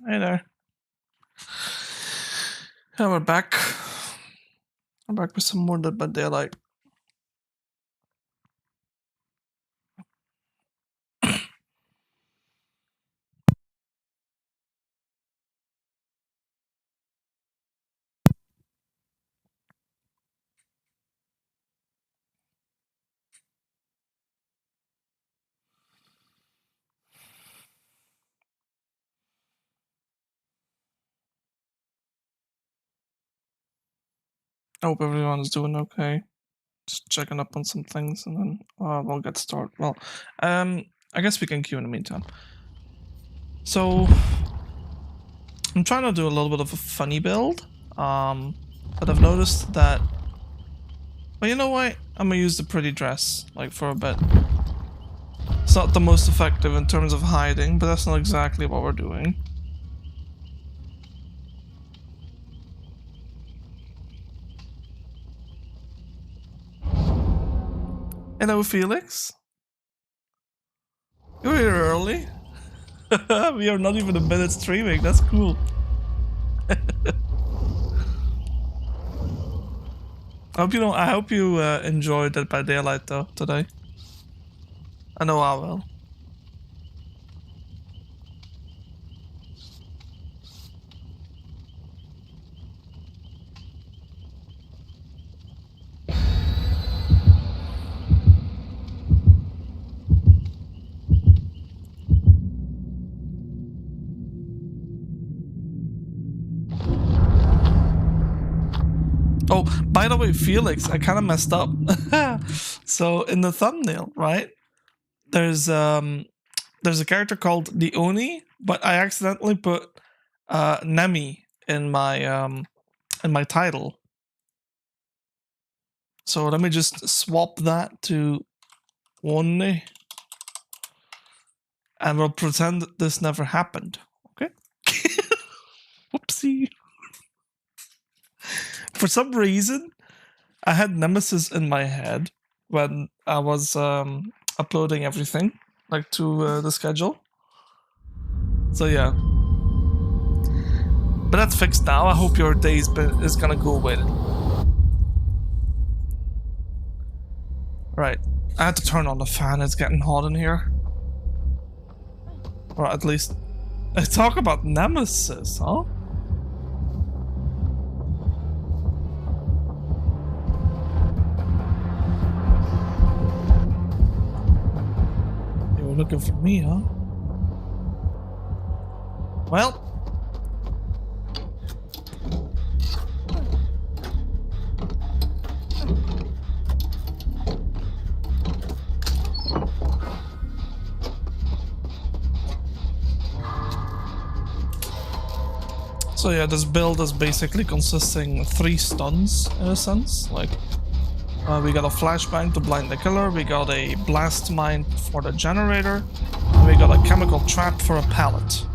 Hey there. Yeah, we're back. I'm back with some more Dead by Daylight. I hope everyone's doing okay. Just checking up on some things, and then we'll get started. Well, I guess we can queue in the meantime. So I'm trying to do a little bit of a funny build, but I've noticed that. Well, you know what? I'm gonna use the pretty dress like for a bit. It's not the most effective in terms of hiding, but that's not exactly what we're doing. Hello, Felix. You're here early. We are not even a minute streaming. That's cool. I hope you enjoyed Dead by Daylight though today. I know I will. Oh, by the way, Felix, I kind of messed up. So in the thumbnail, right? There's a character called the ONI, but I accidentally put Nemi in my title. So let me just swap that to ONI, and we'll pretend that this never happened. Okay? Whoopsie. For some reason, I had Nemesis in my head when I was uploading everything, like to the schedule. So yeah. But that's fixed now. I hope your day is gonna go well. Right. I had to turn on the fan. It's getting hot in here. Or at least... talk about Nemesis, huh? You were looking for me, huh? Well... So yeah, this build is basically consisting of 3 stuns, in a sense. Like, we got a flashbang to blind the killer, we got a blast mine for the generator, and we got a chemical trap for a pallet.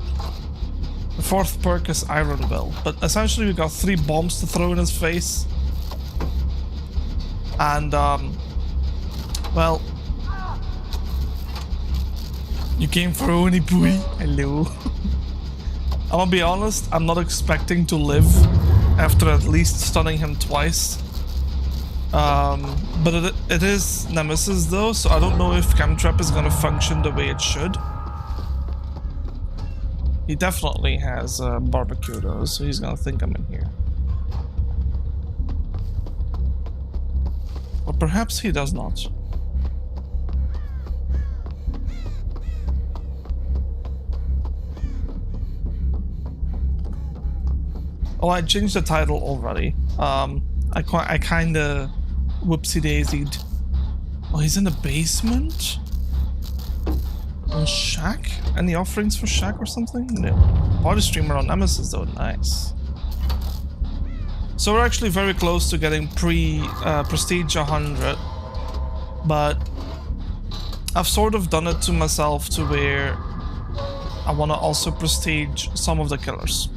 The 4th perk is Iron Will, but essentially we got 3 bombs to throw in his face. And, well... You came for Oni Boy? Hello. I'm gonna be honest, I'm not expecting to live after at least stunning him twice. But it is Nemesis though, so I don't know if Chemtrap is gonna function the way it should. He definitely has barbecue though, so he's gonna think I'm in here. Or perhaps he does not. Oh, I changed the title already. I kinda whoopsie-daisied. Oh, he's in the basement? On Shack? Any offerings for Shack or something? No. Party streamer on Nemesis though, nice. So we're actually very close to getting Prestige 100. But I've sort of done it to myself to where I want to also prestige some of the killers.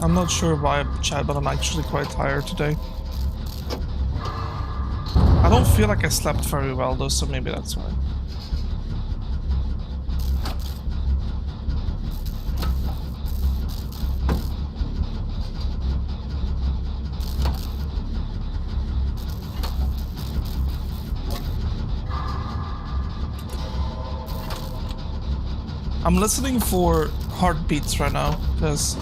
I'm not sure why, chat, but I'm actually quite tired today. I don't feel like I slept very well though, so maybe that's why. I'm listening for heartbeats right now, because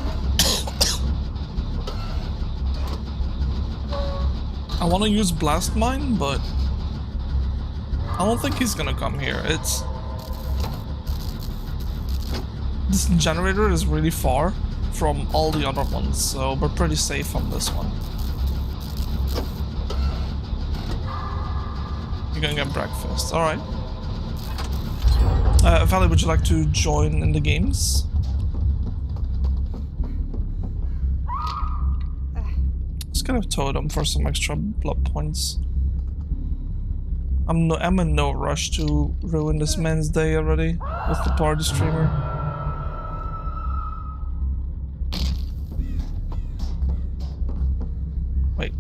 I want to use Blast Mine, but I don't think he's gonna come here. This generator is really far from all the other ones, so we're pretty safe on this one. You're gonna get breakfast, alright. Valley, would you like to join in the games? Let's get a totem for some extra blood points. I'm in no rush to ruin this man's day already with the party streamer. Wait.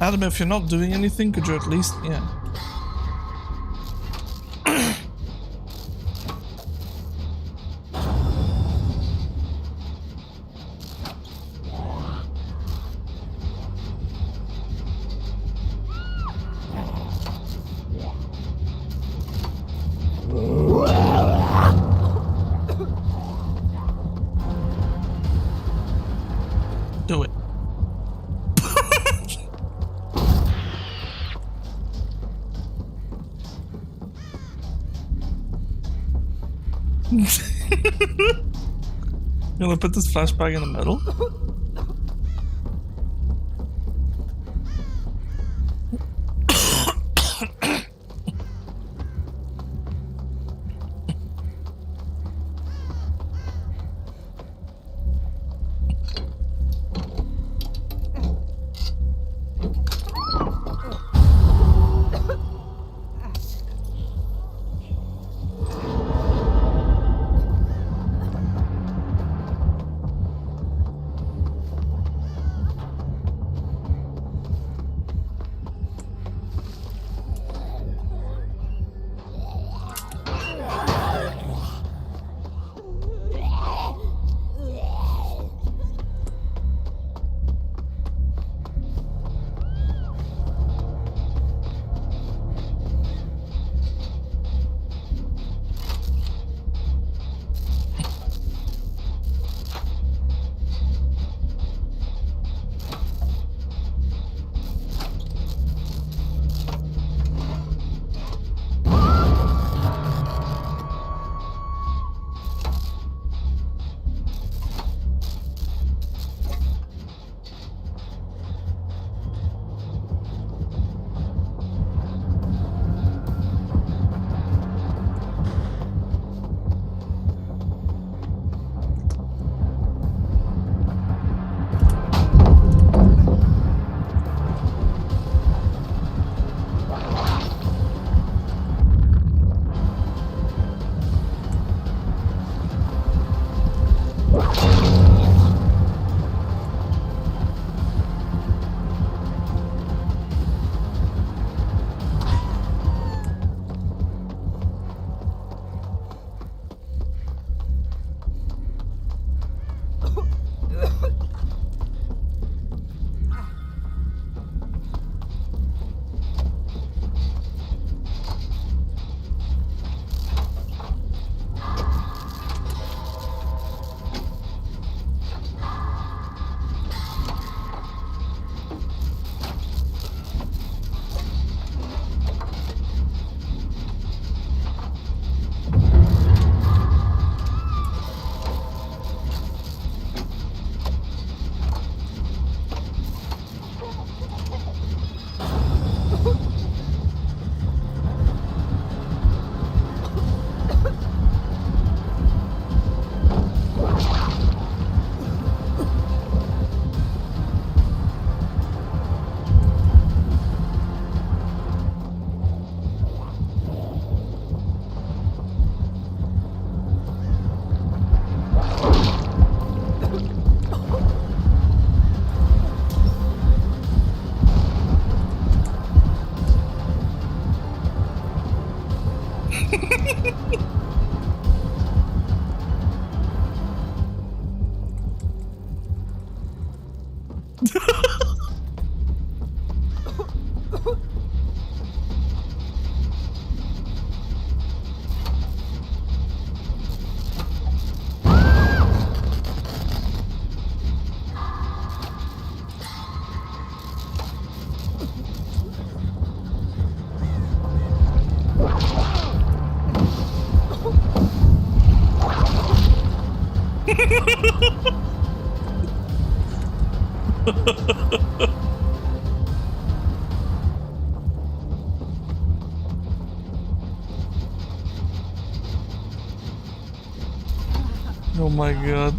Adam, if you're not doing anything, could you at least... yeah. Do it. You wanna put this flashbang in the middle? Oh my god.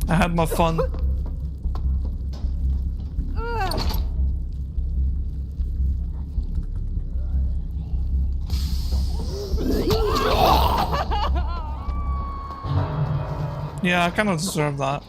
I had my fun. Yeah, I kind of deserve that.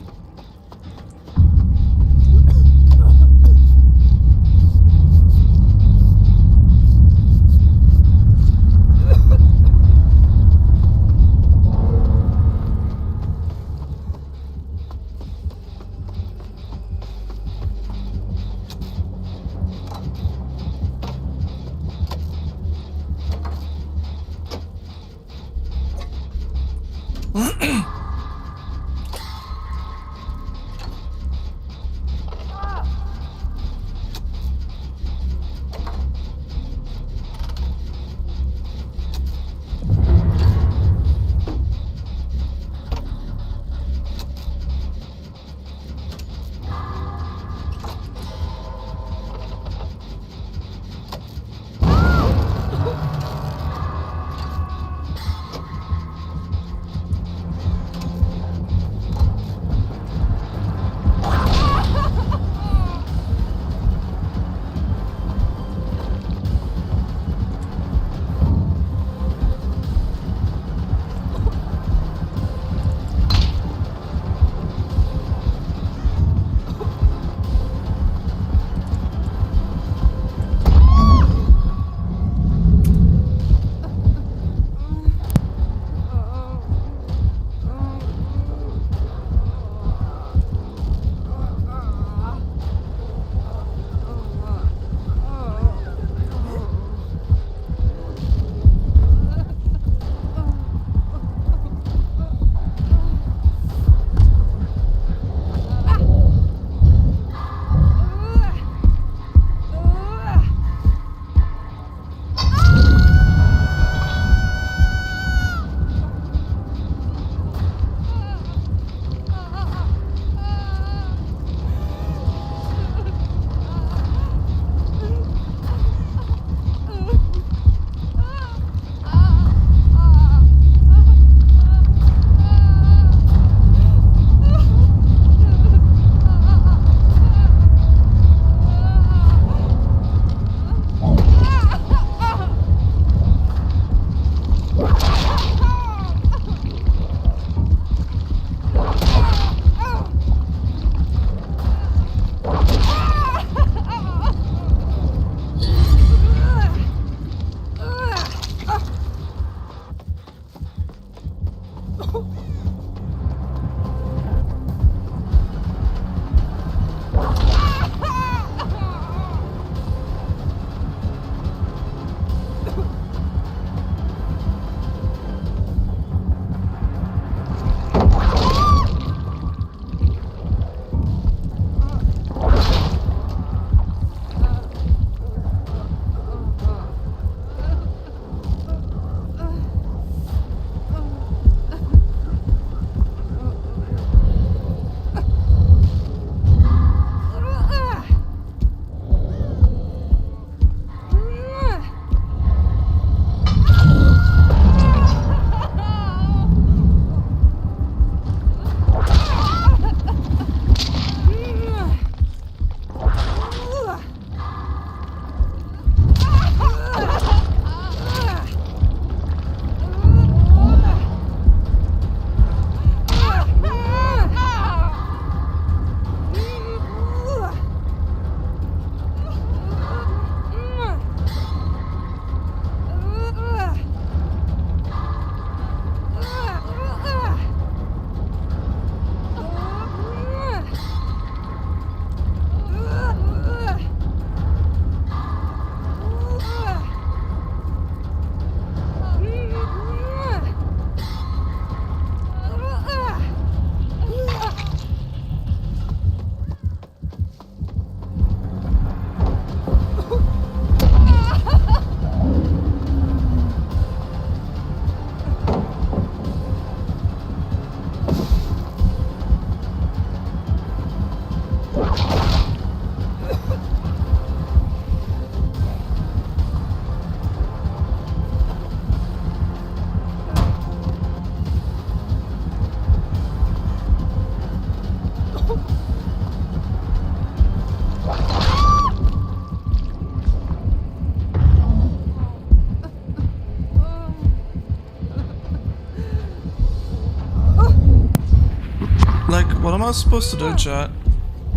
Like, what am I supposed to do, chat?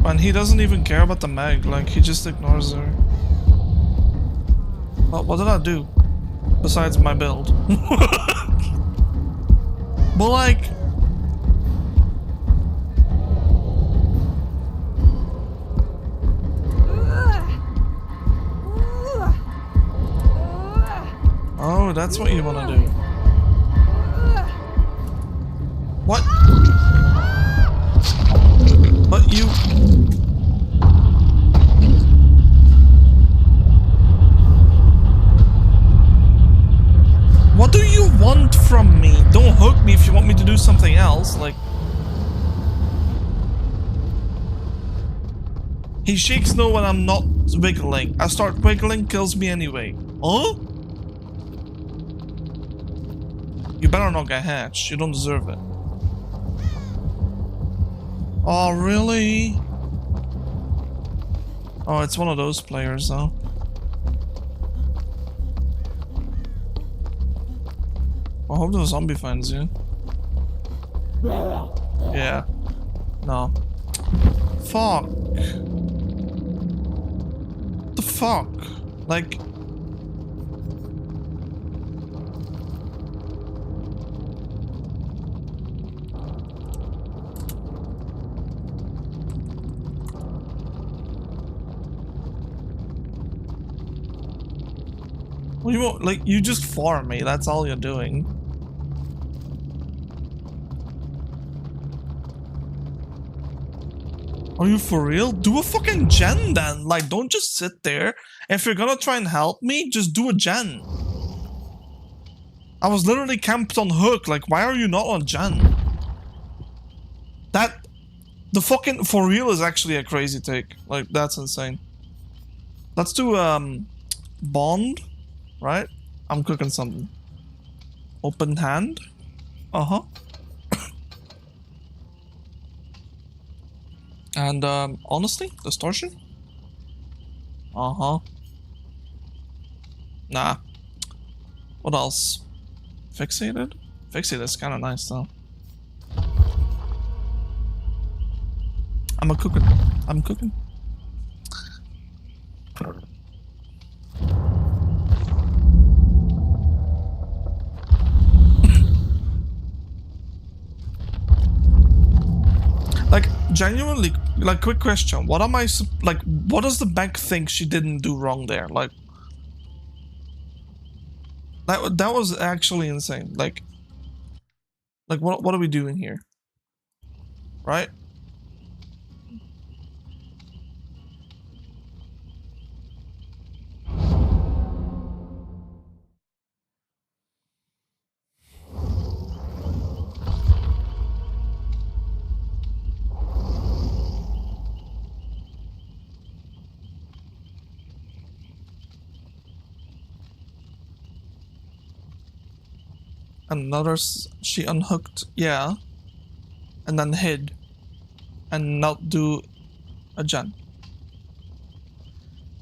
When he doesn't even care about the Meg, like, he just ignores her. Well, what did I do? Besides my build. But like... Oh, that's what you want to do. What? But you... What do you want from me? Don't hook me if you want me to do something else, like... He shakes no when I'm not wiggling. I start wiggling, kills me anyway. Huh? You better not get hatched. You don't deserve it. Oh, really? Oh, it's one of those players, though. I hope the zombie finds you. Yeah. No. Fuck. The fuck? Like... Well, you won't, like, you just farm me, that's all you're doing. Are you for real? Do a fucking gen then, like, don't just sit there. If you're gonna try and help me, just do a gen. I was literally camped on hook, like, why are you not on gen? That, the fucking for real is actually a crazy take, like, that's insane. Let's do, bond. Right? I'm cooking something. Open hand? Uh-huh. And, honestly? Distortion? Uh-huh. Nah. What else? Fixated? Fixated is kind of nice, though. I'm a cooking. I'm cooking. Like, genuinely, like, quick question. What am I, like, what does the bank think she didn't do wrong there? Like, that was actually insane. Like what are we doing here? Right? Another, she unhooked, yeah, and then hid, and not do a gen.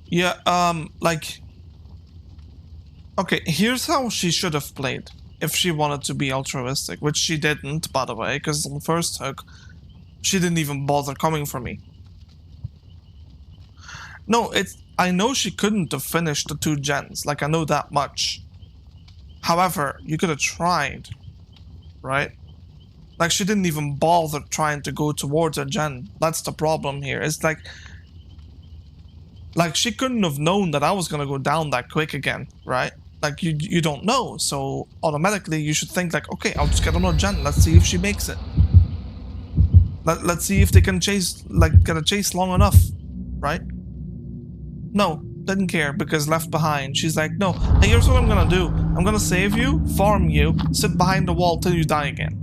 Yeah, like, okay, here's how she should have played if she wanted to be altruistic, which she didn't, by the way, because on the first hook, she didn't even bother coming for me. No, I know she couldn't have finished the 2 gens, like, I know that much. However, you could have tried, right? Like, she didn't even bother trying to go towards a gen. That's the problem here. It's like she couldn't have known that I was gonna go down that quick again, right? Like, you don't know, so automatically you should think like, okay, I'll just get on a gen. Let's see if she makes it. Let's see if they can chase, like, get a chase long enough, right? No, didn't care because left behind. She's like, no, hey, here's what I'm gonna do. I'm gonna save you, farm you, sit behind the wall till you die again.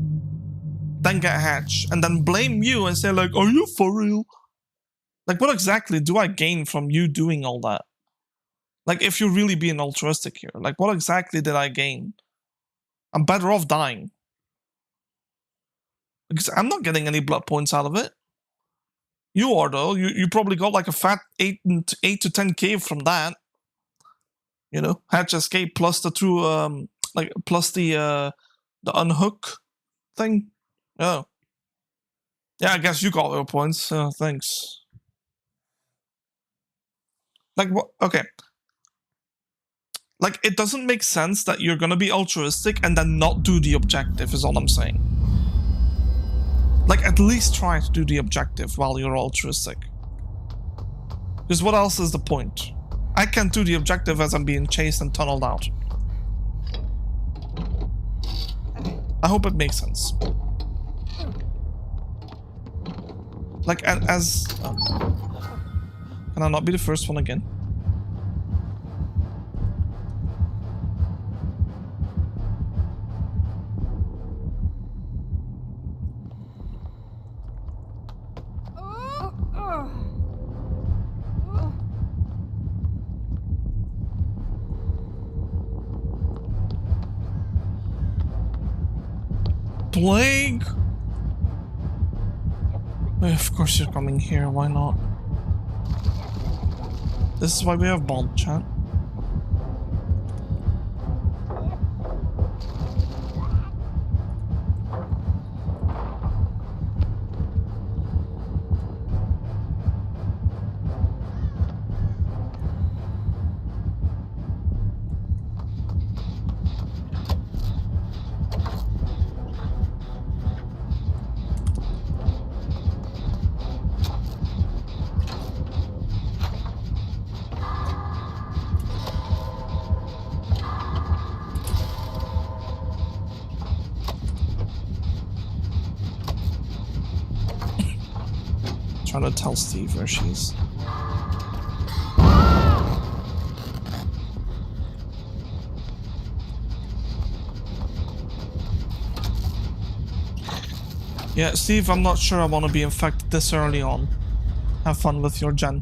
Then get hatch, and then blame you and say like, are you for real? Like, what exactly do I gain from you doing all that? Like, if you're really being altruistic here, like, what exactly did I gain? I'm better off dying. Because I'm not getting any blood points out of it. You are, though. You probably got like a fat 8 to 10k from that. You know, hatch escape plus the true like plus the unhook thing. Oh. Yeah, I guess you got your points. Thanks. Like, what? Okay. Like, it doesn't make sense that you're gonna be altruistic and then not do the objective, is all I'm saying. Like, at least try to do the objective while you're altruistic. Because what else is the point? I can't do the objective as I'm being chased and tunneled out. I hope it makes sense. Like, as... can I not be the first one again? Plague? Of course you're coming here, why not? This is why we have bond chat. Trying to tell Steve where she is. Yeah, Steve, I'm not sure I want to be infected this early on. Have fun with your gen.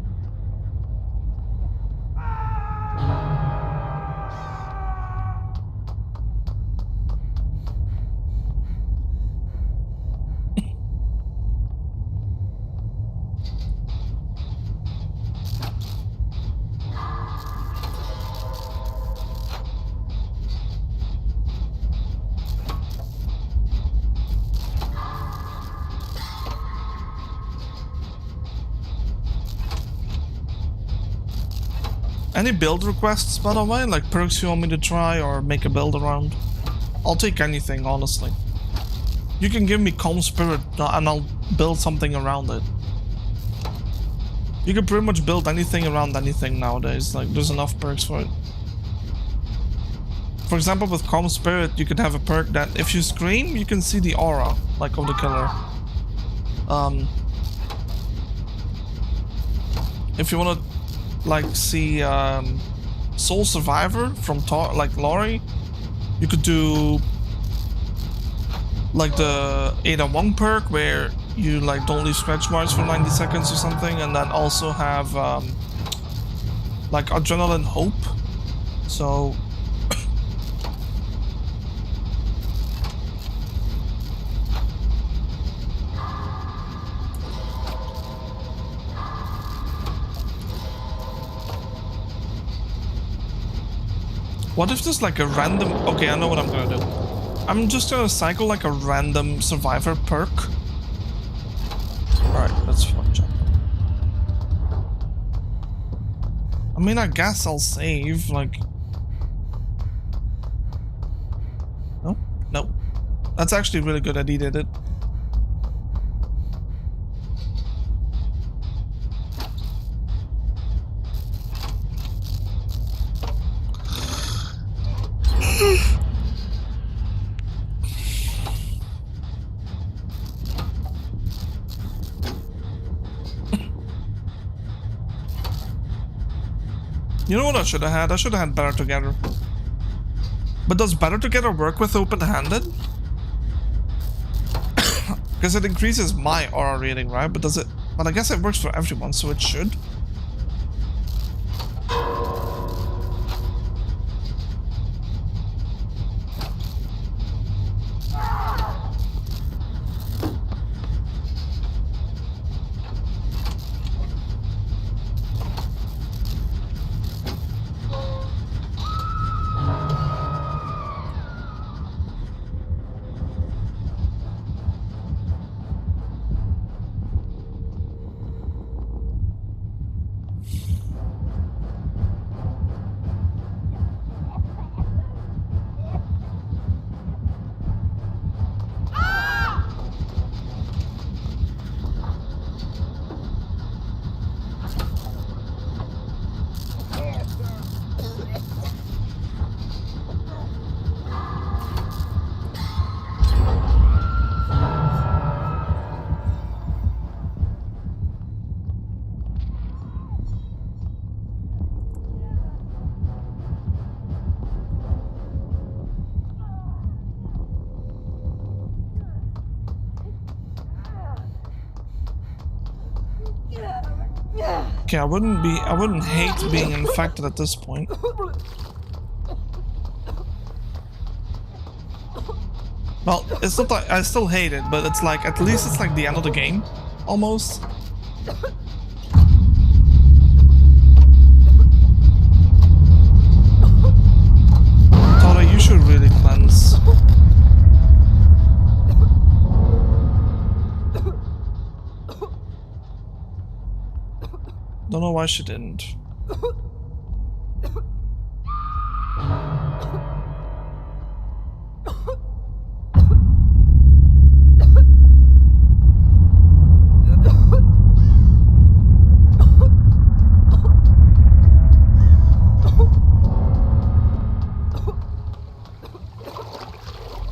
Any build requests, by the way? Like perks you want me to try or make a build around? I'll take anything, honestly. You can give me calm spirit and I'll build something around it. You can pretty much build anything around anything nowadays. Like, there's enough perks for it. For example, with calm spirit, you could have a perk that if you scream, you can see the aura, like, of the killer. If you want to, like, see Soul Survivor from like Laurie, you could do like the Ada Wong perk where you like don't leave scratch marks for 90 seconds or something, and then also have like Adrenaline Hope. So what if there's like a random... Okay, I know what I'm gonna do. I'm just gonna cycle like a random survivor perk. Alright, let's watch out. I mean, I guess I'll save, like... No? No. That's actually really good that he did it. You know what I should have had? I should have had Better Together. But does Better Together work with open-handed? Because it increases my aura rating, right? But does it... But I guess it works for everyone, so it should. Okay, I wouldn't hate being infected at this point. Well, it's not like I still hate it, but it's like, at least it's like the end of the game, almost. Tora, you should really cleanse. Don't know why she didn't.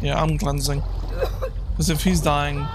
Yeah, I'm cleansing. Because if he's dying...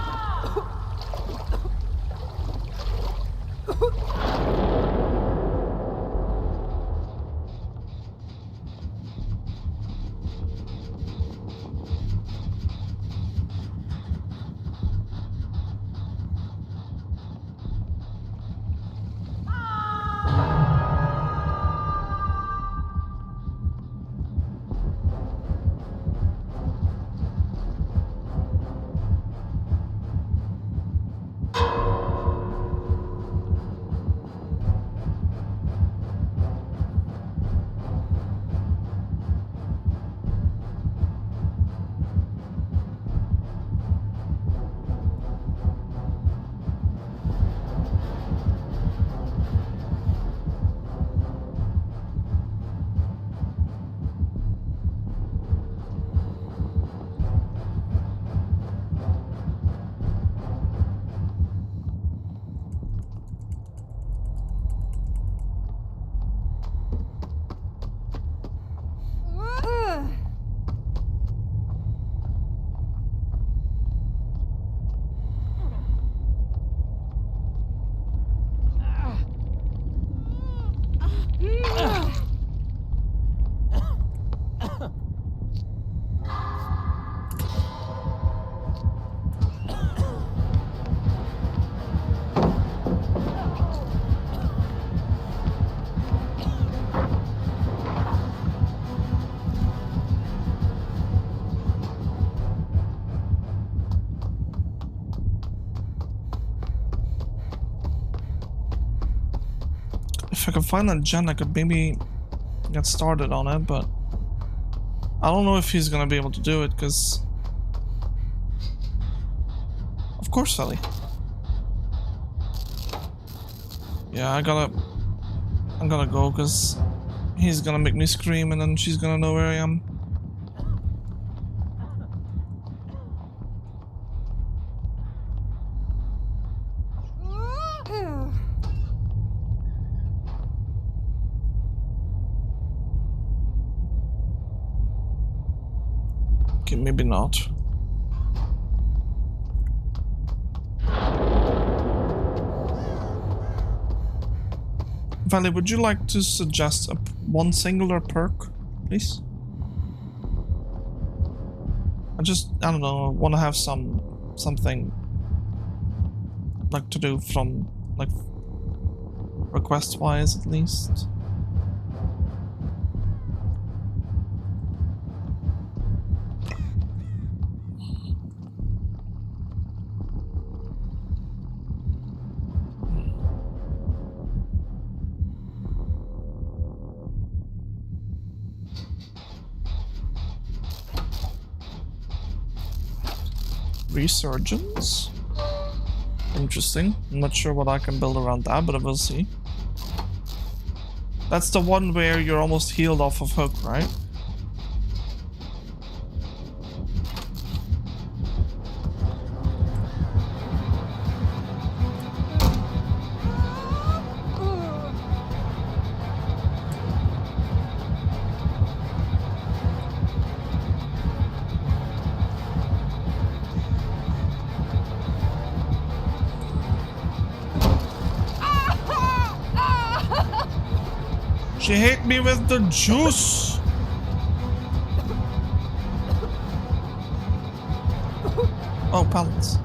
If I could find that gen, I could maybe get started on it, but I don't know if he's gonna be able to do it, because... Of course, Sally. Yeah, I'm gonna go, because he's gonna make me scream, and then she's gonna know where I am. Okay, maybe not. Valley, would you like to suggest one singular perk, please? I don't know, want to have something like to do from, like, request-wise at least. Resurgence? Interesting. I'm not sure what I can build around that, but we'll see. That's the one where you're almost healed off of hook, right? She hit me with the juice. Oh, pallets.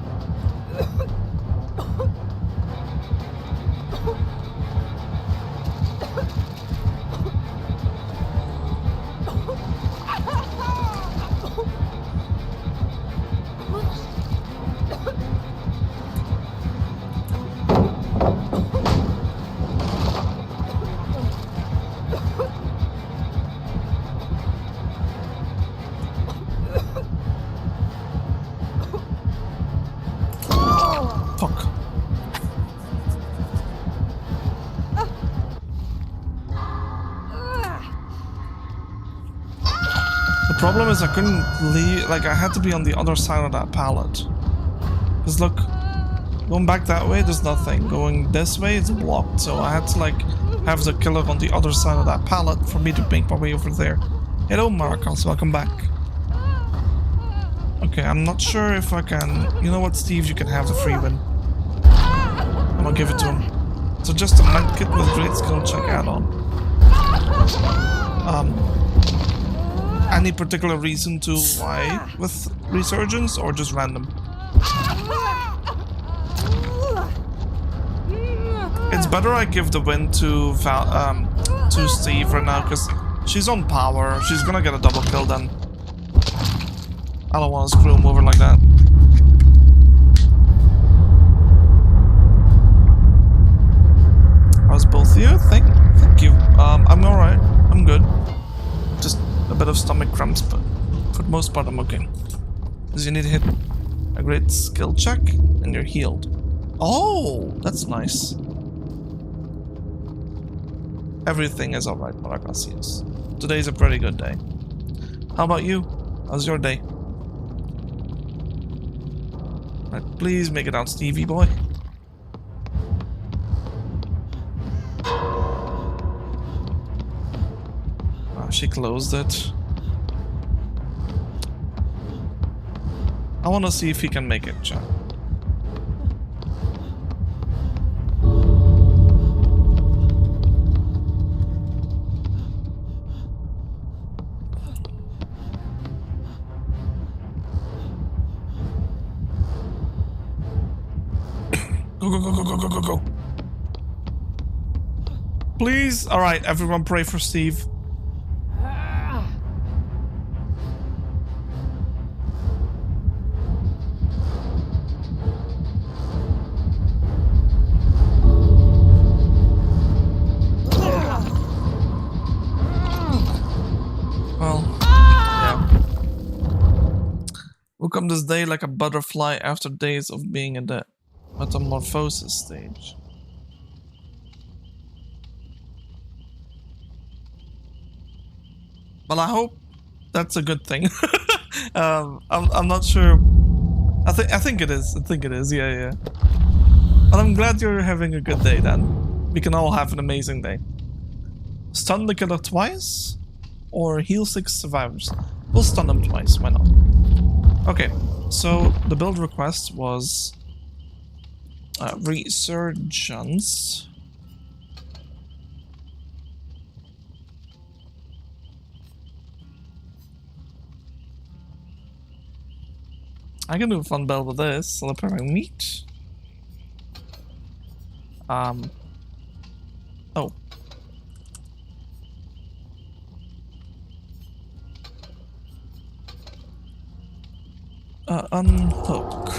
The problem is I couldn't leave, like I had to be on the other side of that pallet. Because look, going back that way there's nothing, going this way it's blocked, so I had to like have the killer on the other side of that pallet for me to make my way over there. Hello Marcos, welcome back. Okay, I'm not sure if I can, you know what Steve, you can have the free win. I'm gonna give it to him. So just a medkit with great skill check add-on. Any particular reason to why with resurgence or just random? It's better I give the win to Steve right now because she's on power. She's gonna get a double kill then. I don't want to screw him over like that. How's both of you? Thank you. I'm alright. I'm good. Just a bit of stomach cramps, but for the most part I'm okay. Because you need to hit a great skill check and you're healed. Oh, that's nice. Everything is alright, Maracasius. Today's a pretty good day. How about you? How's your day? Right, please make it out, Stevie boy. Oh, she closed it. I want to see if he can make it, chat. Go. Please? Alright, everyone pray for Steve. this day like a butterfly after days of being in the metamorphosis stage. Well, I hope that's a good thing. I'm not sure. I think it is. I think it is. Yeah, yeah. Well, I'm glad you're having a good day then. We can all have an amazing day. Stun the killer twice, or heal 6 survivors. We'll stun them twice. Why not? Okay. So the build request was resurgence. I can do a fun build with this. Solipering meat. Oh. Unhook.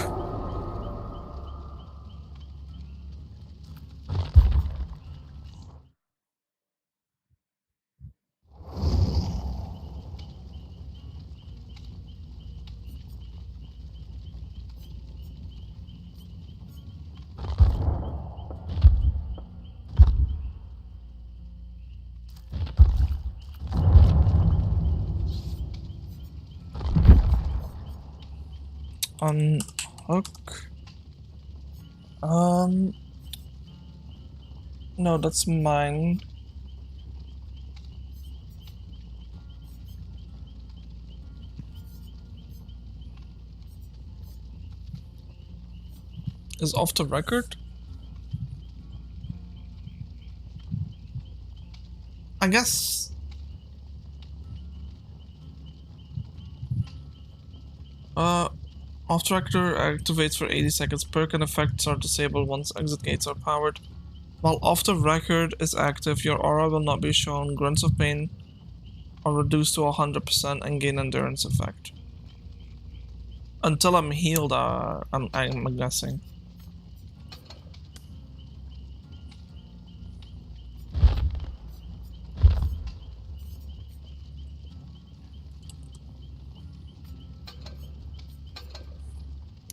Unhook. No, that's mine. Is off the record? I guess. Off tractor activates for 80 seconds. Perk and effects are disabled once exit gates are powered. While off the record is active, your aura will not be shown. Grunts of pain are reduced to 100% and gain endurance effect. Until I'm healed, I'm guessing.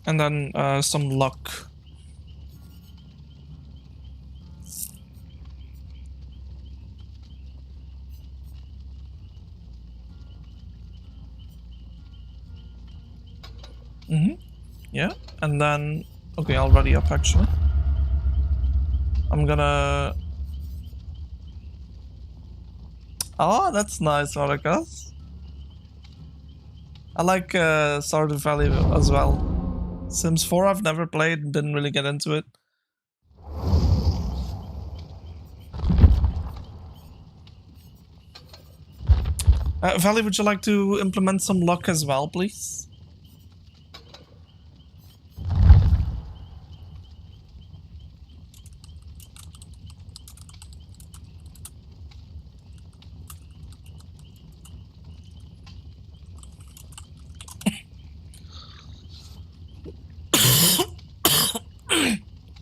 And then some luck. Yeah, and then okay, already up actually. I'm gonna. Oh, that's nice, Maracas. I like Stardew Valley as well. Sims 4 I've never played, didn't really get into it. Valley, would you like to implement some luck as well, please?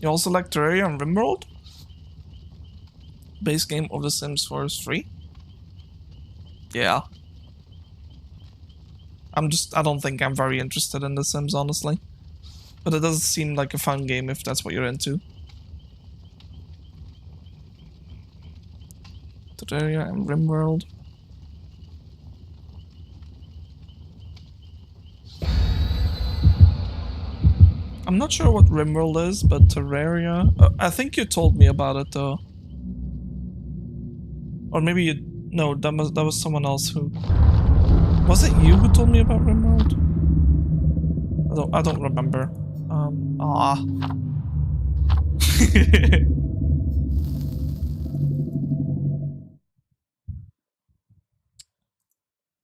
You also like Terraria and Rimworld? Base game of The Sims 4 is free? Yeah. I don't think I'm very interested in The Sims, honestly. But it does seem like a fun game if that's what you're into. Terraria and Rimworld. I'm not sure what Rimworld is, but Terraria... I think you told me about it, though. Or maybe you... No, that was someone else who... Was it you who told me about Rimworld? I don't remember.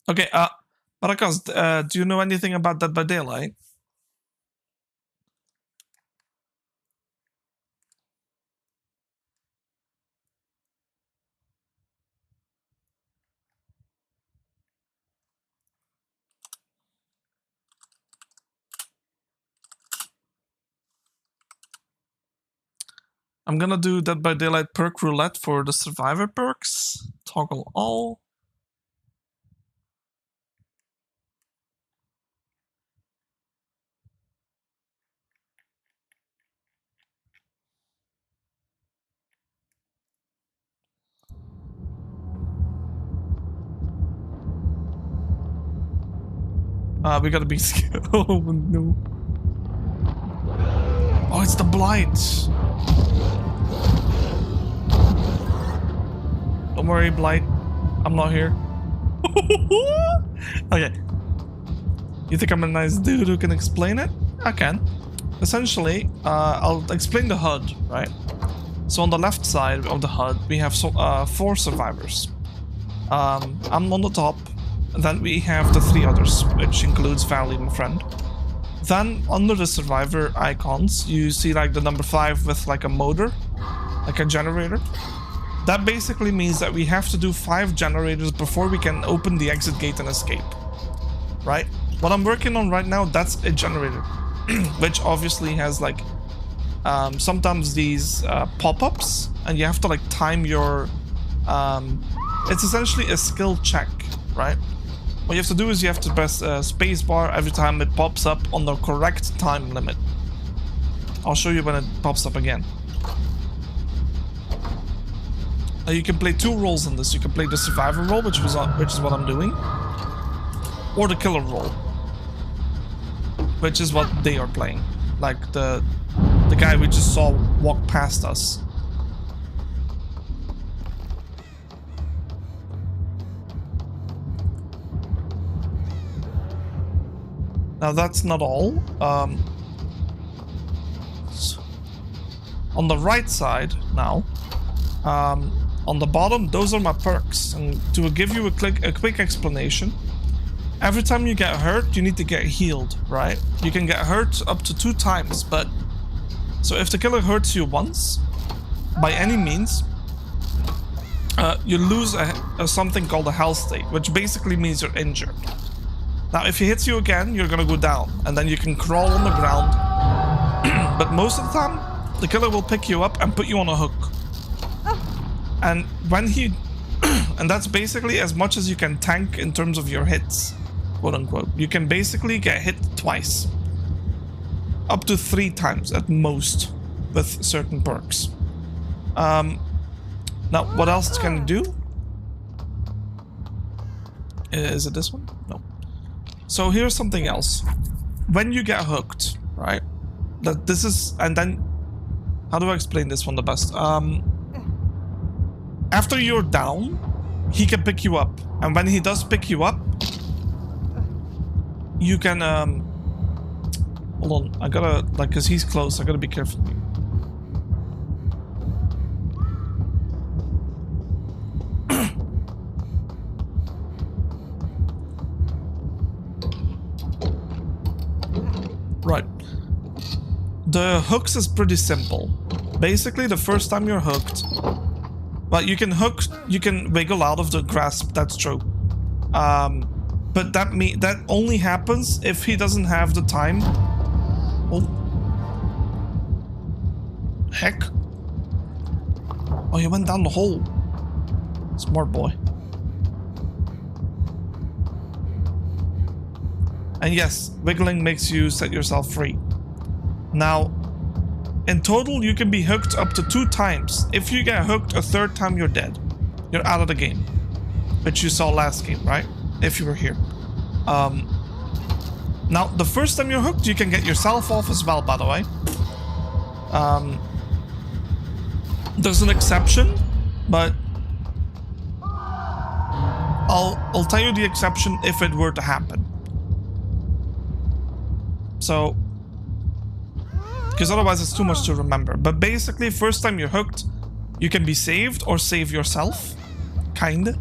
Okay, Maracas, do you know anything about Dead by Daylight? I'm gonna do Dead by Daylight perk roulette for the survivor perks. Toggle all. We gotta be scared. Oh no. Oh, it's the blight. Don't worry, blight. I'm not here. Okay. You think I'm a nice dude who can explain it? I can. Essentially, I'll explain the HUD, right? So on the left side of the HUD, we have 4 survivors. I'm on the top. Then we have the 3 others, which includes Valley, my friend. Then under the survivor icons, you see like the number 5 with like a motor, like a generator. That basically means that we have to do 5 generators before we can open the exit gate and escape, right? What I'm working on right now, that's a generator, which obviously has like sometimes these pop-ups, and you have to like time your it's essentially a skill check, right? What you have to do is you have to press space bar every time it pops up on the correct time limit. I'll show you when it pops up again. You can play 2 roles in this. You can play the survivor role, which is what I'm doing, or the killer role, which is what they are playing. Like the guy we just saw walk past us. Now that's not all. On the right side now, on the bottom, those are my perks. And to give you a quick explanation, every time you get hurt, you need to get healed, right? You can get hurt up to 2 times, but so if the killer hurts you once, by any means, you lose something called a health state, which basically means you're injured. Now, if he hits you again, you're gonna go down, and then you can crawl on the ground. But most of the time, the killer will pick you up and put you on a hook. And when he... and that's basically as much as you can tank in terms of your hits, quote unquote. You can basically get hit twice. Up to 3 times at most, with certain perks. Now, what else can you do? Is it this one? No. So here's something else. When you get hooked, right? That this is, and then, how do I explain this one the best? After you're down, he can pick you up, and when he does pick you up, you can hold on. I gotta like, cause he's close. I gotta be careful. Right. The hooks is pretty simple. Basically, the first time you're hooked, well, you can wiggle out of the grasp. That's true. But that only happens if he doesn't have the time. Oh, heck! Oh, he went down the hole. Smart boy. And yes, wiggling makes you set yourself free. Now, in total, you can be hooked up to 2 times. If you get hooked a 3rd time, you're dead. You're out of the game. Which you saw last game, right? If you were here. Now, the first time you're hooked, you can get yourself off as well, by the way. There's an exception, but I'll tell you the exception if it were to happen. So, because otherwise it's too much to remember. But basically, first time you're hooked, you can be saved or save yourself. Kinda.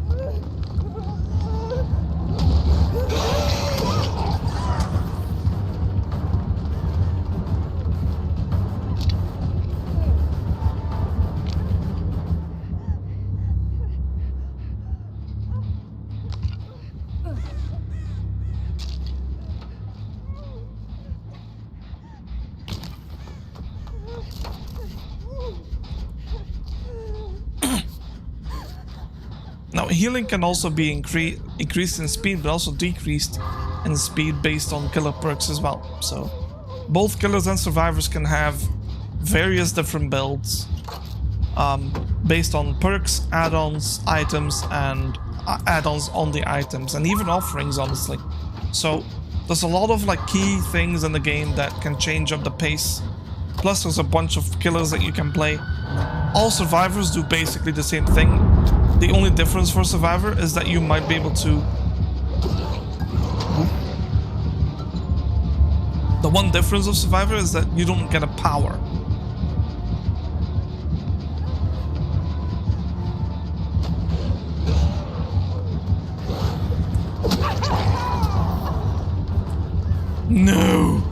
Now, healing can also be increased in speed, but also decreased in speed based on killer perks as well. So, both killers and survivors can have various different builds based on perks, add-ons, items, and add-ons on the items, and even offerings, honestly. So, There's a lot of like key things in the game that can change up the pace. Plus there's a bunch of killers that you can play. All survivors do basically the same thing. The only difference for survivor is that you might be able to... The one difference of survivor is that you don't get a power. No!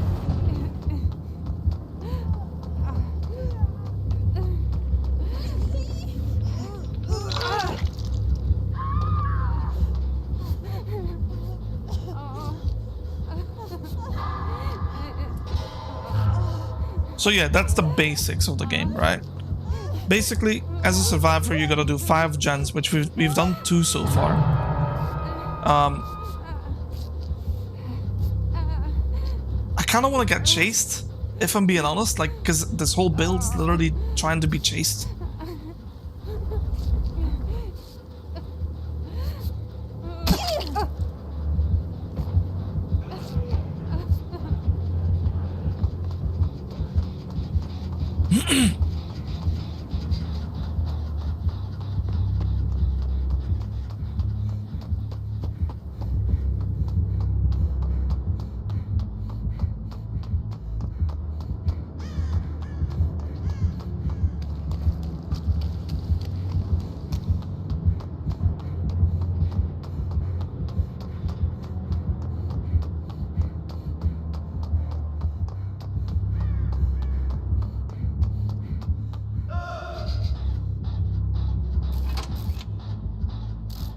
So yeah, that's the basics of the game, right? Basically, as a survivor, you gotta do 5 gens, which we've done 2 so far. I kind of want to get chased, if I'm being honest, like, because this whole build's literally trying to be chased.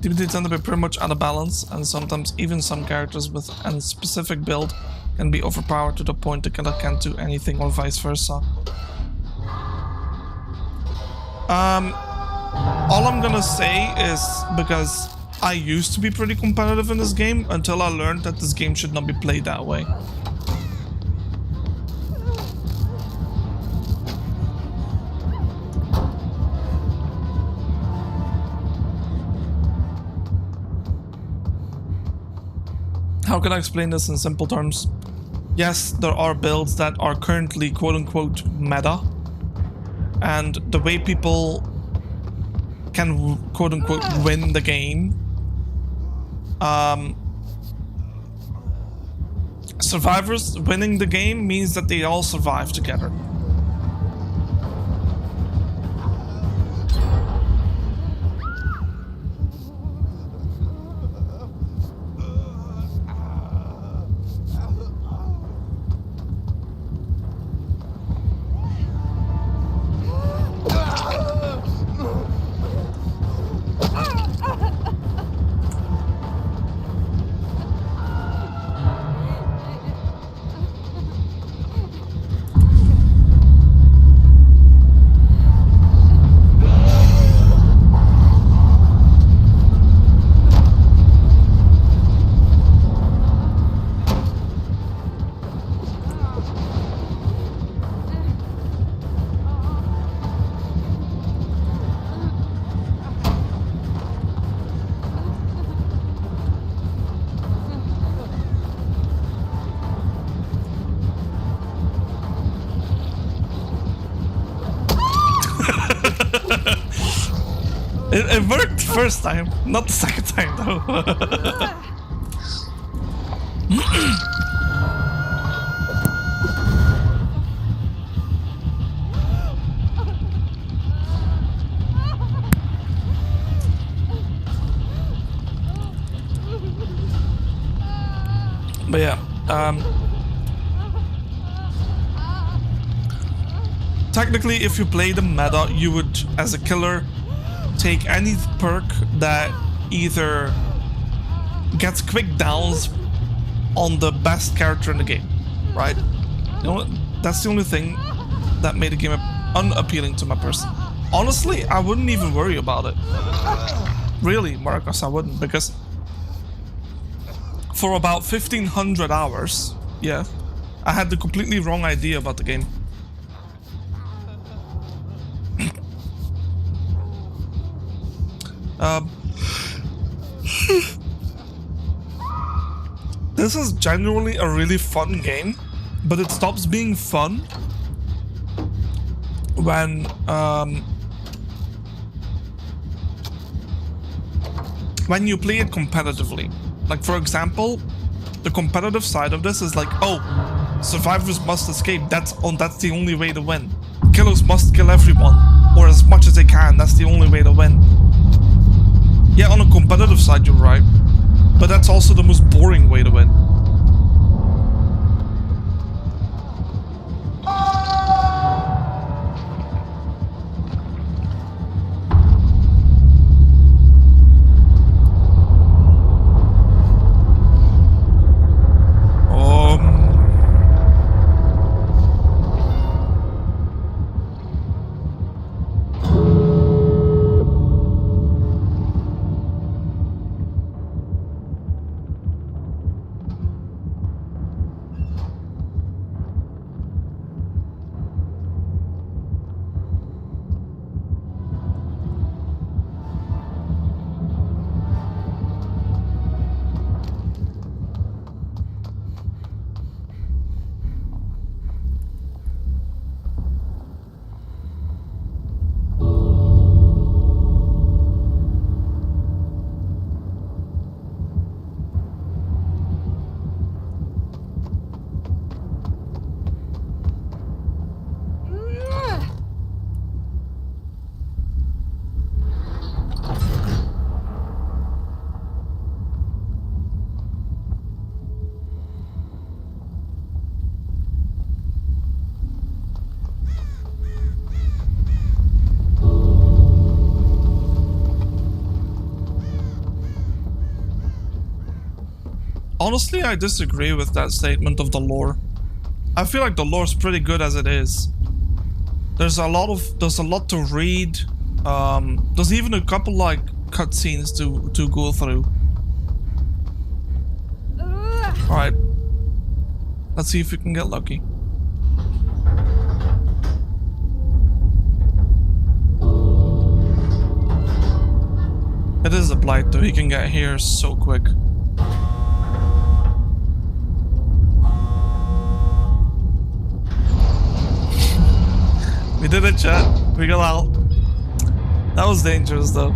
DBD tend to be pretty much out of balance, and sometimes even some characters with a specific build can be overpowered to the point the killer can't do anything, or vice versa. All I'm gonna say is, because I used to be pretty competitive in this game until I learned that this game should not be played that way. How can I explain this in simple terms? Yes, there are builds that are currently quote-unquote meta, and the way people can quote-unquote win the game, survivors winning the game means that they all survive together. It worked the first time, not the second time though. But yeah, technically if you play the meta, you would, as a killer, take any perk that either gets quick downs on the best character in the game, right? You know what? That's the only thing that made the game unappealing to my person. Honestly, I wouldn't even worry about it. Really, Marcus, I wouldn't, because for about 1500 hours, yeah, I had the completely wrong idea about the game. This is genuinely a really fun game, but it stops being fun when you play it competitively. Like, for example, the competitive side of this is like, oh, survivors must escape. That's the only way to win. Killers must kill everyone, or as much as they can. That's the only way to win. Yeah, on a competitive side, you're right. But that's also the most boring way to win. Honestly, I disagree with that statement of the lore. I feel like the lore's pretty good as it is. There's a lot to read. There's even a couple like cutscenes to go through. All right, let's see if we can get lucky. It is a blight though. He can get here so quick. We did it, chat. We got out. That was dangerous, though.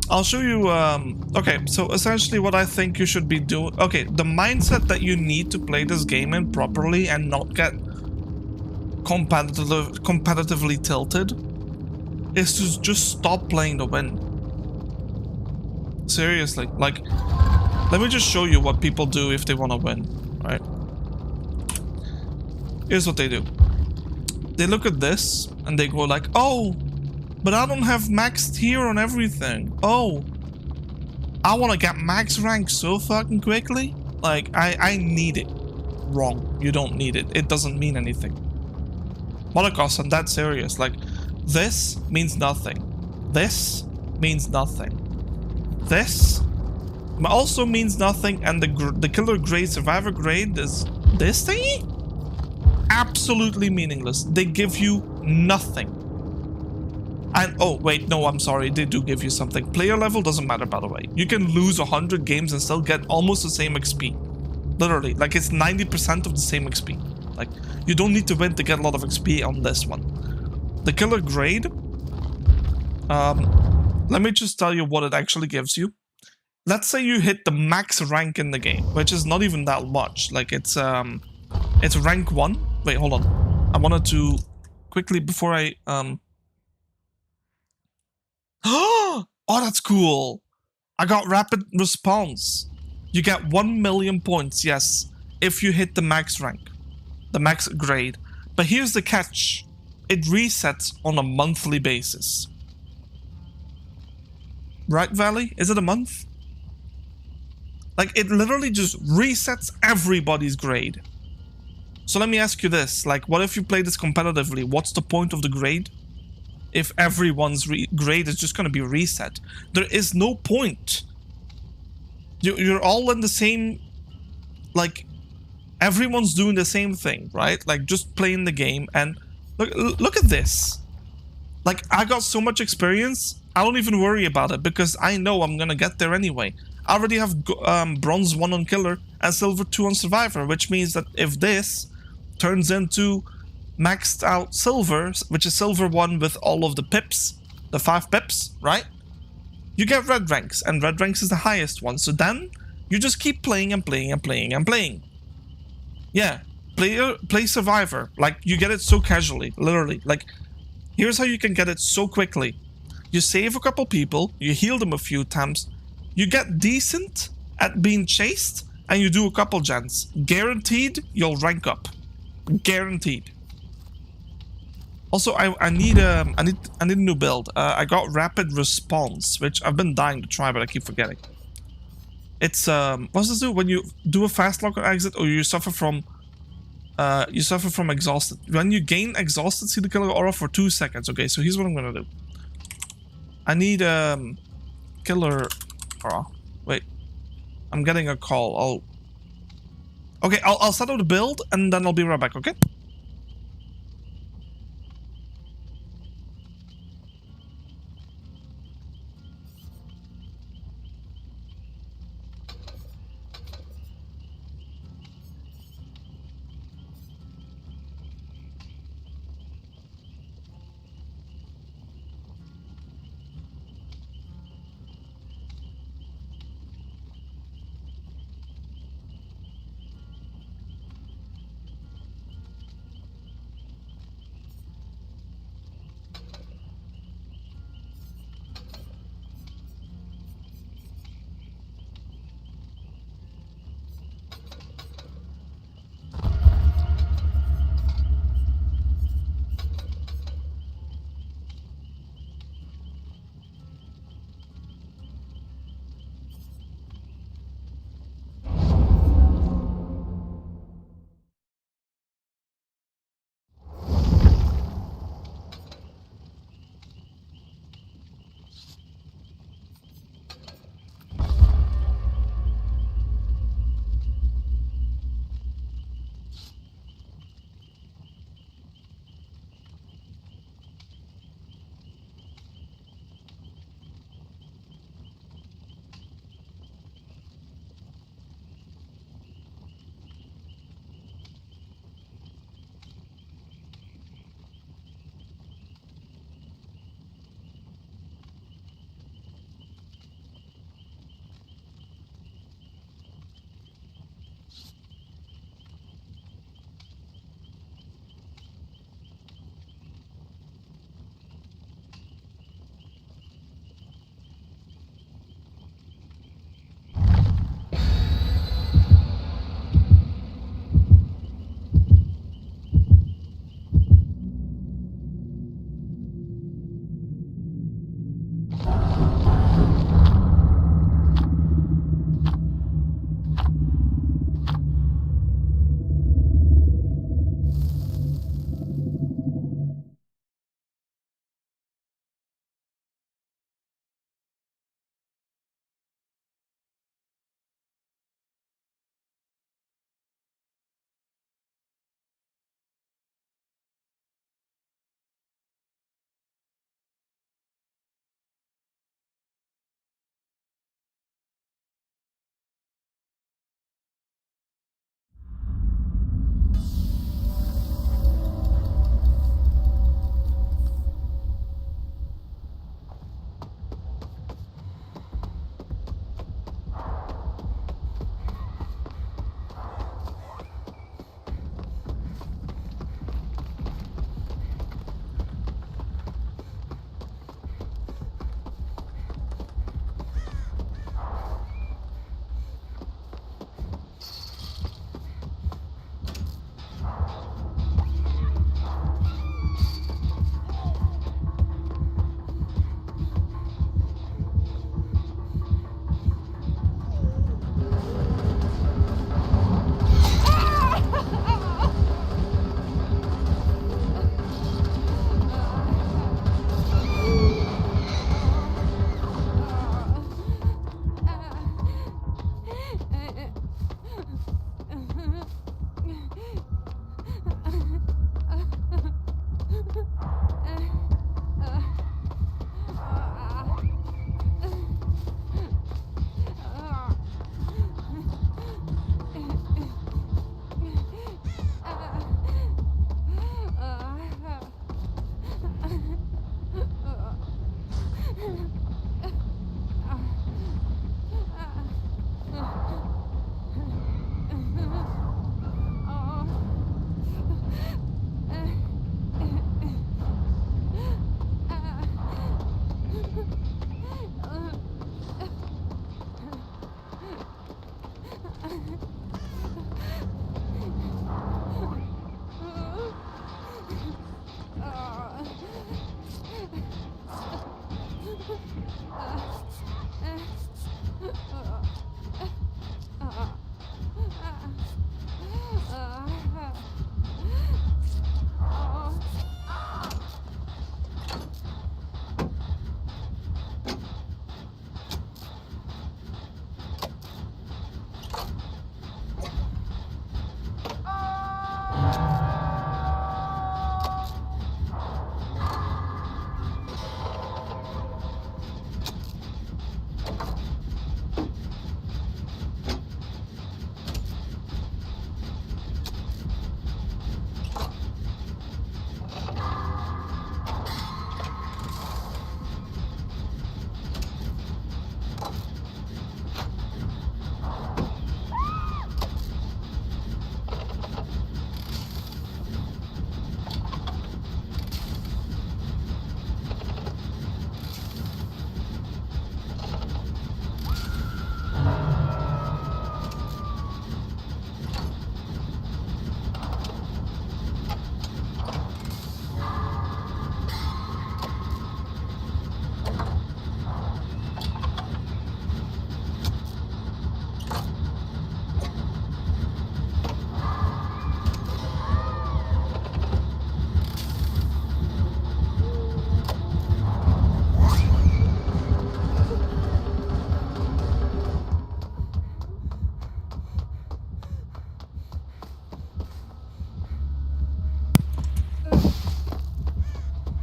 I'll show you, okay, so essentially what I think you should be doing... Okay, the mindset that you need to play this game in properly and not get competitively tilted is to just stop playing to win. Seriously, like, let me just show you what people do if they want to win, right? Here's what they do. They look at this and they go like, oh, but I don't have maxed here on everything. Oh, I want to get max rank so fucking quickly. Like, I need it. Wrong. You don't need it. It doesn't mean anything. Molokos, I'm that serious. Like, this means nothing. This means nothing. This also means nothing. And the killer grade, survivor grade is this thingy? Absolutely meaningless. They give you nothing. And oh wait, no, I'm sorry, they do give you something. Player level doesn't matter, by the way. You can lose 100 games and still get almost the same XP. Literally, like it's 90% of the same XP. Like, you don't need to win to get a lot of XP on this one. The killer grade, let me just tell you what it actually gives you. Let's say you hit the max rank in the game, which is not even that much. Like, it's rank 1. Wait, hold on. I wanted to quickly, before I, oh, that's cool. I got rapid response. You get 1 million points, yes, if you hit the max rank, the max grade. But here's the catch. It resets on a monthly basis. Right, Valley? Is it a month? Like, it literally just resets everybody's grade. So let me ask you this, like, what if you play this competitively? What's the point of the grade? If everyone's grade is just going to be reset. There is no point. You're all in the same, like, everyone's doing the same thing, right? Like, just playing the game, and look at this. Like, I got so much experience, I don't even worry about it, because I know I'm going to get there anyway. I already have bronze 1 on killer and silver 2 on survivor, which means that if this turns into maxed out silver, which is silver 1 with all of the pips, the 5 pips, right? You get red ranks, and red ranks is the highest one. So then you just keep playing and playing and playing and playing. Yeah, play survivor. Like, you get it so casually, literally. Like, here's how you can get it so quickly. You save a couple people, you heal them a few times, you get decent at being chased, and you do a couple gens. Guaranteed, you'll rank up. Guaranteed. Also, I need a new build. I got rapid response, which I've been dying to try, but I keep forgetting. It's what does this do? When you do a fast lock or exit, or you suffer from exhausted. When you gain exhausted, see the killer aura for 2 seconds. Okay, so here's what I'm gonna do. I need killer aura. Wait, I'm getting a call. I'll set up the build and then I'll be right back. Okay.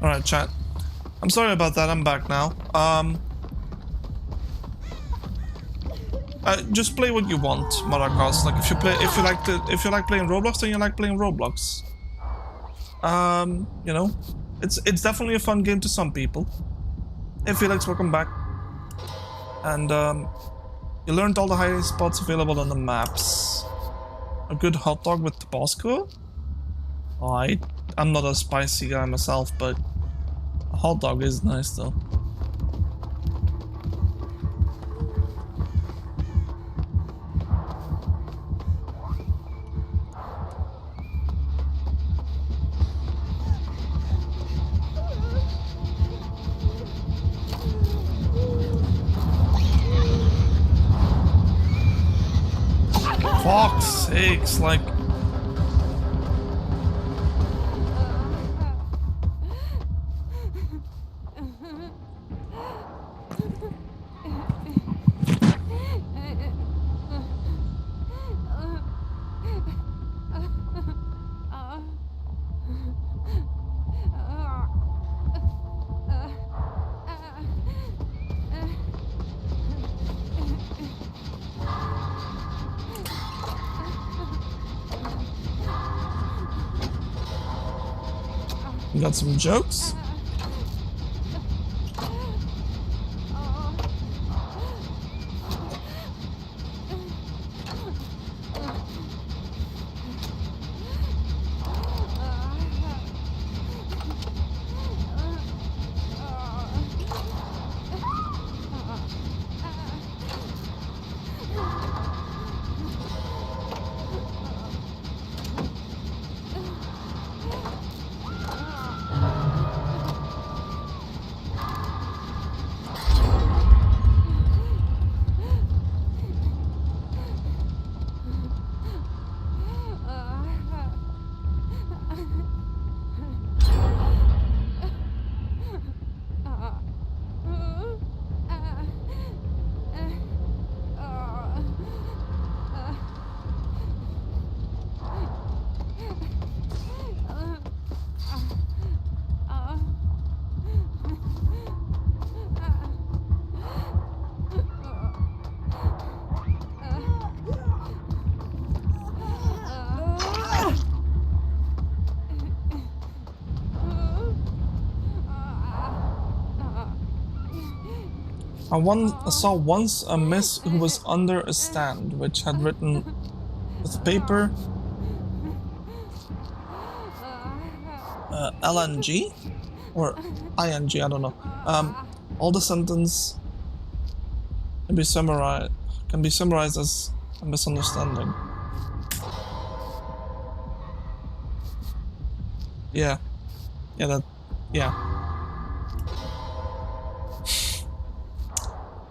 Alright, chat. I'm sorry about that, I'm back now. Just play what you want, Maracas. Like if you like playing Roblox, then you like playing Roblox. You know, it's definitely a fun game to some people. Hey Felix, welcome back. And you learned all the high spots available on the maps. A good hot dog with Tabasco? Oh, I'm not a spicy guy myself, but a hot dog is nice though. Fuck's sakes, like... You got some jokes? I saw once a miss who was under a stand, which had written with paper LNG or ING, I don't know. All the sentence can be summarized as a misunderstanding. Yeah, yeah.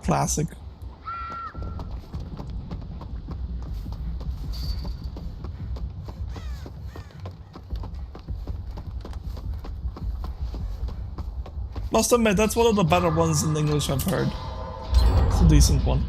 Classic. Must admit, that's one of the better ones in English I've heard. It's a decent one.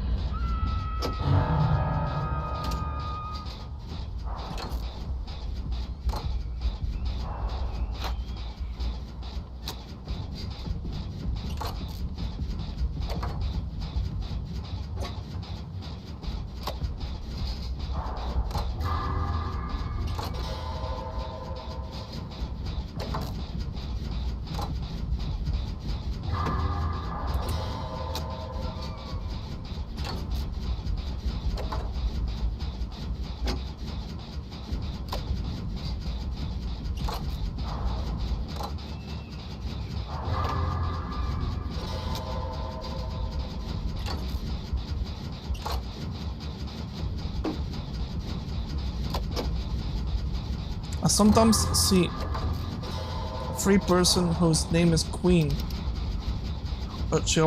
I sometimes see a free person whose name is Queen, but she's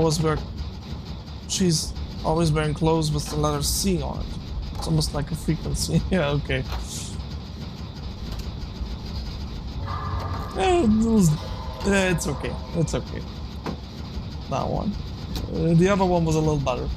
always wearing clothes with the letter C on it. It's almost like a frequency. Yeah, okay. It's okay. It's okay. That one. The other one was a little better.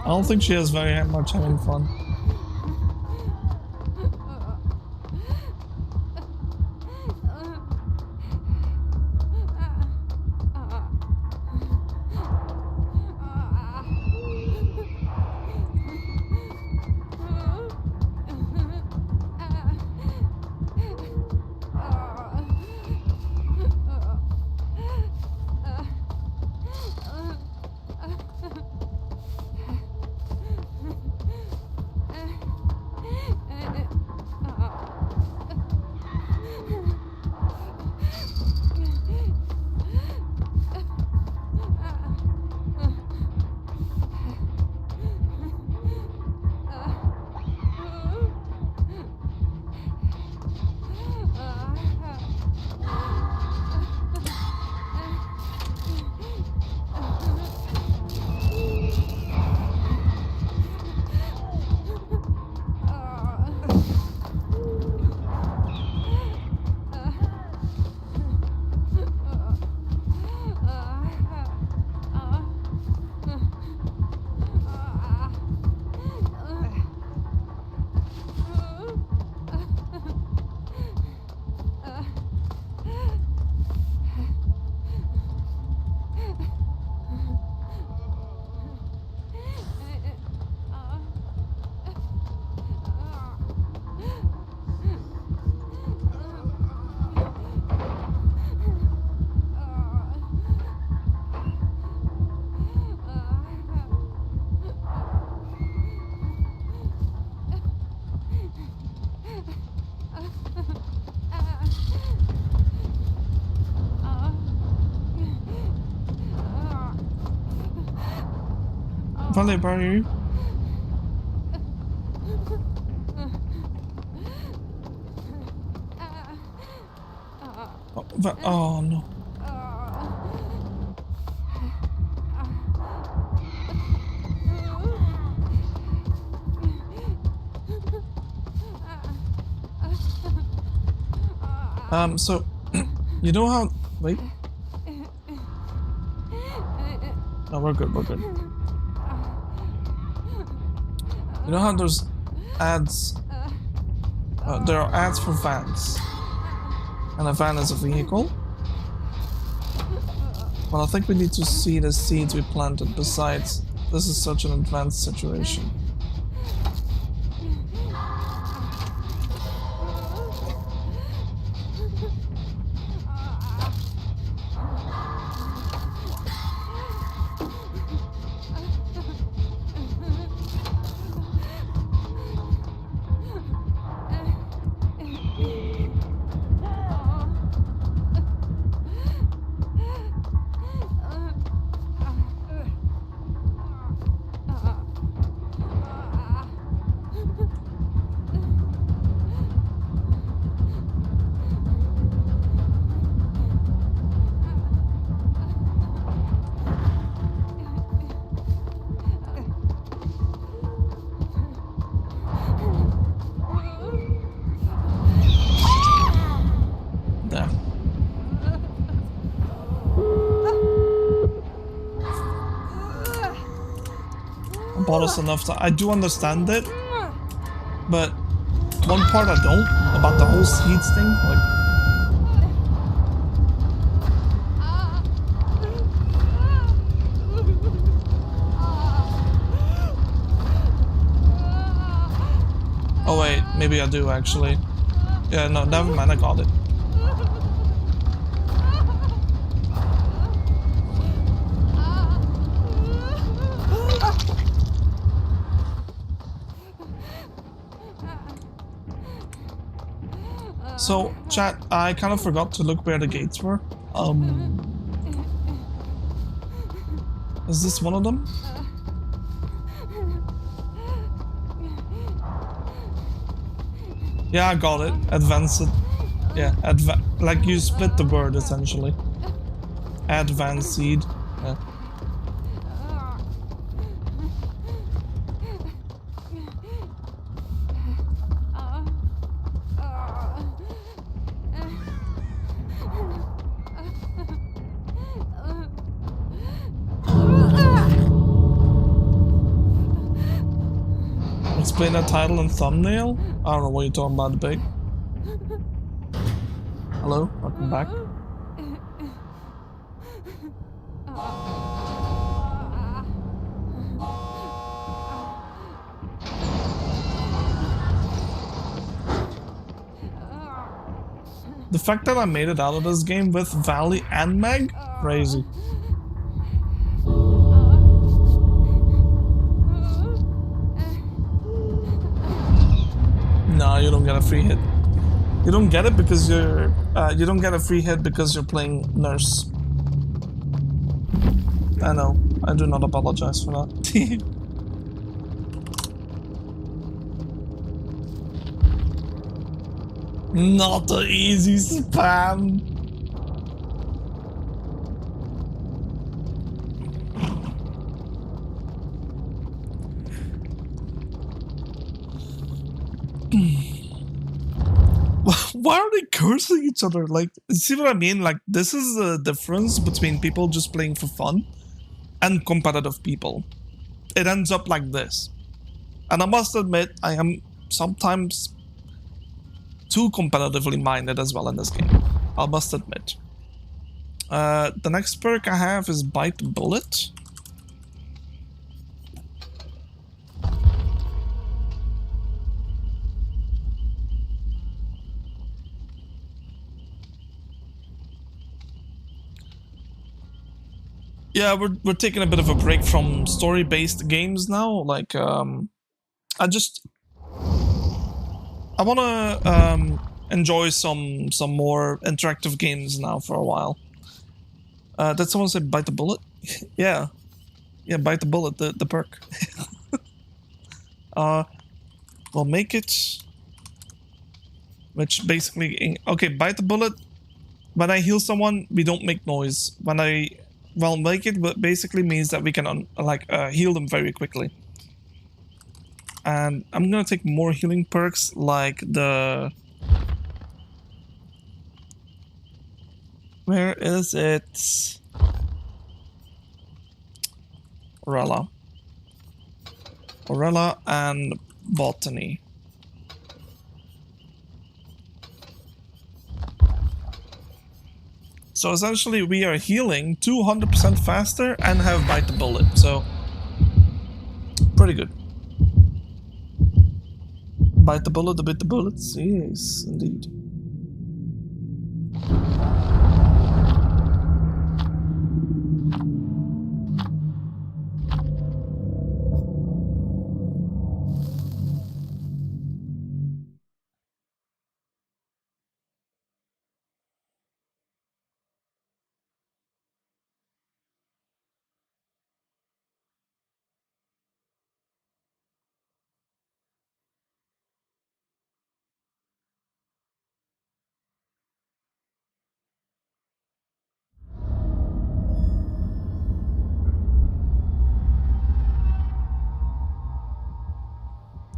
I don't think she has very much having fun. Vale, buddy. Oh no. So you know how wait. No, we're good, we're good. You know how there's ads? There are ads for vans. And a van is a vehicle. Well, I think we need to see the seeds we planted. Besides, this is such an advanced situation. Bought enough that I do understand it, but one part I don't about the whole seeds thing, like. Oh wait, maybe I do actually. Yeah, no, never mind, I got it. So, chat, I kind of forgot to look where the gates were. Is this one of them? Yeah, I got it. Advance it. Yeah, like you split the word essentially. Advanced seed. Yeah. explain that title and thumbnail? I don't know what you're talking about, debate. Hello, welcome back. The fact that I made it out of this game with Valley and Meg, crazy. No, you don't get a free hit. You don't get it because you're. You don't get a free hit because you're playing nurse. I know. I do not apologize for that. Not the easy spam. Why are they cursing each other? Like, see what I mean? Like, this is the difference between people just playing for fun and competitive people. It ends up like this. And I must admit, I am sometimes too competitively minded as well in this game. I must admit. The next perk I have is Bite Bullet. Yeah, we're taking a bit of a break from story-based games now. Like, I want to enjoy some more interactive games now for a while. Did someone say Bite the Bullet? Yeah, Bite the Bullet, the perk. We'll make it, which basically, okay, Bite the Bullet. When I heal someone, we don't make noise. When make it basically means that we can heal them very quickly. And I'm gonna take more healing perks like the... Where is it? Orella and Botany. So essentially we are healing 200% faster and have Bite the Bullet, so pretty good. Bite the bullet, bit the bullets, yes, indeed.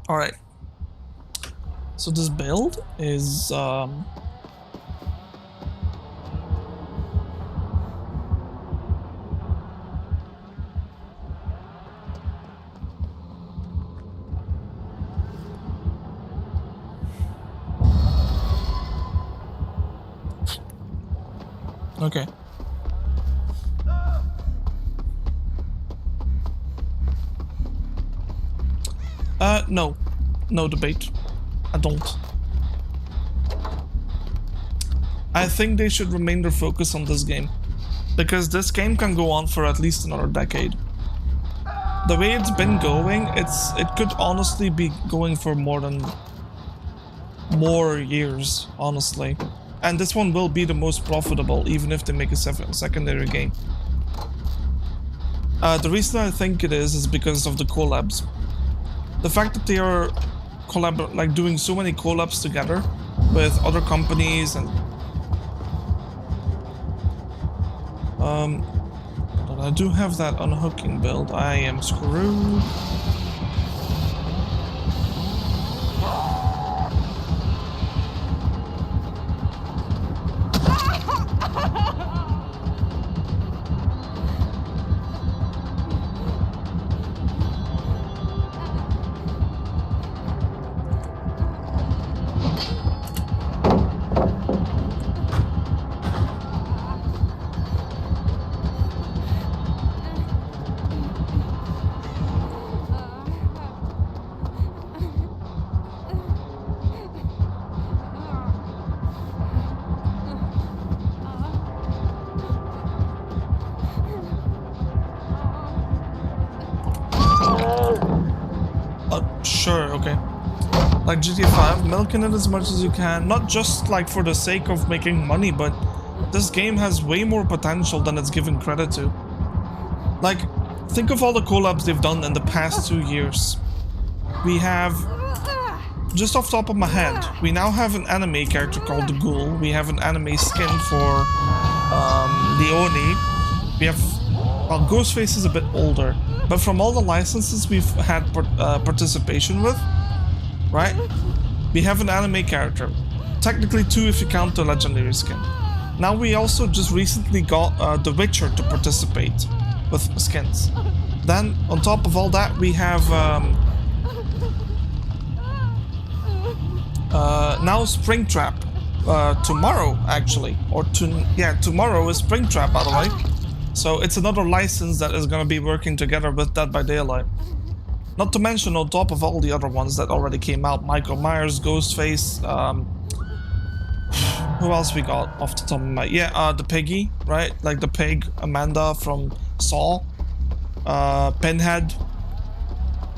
Alright. So this build is okay. No debate. I don't. I think they should remain their focus on this game, because this game can go on for at least another decade. The way it's been going, it could honestly be going for more years, honestly. And this one will be the most profitable, even if they make a secondary game. The reason I think it is because of the collabs. The fact that they are doing so many collabs together with other companies and but I do have that unhooking build. I am screwed. Sure, okay. Like GTA 5, milking it as much as you can, not just like for the sake of making money, but this game has way more potential than it's given credit to. Like, think of all the collabs they've done in the past 2 years. We have, just off the top of my head, we now have an anime character called the Ghoul. We have an anime skin for the ONI. We have, well, Ghostface is a bit older, but from all the licenses we've had participation with, right? We have an anime character. Technically 2 if you count the legendary skin. Now we also just recently got The Witcher to participate with skins. Then on top of all that we have now Springtrap. Tomorrow actually, or tomorrow is Springtrap, by the way. So it's another license that is going to be working together with Dead by Daylight. Not to mention on top of all the other ones that already came out, Michael Myers, Ghostface, who else we got off the top of my... Yeah, the Piggy, right? Like the pig, Amanda from Saw, Pinhead,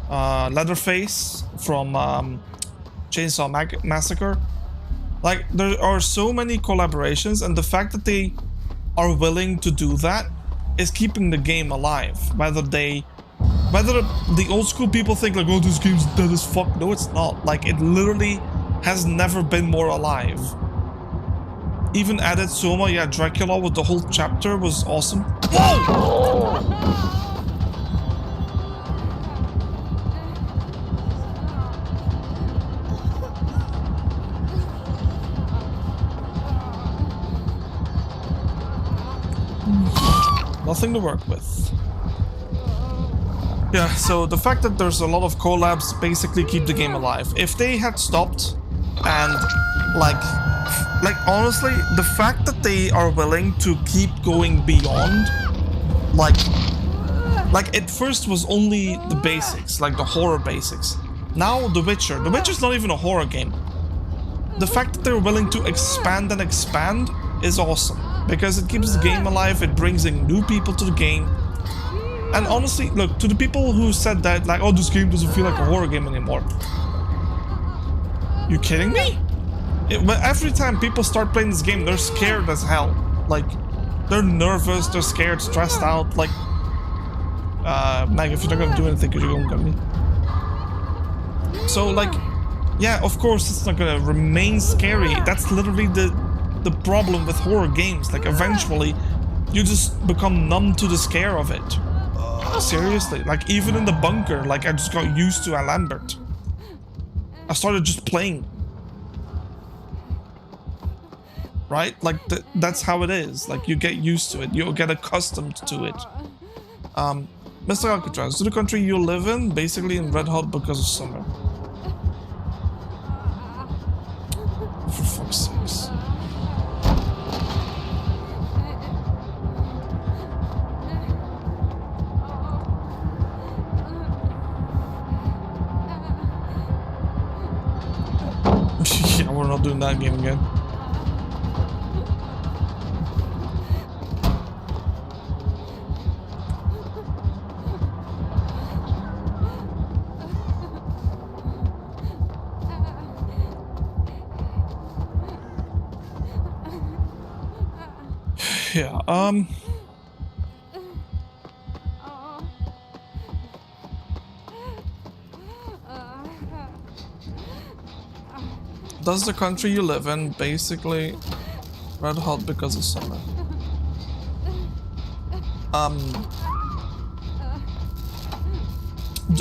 Leatherface from Chainsaw Massacre. Like, there are so many collaborations, and the fact that they are willing to do that is keeping the game alive. Whether the old school people think like, oh, this game's dead as fuck. No, it's not. Like, it literally has never been more alive. Even added Soma, yeah, Dracula with the whole chapter was awesome. Whoa! Nothing to work with. Yeah, so the fact that there's a lot of collabs basically keep the game alive. If they had stopped and like honestly, the fact that they are willing to keep going beyond, like at first was only the basics, like the horror basics. Now The Witcher's not even a horror game. The fact that they're willing to expand and expand is awesome, because it keeps the game alive, it brings in new people to the game. And honestly, look, to the people who said that, like, oh, this game doesn't feel like a horror game anymore. You kidding me? But every time people start playing this game, they're scared as hell. Like, they're nervous, they're scared, stressed out. Like, Meg, if you're not gonna do anything, could you go and get me? So, like, yeah, of course it's not gonna remain scary. That's literally the problem with horror games. Like, eventually, you just become numb to the scare of it. Seriously, like, even in the bunker, like, I just got used to Lambert. I started just playing. Right? Like, that's how it is. Like, you get used to it. You'll get accustomed to it. Mr. Alcatraz, to the country you live in, basically in red hot because of summer. For fuck's sakes. Yeah, we're not doing that game again. Yeah, does the country you live in basically red hot because of summer?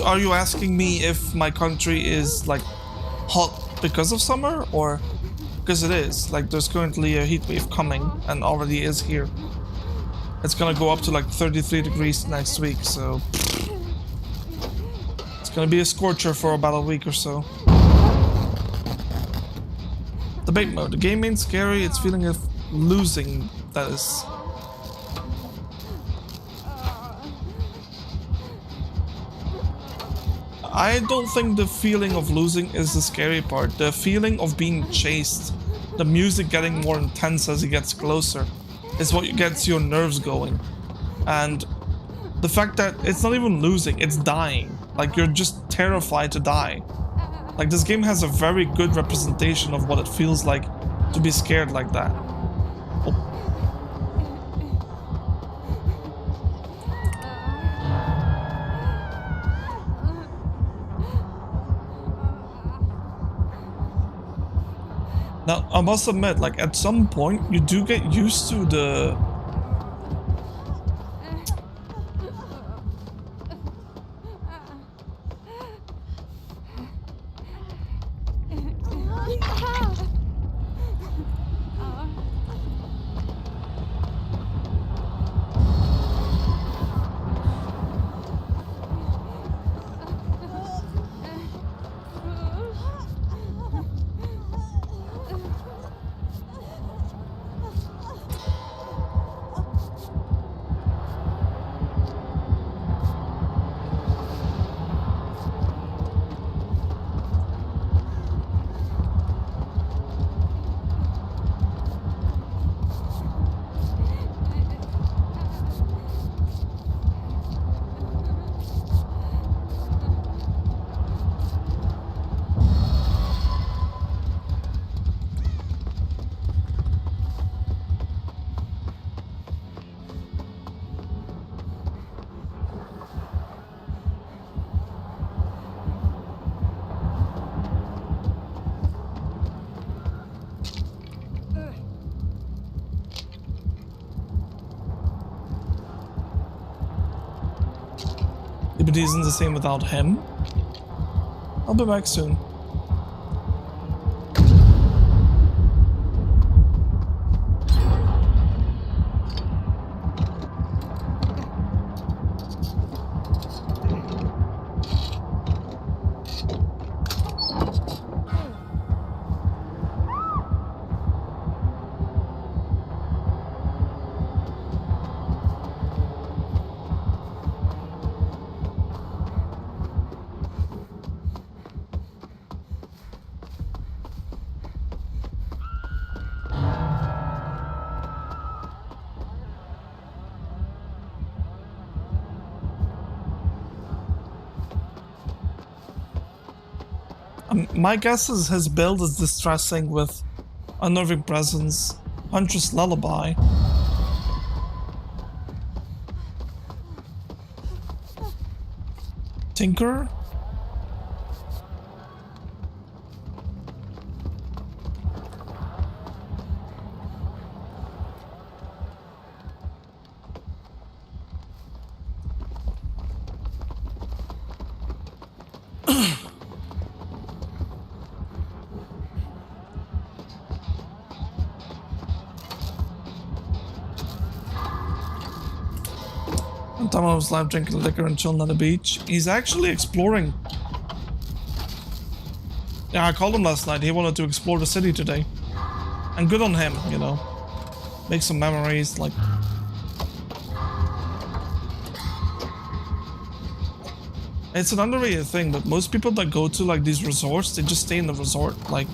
Are you asking me if my country is like hot because of summer, or because it is? Like, there's currently a heat wave coming and already is here. It's gonna go up to like 33 degrees next week, so it's gonna be a scorcher for about a week or so. Debate mode. The game ain't scary, it's feeling of losing that is. I don't think the feeling of losing is the scary part. The feeling of being chased, the music getting more intense as it gets closer, is what gets your nerves going. And the fact that it's not even losing, it's dying. Like, you're just terrified to die. Like, this game has a very good representation of what it feels like to be scared like that. Oh. Now, I must admit, like, at some point, you do get used to the... But it isn't the same without him. I'll be back soon. My guess is his build is distressing with Unnerving Presence, Huntress Lullaby. Tinker? One time I was live drinking liquor and chilling on the beach. He's actually exploring. Yeah, I called him last night. He wanted to explore the city today. And good on him, you know. Make some memories, like... It's an underrated thing, but most people that go to like these resorts, they just stay in the resort. Like,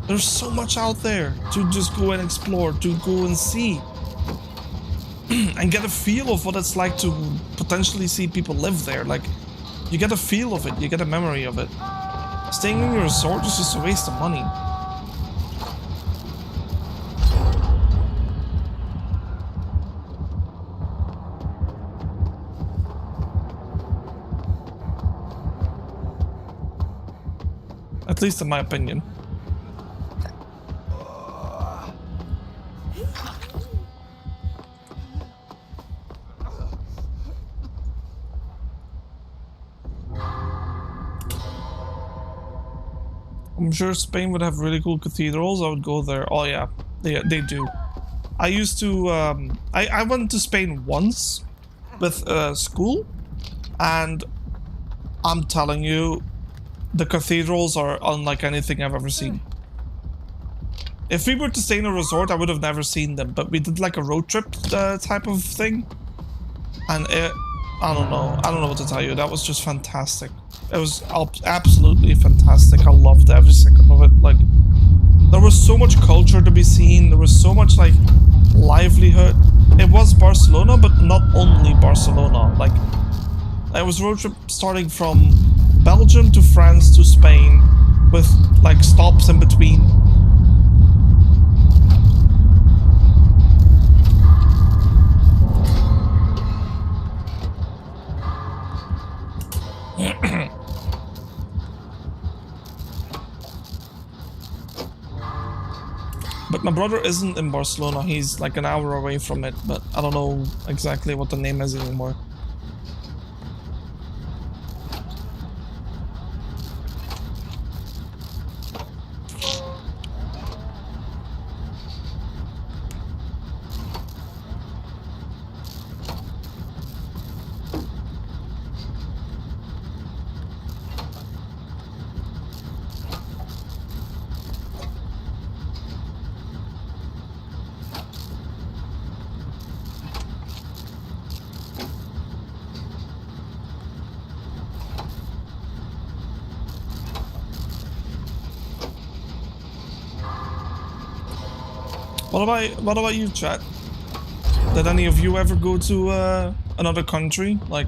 there's so much out there to just go and explore, to go and see. And get a feel of what it's like to potentially see people live there. Like, you get a feel of it, you get a memory of it. Staying in your resort is just a waste of money. At least in my opinion. I'm sure Spain would have really cool cathedrals. I would go there. Oh yeah, they do. I used to, I went to Spain once with school, and I'm telling you, the cathedrals are unlike anything I've ever seen. If we were to stay in a resort, I would have never seen them, but we did like a road trip type of thing, and I don't know what to tell you. That was just fantastic. It was absolutely fantastic. I loved every second of it. Like, there was so much culture to be seen. There was so much like livelihood. It was Barcelona, but not only Barcelona. Like, It was a road trip starting from Belgium to France to Spain, with like stops in between. But my brother isn't in Barcelona. He's like an hour away from it, but I don't know exactly what the name is anymore. What about you, chat? Did any of you ever go to another country? Like,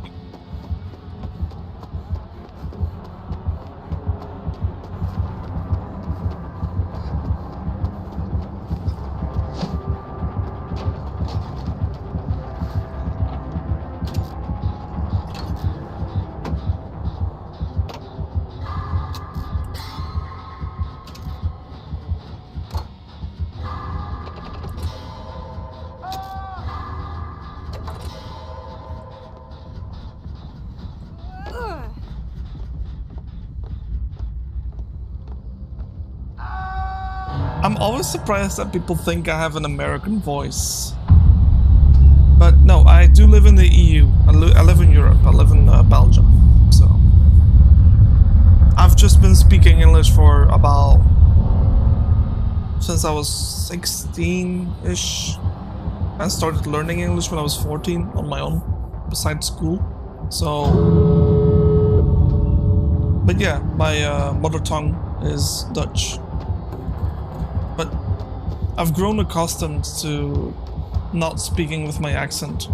I'm always surprised that people think I have an American voice. But no, I do live in the EU. I live in Europe. I live in Belgium. So I've just been speaking English for about since I was 16-ish. I started learning English when I was 14 on my own, besides school. So, but yeah, my mother tongue is Dutch. But I've grown accustomed to not speaking with my accent.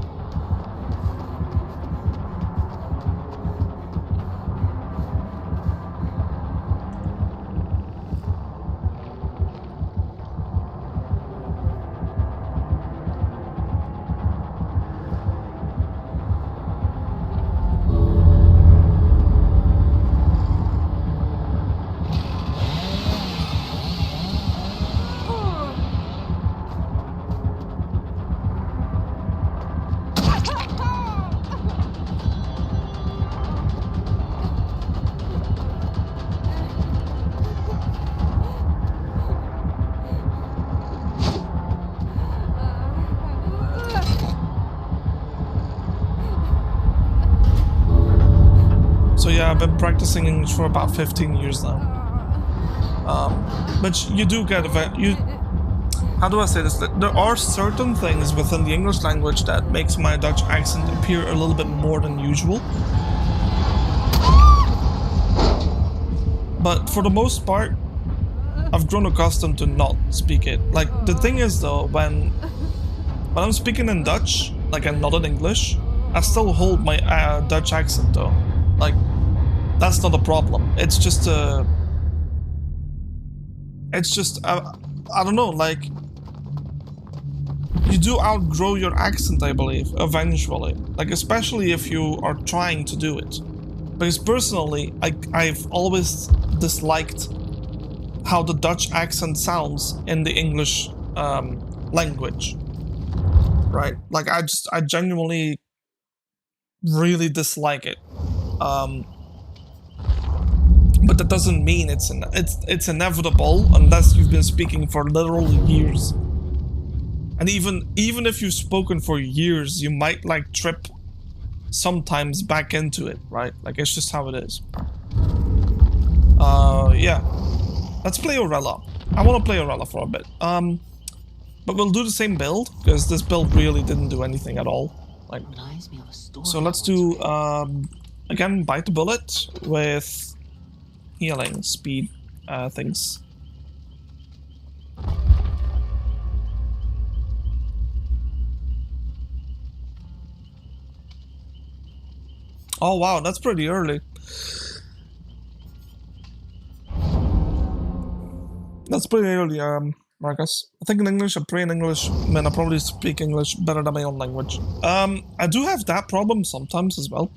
So yeah, I've been practicing English for about 15 years now. But you do get how do I say this? There are certain things within the English language that makes my Dutch accent appear a little bit more than usual. But for the most part, I've grown accustomed to not speak it. Like, the thing is though, when I'm speaking in Dutch, like and not in English, I still hold my Dutch accent though. Like, that's not a problem. It's just I don't know, like, you do outgrow your accent, I believe, eventually. Like, especially if you are trying to do it. Because personally, I've always disliked how the Dutch accent sounds in the English language. Right? Like, I genuinely really dislike it. But that doesn't mean it's inevitable unless you've been speaking for literal years. And even if you've spoken for years, you might like trip sometimes back into it, right? Like, it's just how it is. Yeah. Let's play Orella. I want to play Orella for a bit. But we'll do the same build, because this build really didn't do anything at all. Like, so let's do again, Bite the Bullet with healing speed things. Oh wow, that's pretty early. That's pretty early, Marcus. I think in English, I pray in English, man, I probably speak English better than my own language. I do have that problem sometimes as well.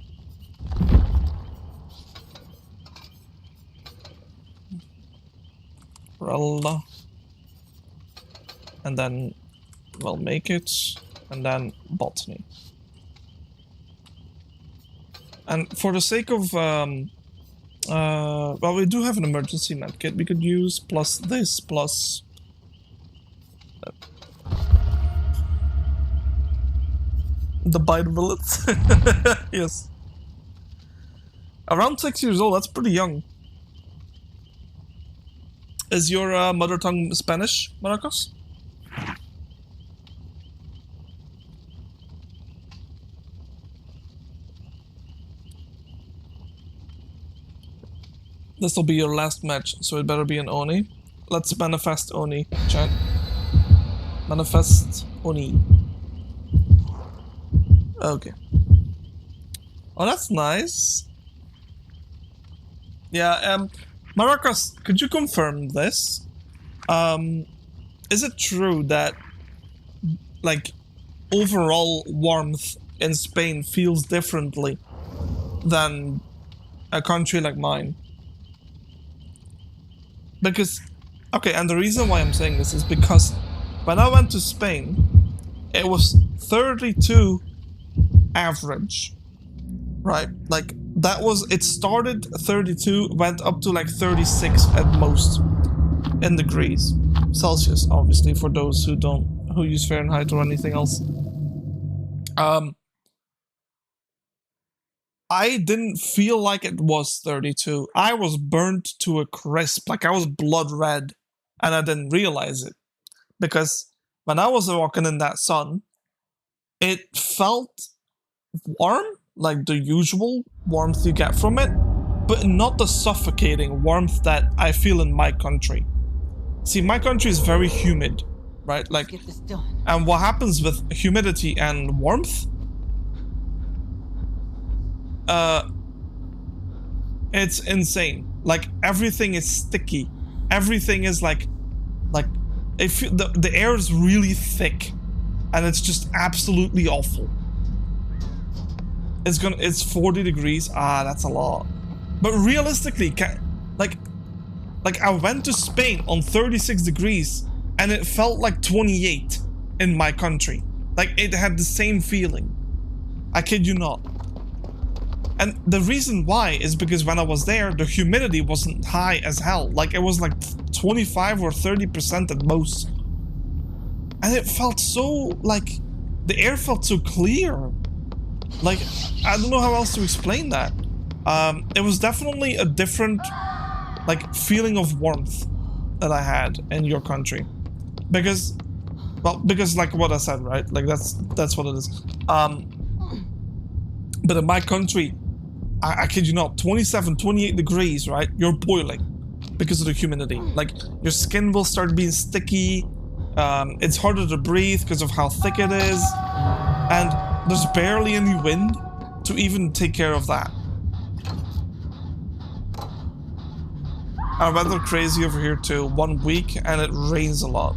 Well, and then we'll make it, and then botany. And for the sake of, well, we do have an emergency medkit we could use, plus this, plus... the bite bullets. Yes. Around 6 years old, that's pretty young. Is your mother tongue Spanish, Marcos? This will be your last match, so it better be an Oni. Let's manifest Oni, chat. Manifest Oni. Okay. Oh, that's nice. Yeah, Marcos, could you confirm this? Is it true that, like, overall warmth in Spain feels differently than a country like mine? Because, okay, and the reason why I'm saying this is because when I went to Spain, it was 32 average, right? Like, that was, it started 32, went up to like 36 at most in degrees Celsius, obviously, for those who use Fahrenheit or anything else. I didn't feel like it was 32. I was burnt to a crisp, like I was blood red, and I didn't realize it. Because when I was walking in that sun, it felt warm, like the usual warmth you get from it, but not the suffocating warmth that I feel in my country. See, my country is very humid, right? Like, get this done. And what happens with humidity and warmth? It's insane. Like, everything is sticky. Everything is like the air is really thick, and it's just absolutely awful. It's 40 degrees. Ah, that's a lot. But realistically, like I went to Spain on 36 degrees, and it felt like 28 in my country. Like, it had the same feeling. I kid you not. And the reason why is because when I was there, the humidity wasn't high as hell. Like, it was like 25 or 30% at most. And it felt so, like, the air felt so clear. Like, I don't know how else to explain that. It was definitely a different, like, feeling of warmth that I had in your country. Because, well, because like what I said, right? Like, that's what it is. But in my country, I kid you not, 27, 28 degrees, right? You're boiling because of the humidity. Like, your skin will start being sticky. It's harder to breathe because of how thick it is. And there's barely any wind to even take care of that. Our weather crazy over here too. 1 week and it rains a lot.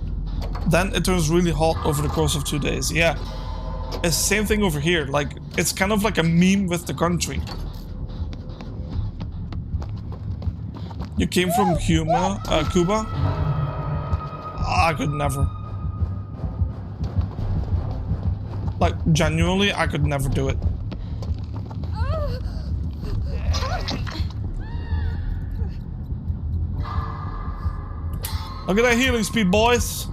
Then it turns really hot over the course of 2 days. Yeah. It's the same thing over here. Like, it's kind of like a meme with the country. You came from Cuba? I could never. Like, genuinely, I could never do it. Look at that healing speed, boys.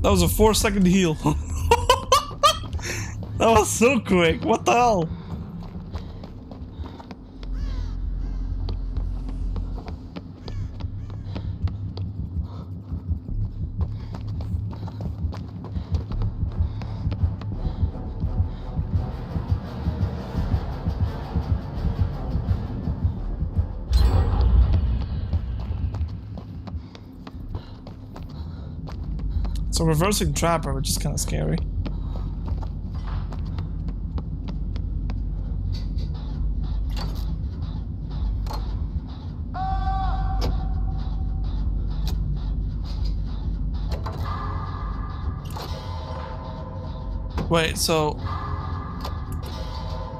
That was a 4-second heal. That was so quick. What the hell? It's a reversing trapper, which is kind of scary. Wait, so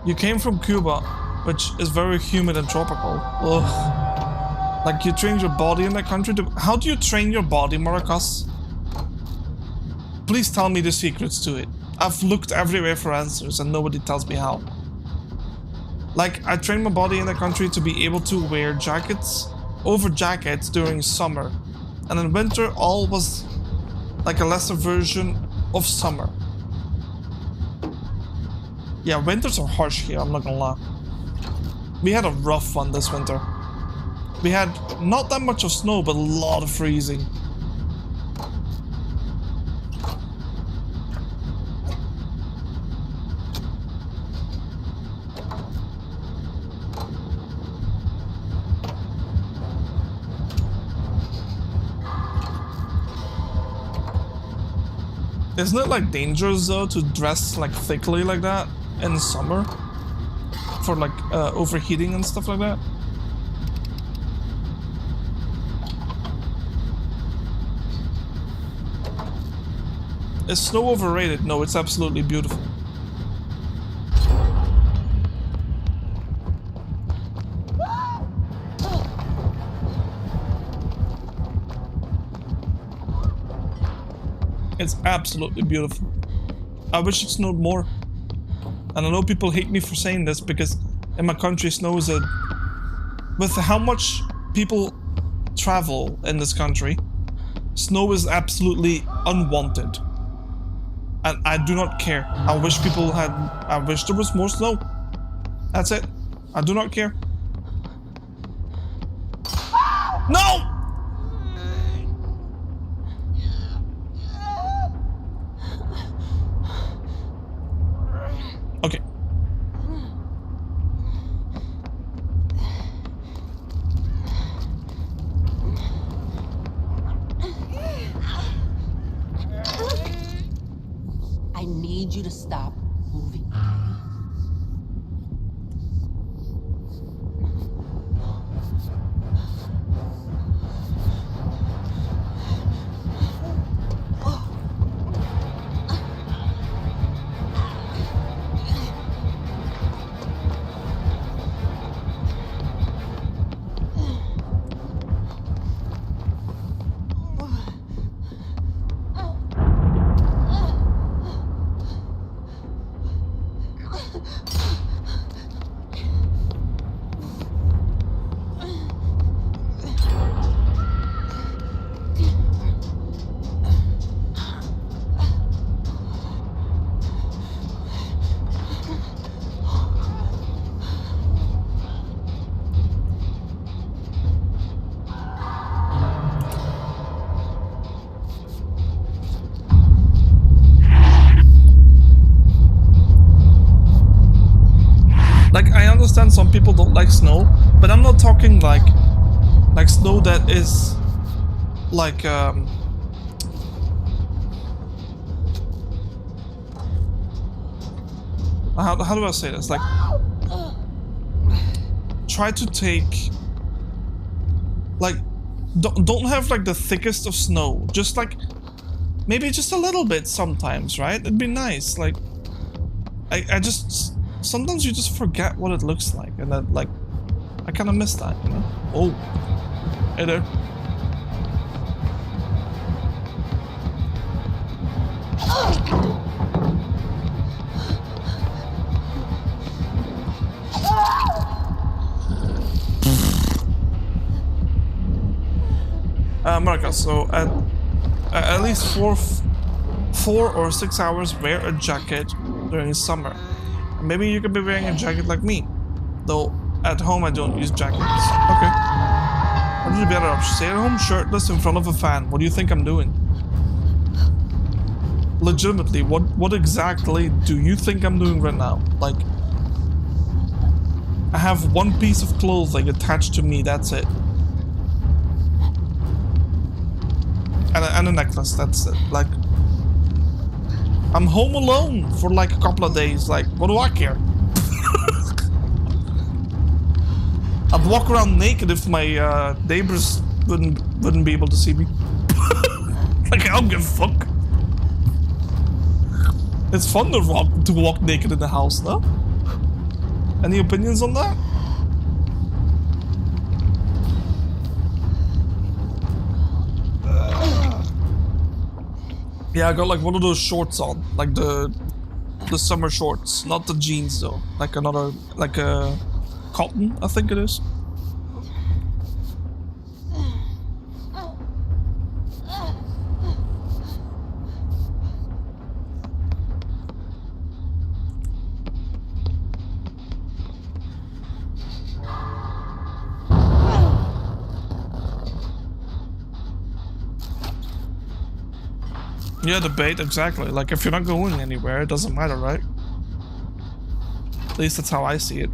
you came from Cuba, which is very humid and tropical. Ugh. Like, you trained your body in that country to... How do you train your body, Maracas? Please tell me the secrets to it. I've looked everywhere for answers and nobody tells me how. Like, I trained my body in the country to be able to wear jackets over jackets during summer. And in winter, all was like a lesser version of summer. Yeah, winters are harsh here, I'm not gonna lie. We had a rough one this winter. We had not that much of snow, but a lot of freezing. Isn't it like dangerous though to dress like thickly like that in summer? For like overheating and stuff like that? Is snow overrated? No, it's absolutely beautiful. It's absolutely beautiful. I wish it snowed more. And I know people hate me for saying this because in my country snow is a... With how much people travel in this country, snow is absolutely unwanted. And I do not care. I wish people had... I wish there was more snow. That's it. I do not care. No! Okay. I need you to stop moving. Understand some people don't like snow, but I'm not talking like snow that is like how do I say this? Like, try to take like don't have like the thickest of snow, just like maybe just a little bit sometimes, right? It'd be nice. Like I just sometimes you just forget what it looks like, and that, like, I kind of miss that, you know? Oh, hey there. Marcus, so at least 4 or 6 hours wear a jacket during summer. Maybe you could be wearing a jacket like me. Though, at home I don't use jackets. Okay. What would you better off? Stay at home shirtless in front of a fan. What do you think I'm doing? Legitimately, what exactly do you think I'm doing right now? Like, I have one piece of clothing attached to me, that's it. And a necklace, that's it. Like, I'm home alone for like a couple of days. Like, what do I care? I'd walk around naked if my neighbors wouldn't be able to see me. Like, I don't give a fuck. It's fun to walk naked in the house, no? Any opinions on that? Yeah, I got like one of those shorts on, like the summer shorts, not the jeans though. Like another, like a cotton, I think it is. Yeah, the bait, exactly. Like, if you're not going anywhere, it doesn't matter, right? At least that's how I see it.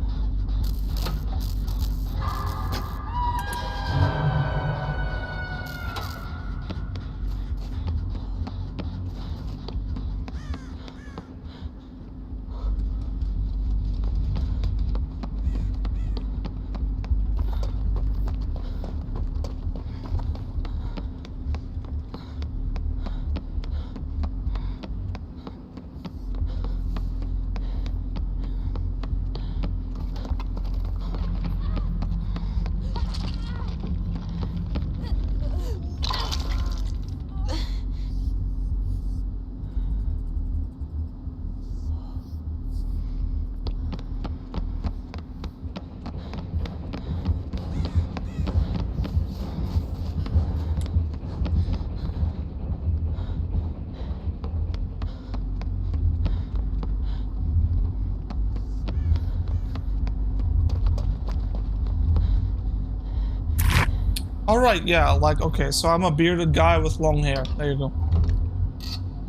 Alright, yeah, like, okay, so I'm a bearded guy with long hair. There you go.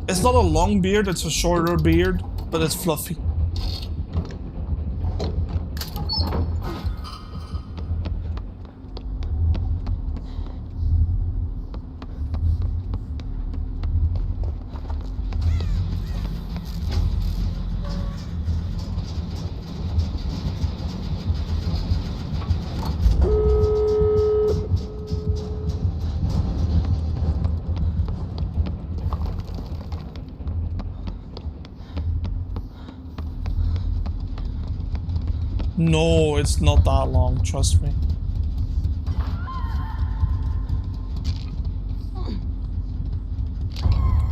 It's not a long beard, it's a shorter beard, but it's fluffy. No, it's not that long, trust me.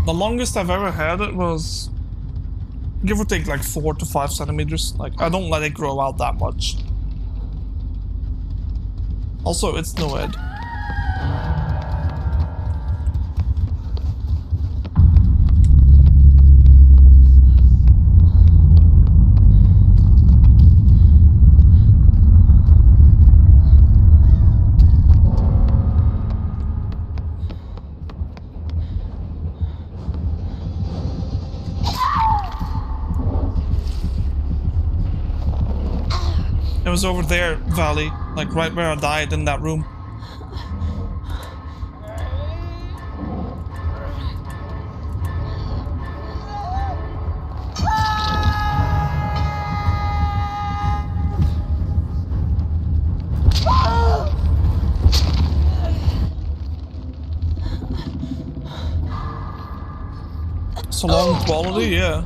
The longest I've ever had it was, give or take, like 4 to 5 centimeters. Like, I don't let it grow out that much. Also, it's no head. It was over there, Valley, like right where I died in that room. Salon quality, yeah.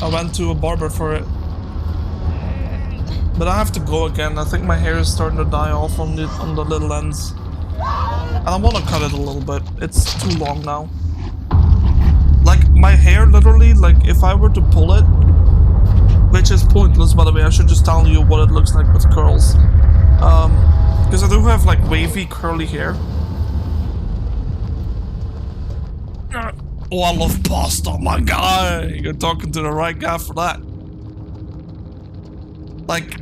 I went to a barber for it. But I have to go again. I think my hair is starting to die off on the little ends. And I want to cut it a little bit. It's too long now. Like, my hair literally, like, if I were to pull it, which is pointless, by the way, I should just tell you what it looks like with curls. Because I do have, like, wavy, curly hair. Oh, I love pasta, my guy! You're talking to the right guy for that. Like,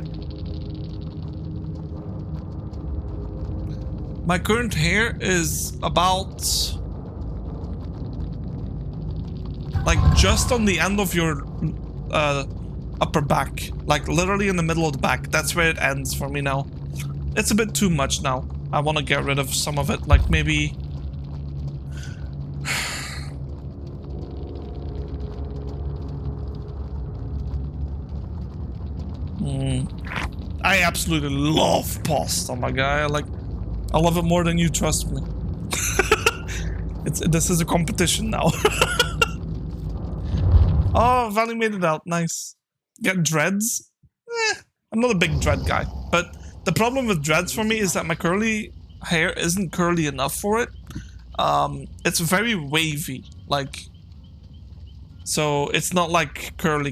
my current hair is about, like, just on the end of your upper back. Like, literally in the middle of the back. That's where it ends for me now. It's a bit too much now. I want to get rid of some of it. Like, maybe I absolutely love pasta, my guy. I love it more than you, trust me. This is a competition now. Oh, Valley made it out. Nice. Get dreads? I'm not a big dread guy. But the problem with dreads for me is that my curly hair isn't curly enough for it. It's very wavy. So it's not like curly.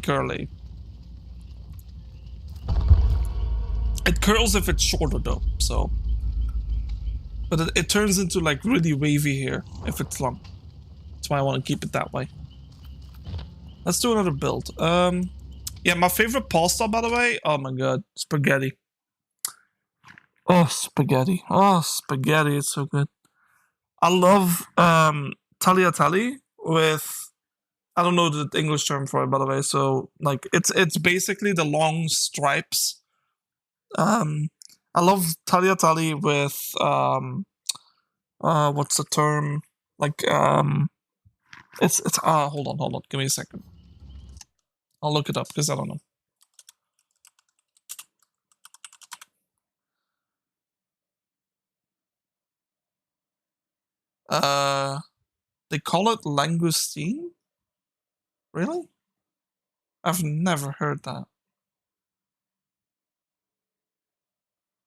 It curls if it's shorter though, so. But it turns into like really wavy hair if it's long. That's why I want to keep it that way. Let's do another build. Yeah, my favorite pasta, by the way. Oh my god, spaghetti. Oh, spaghetti. Oh, spaghetti. It's so good. I love tagliatelle with. I don't know the English term for it, by the way. So like, it's basically the long stripes. I love tagliatelle with what's the term? Like it's hold on, give me a second. I'll look it up because I don't know. They call it langoustine? Really? I've never heard that.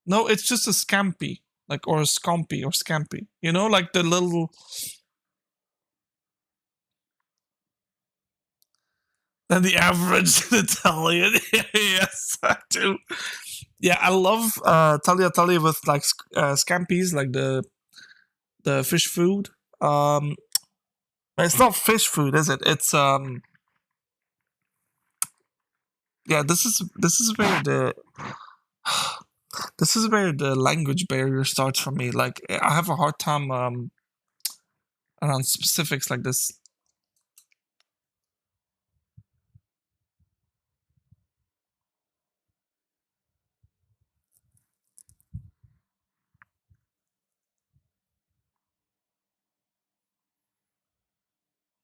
No, it's just a scampi, like, or a scampi or scampi. You know, like the little. Than the average Italian. Yes, I do. Yeah, I love tagliatelle with like scampis, like the fish food. It's not fish food, is it? It's yeah. This is where the language barrier starts for me. Like, I have a hard time around specifics like this.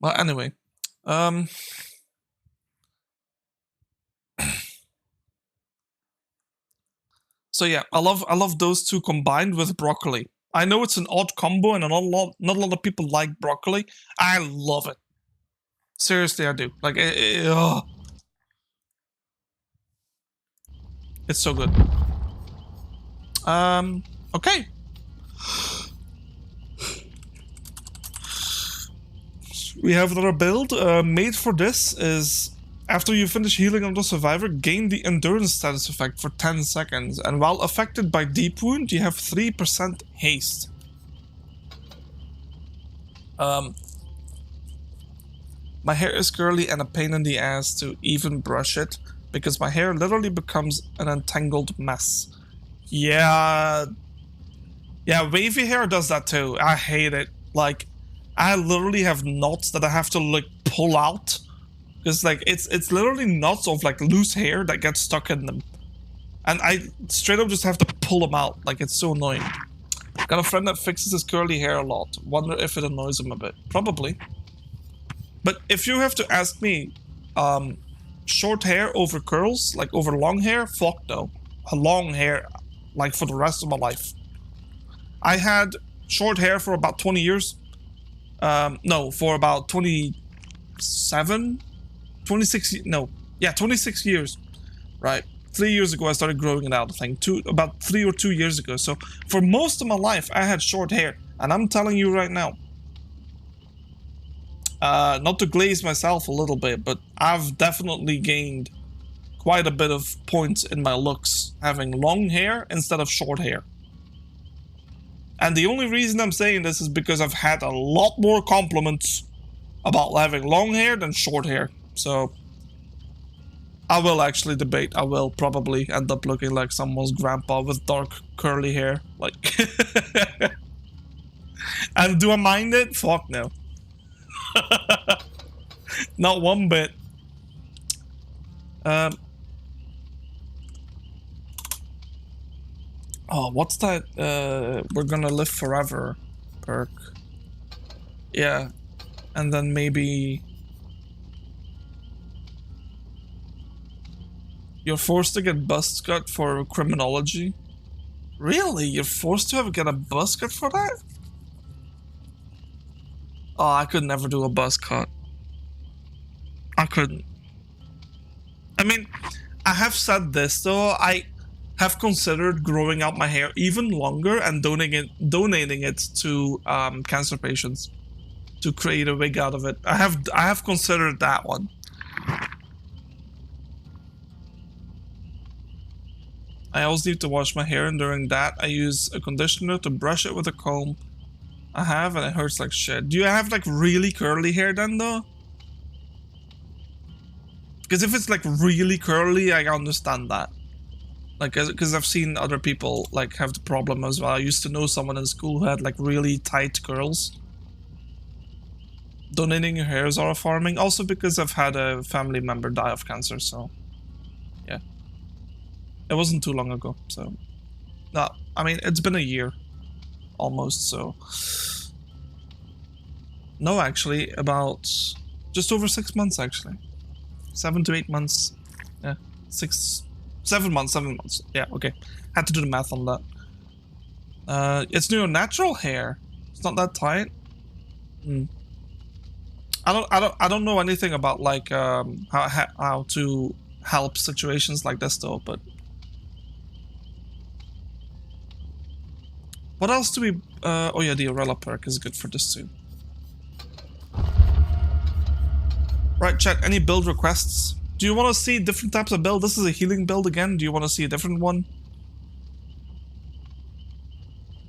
Well, anyway, so yeah, I love those two combined with broccoli. I know it's an odd combo, and not a lot of people like broccoli. I love it. Seriously, I do. Like, it's so good. Okay. We have another build. Made for this is, after you finish healing on the survivor, gain the endurance status effect for 10 seconds. And while affected by deep wound, you have 3% haste. My hair is curly and a pain in the ass to even brush it, because my hair literally becomes an entangled mess. Yeah, wavy hair does that too. I hate it. Like, I literally have knots that I have to like pull out, because like it's literally knots of like loose hair that get stuck in them, and I straight up just have to pull them out. Like, it's so annoying. Got a friend that fixes his curly hair a lot. Wonder if it annoys him a bit. Probably. But if you have to ask me, short hair over curls, like over long hair, fuck no. Long hair, like, for the rest of my life. I had short hair for about 20 years. No, for about 26 years, right? 3 years ago, I started growing it out, I think, about 3 or 2 years ago. So for most of my life, I had short hair, and I'm telling you right now, not to glaze myself a little bit, but I've definitely gained quite a bit of points in my looks having long hair instead of short hair. And the only reason I'm saying this is because I've had a lot more compliments about having long hair than short hair. So I will actually debate. I will probably end up looking like someone's grandpa with dark curly hair. Like, and do I mind it? Fuck no. Not one bit. Oh, what's that? We're gonna live forever perk. Yeah. And then maybe You're forced to get buzz cut for criminology. Really? You're forced to get a buzz cut for that? Oh, I could never do a buzz cut. I couldn't. I mean, I have said this though. I have considered growing out my hair even longer and donating it to cancer patients to create a wig out of it. I have considered that one. I always need to wash my hair, and during that I use a conditioner to brush it with a comb. I have, and it hurts like shit. Do you have like really curly hair then though? Because if it's like really curly, I understand that. Like, because I've seen other people like have the problem as well. I used to know someone in school who had like really tight curls. Donating your hair is horrifying. Also because I've had a family member die of cancer, so yeah. It wasn't too long ago, so no, I mean it's been a year almost, so no, actually about just over 6 months actually. 7 to 8 months. Yeah, 7 months. Yeah, okay. Had to do the math on that. It's your natural hair. It's not that tight. I don't know anything about like how to help situations like this though, but what else do we oh yeah, the Aurela perk is good for this too. Right, chat, any build requests? Do you want to see different types of build? This is a healing build again. Do you want to see a different one?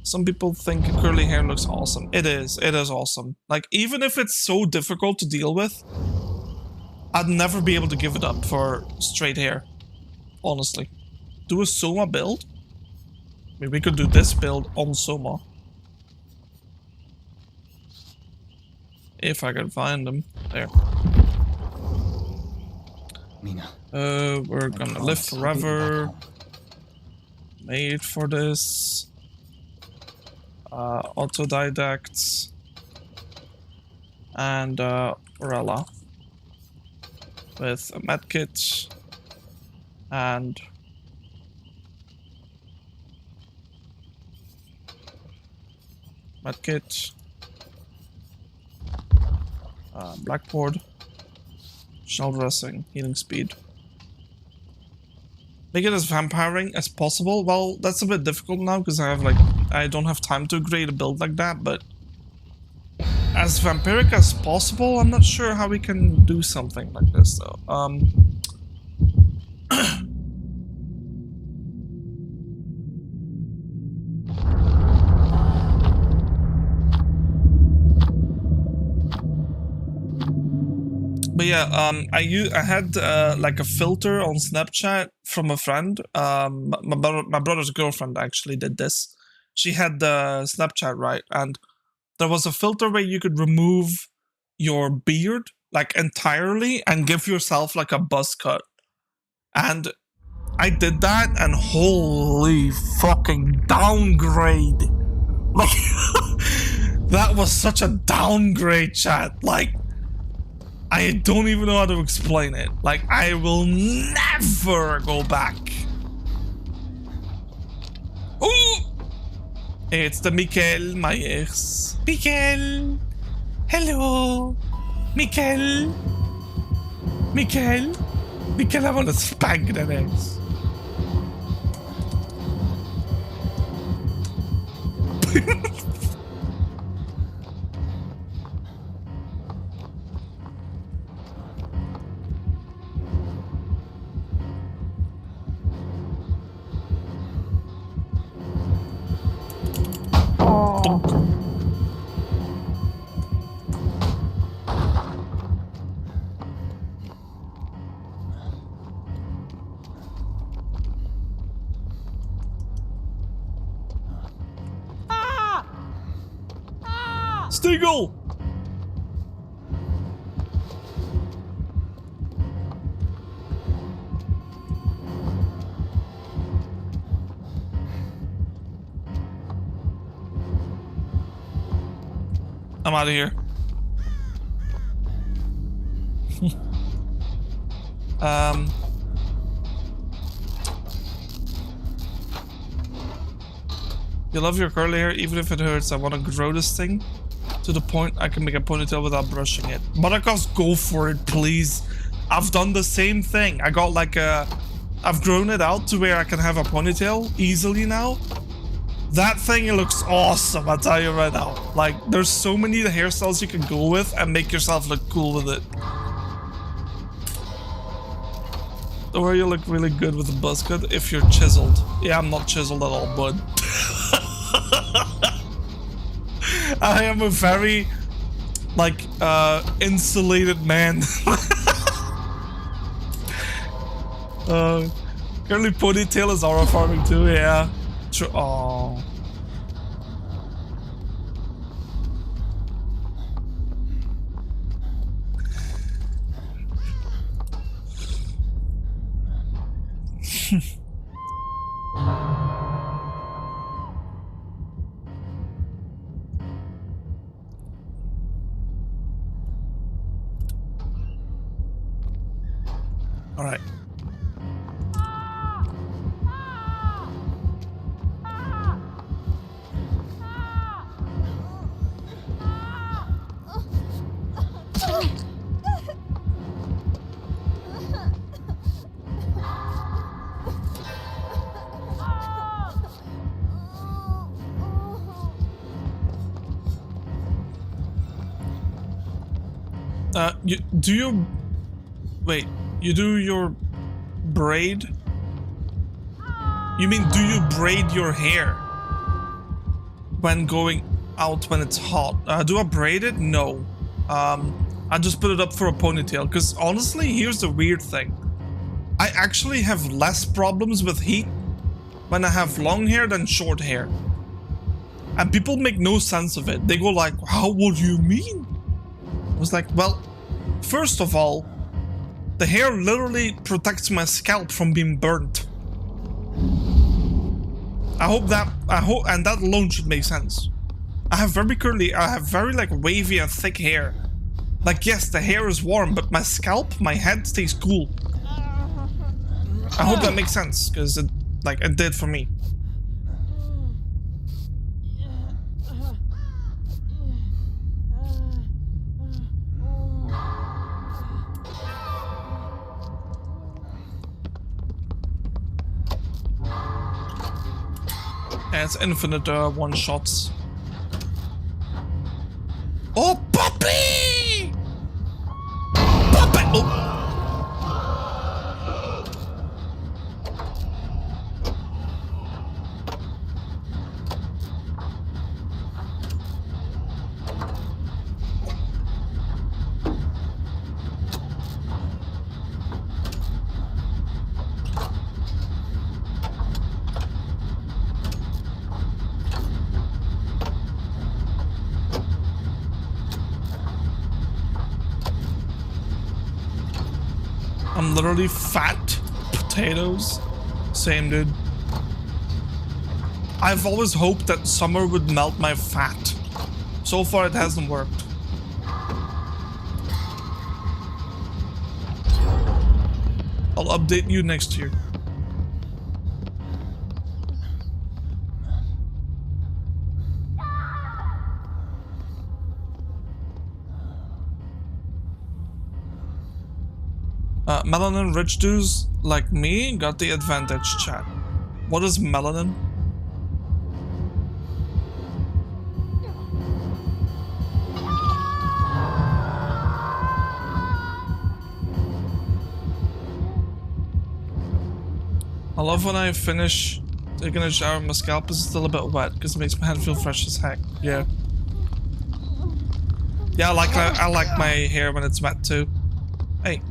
Some people think curly hair looks awesome. It is awesome. Like, even if it's so difficult to deal with, I'd never be able to give it up for straight hair. Honestly. Do a Soma build? Maybe we could do this build on Soma. If I can find them. There. Mina. We're gonna live forever. Made for this. Autodidacts. And Aurela. With a medkit. And medkit. Blackboard. Shell dressing, healing speed. Make it as vampiring as possible. Well, that's a bit difficult now because I don't have time to create a build like that, but as vampiric as possible, I'm not sure how we can do something like this though. But yeah, I had like a filter on Snapchat from a friend. My brother's girlfriend actually did this. She had the Snapchat, right? And there was a filter where you could remove your beard like entirely and give yourself like a buzz cut. And I did that, and holy fucking downgrade. Like that was such a downgrade, chat. Like, I don't even know how to explain it. Like, I will never go back. Ooh! It's the Mikkel Myers. Mikkel! Hello! Mikkel! Mikkel! Mikkel, I want to spank that ass. Stiggle! I'm out of here. You love your curly hair, even if it hurts. I want to grow this thing to the point I can make a ponytail without brushing it. Buttercups, go for it, please. I've done the same thing. I got like a... I've grown it out to where I can have a ponytail easily now. That thing, it looks awesome, I tell you right now. Like, there's so many hairstyles you can go with and make yourself look cool with it. Or you look really good with the buzz cut if you're chiseled. Yeah, I'm not chiseled at all, bud. I am a very, like, insulated man. Curly ponytail is aura farming too, yeah. True. Oh. All right. You do your braid? You mean do you braid your hair when going out when it's hot? Do I braid it? No. I just put it up for a ponytail because honestly, here's the weird thing. I actually have less problems with heat when I have long hair than short hair. And people make no sense of it. They go like, how, what do you mean? I was like, well, first of all, the hair literally protects my scalp from being burnt. And that alone should make sense. I have very like wavy and thick hair. Like, yes, the hair is warm, but my scalp, my head stays cool. I hope that makes sense, because it did for me. Yeah, it's infinite one-shots. Oh, puppy! Puppy! Oh. I'm literally fat potatoes. Same, dude. I've always hoped that summer would melt my fat. So far, it hasn't worked. I'll update you next year. Melanin-rich dudes like me got the advantage, chat. What is melanin? I love when I finish taking a shower and my scalp is still a bit wet because it makes my head feel fresh as heck. Yeah. Yeah, I like my hair when it's wet too. Hey.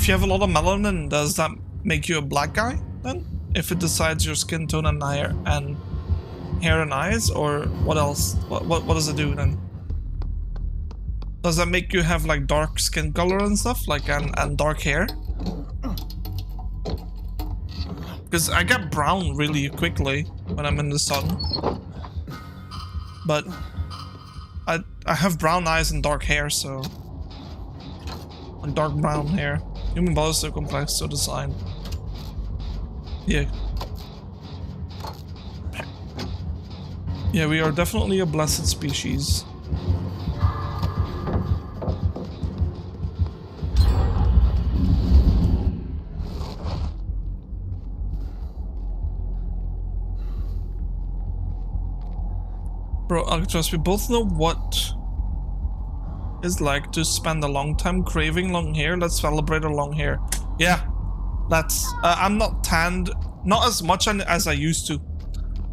you have a lot of melanin, does that make you a black guy then? If it decides your skin tone and hair and eyes, or what else? What does it do then? Does that make you have like dark skin color and stuff, like and dark hair? Because I get brown really quickly when I'm in the sun, but I have brown eyes and dark hair, so and dark brown hair. Human body is so complex, so design. Yeah. Yeah, we are definitely a blessed species. Bro, Alcatraz, we both know what it's like to spend a long time craving long hair. Let's celebrate our long hair. Yeah, that's... I'm not tanned, not as much as I used to.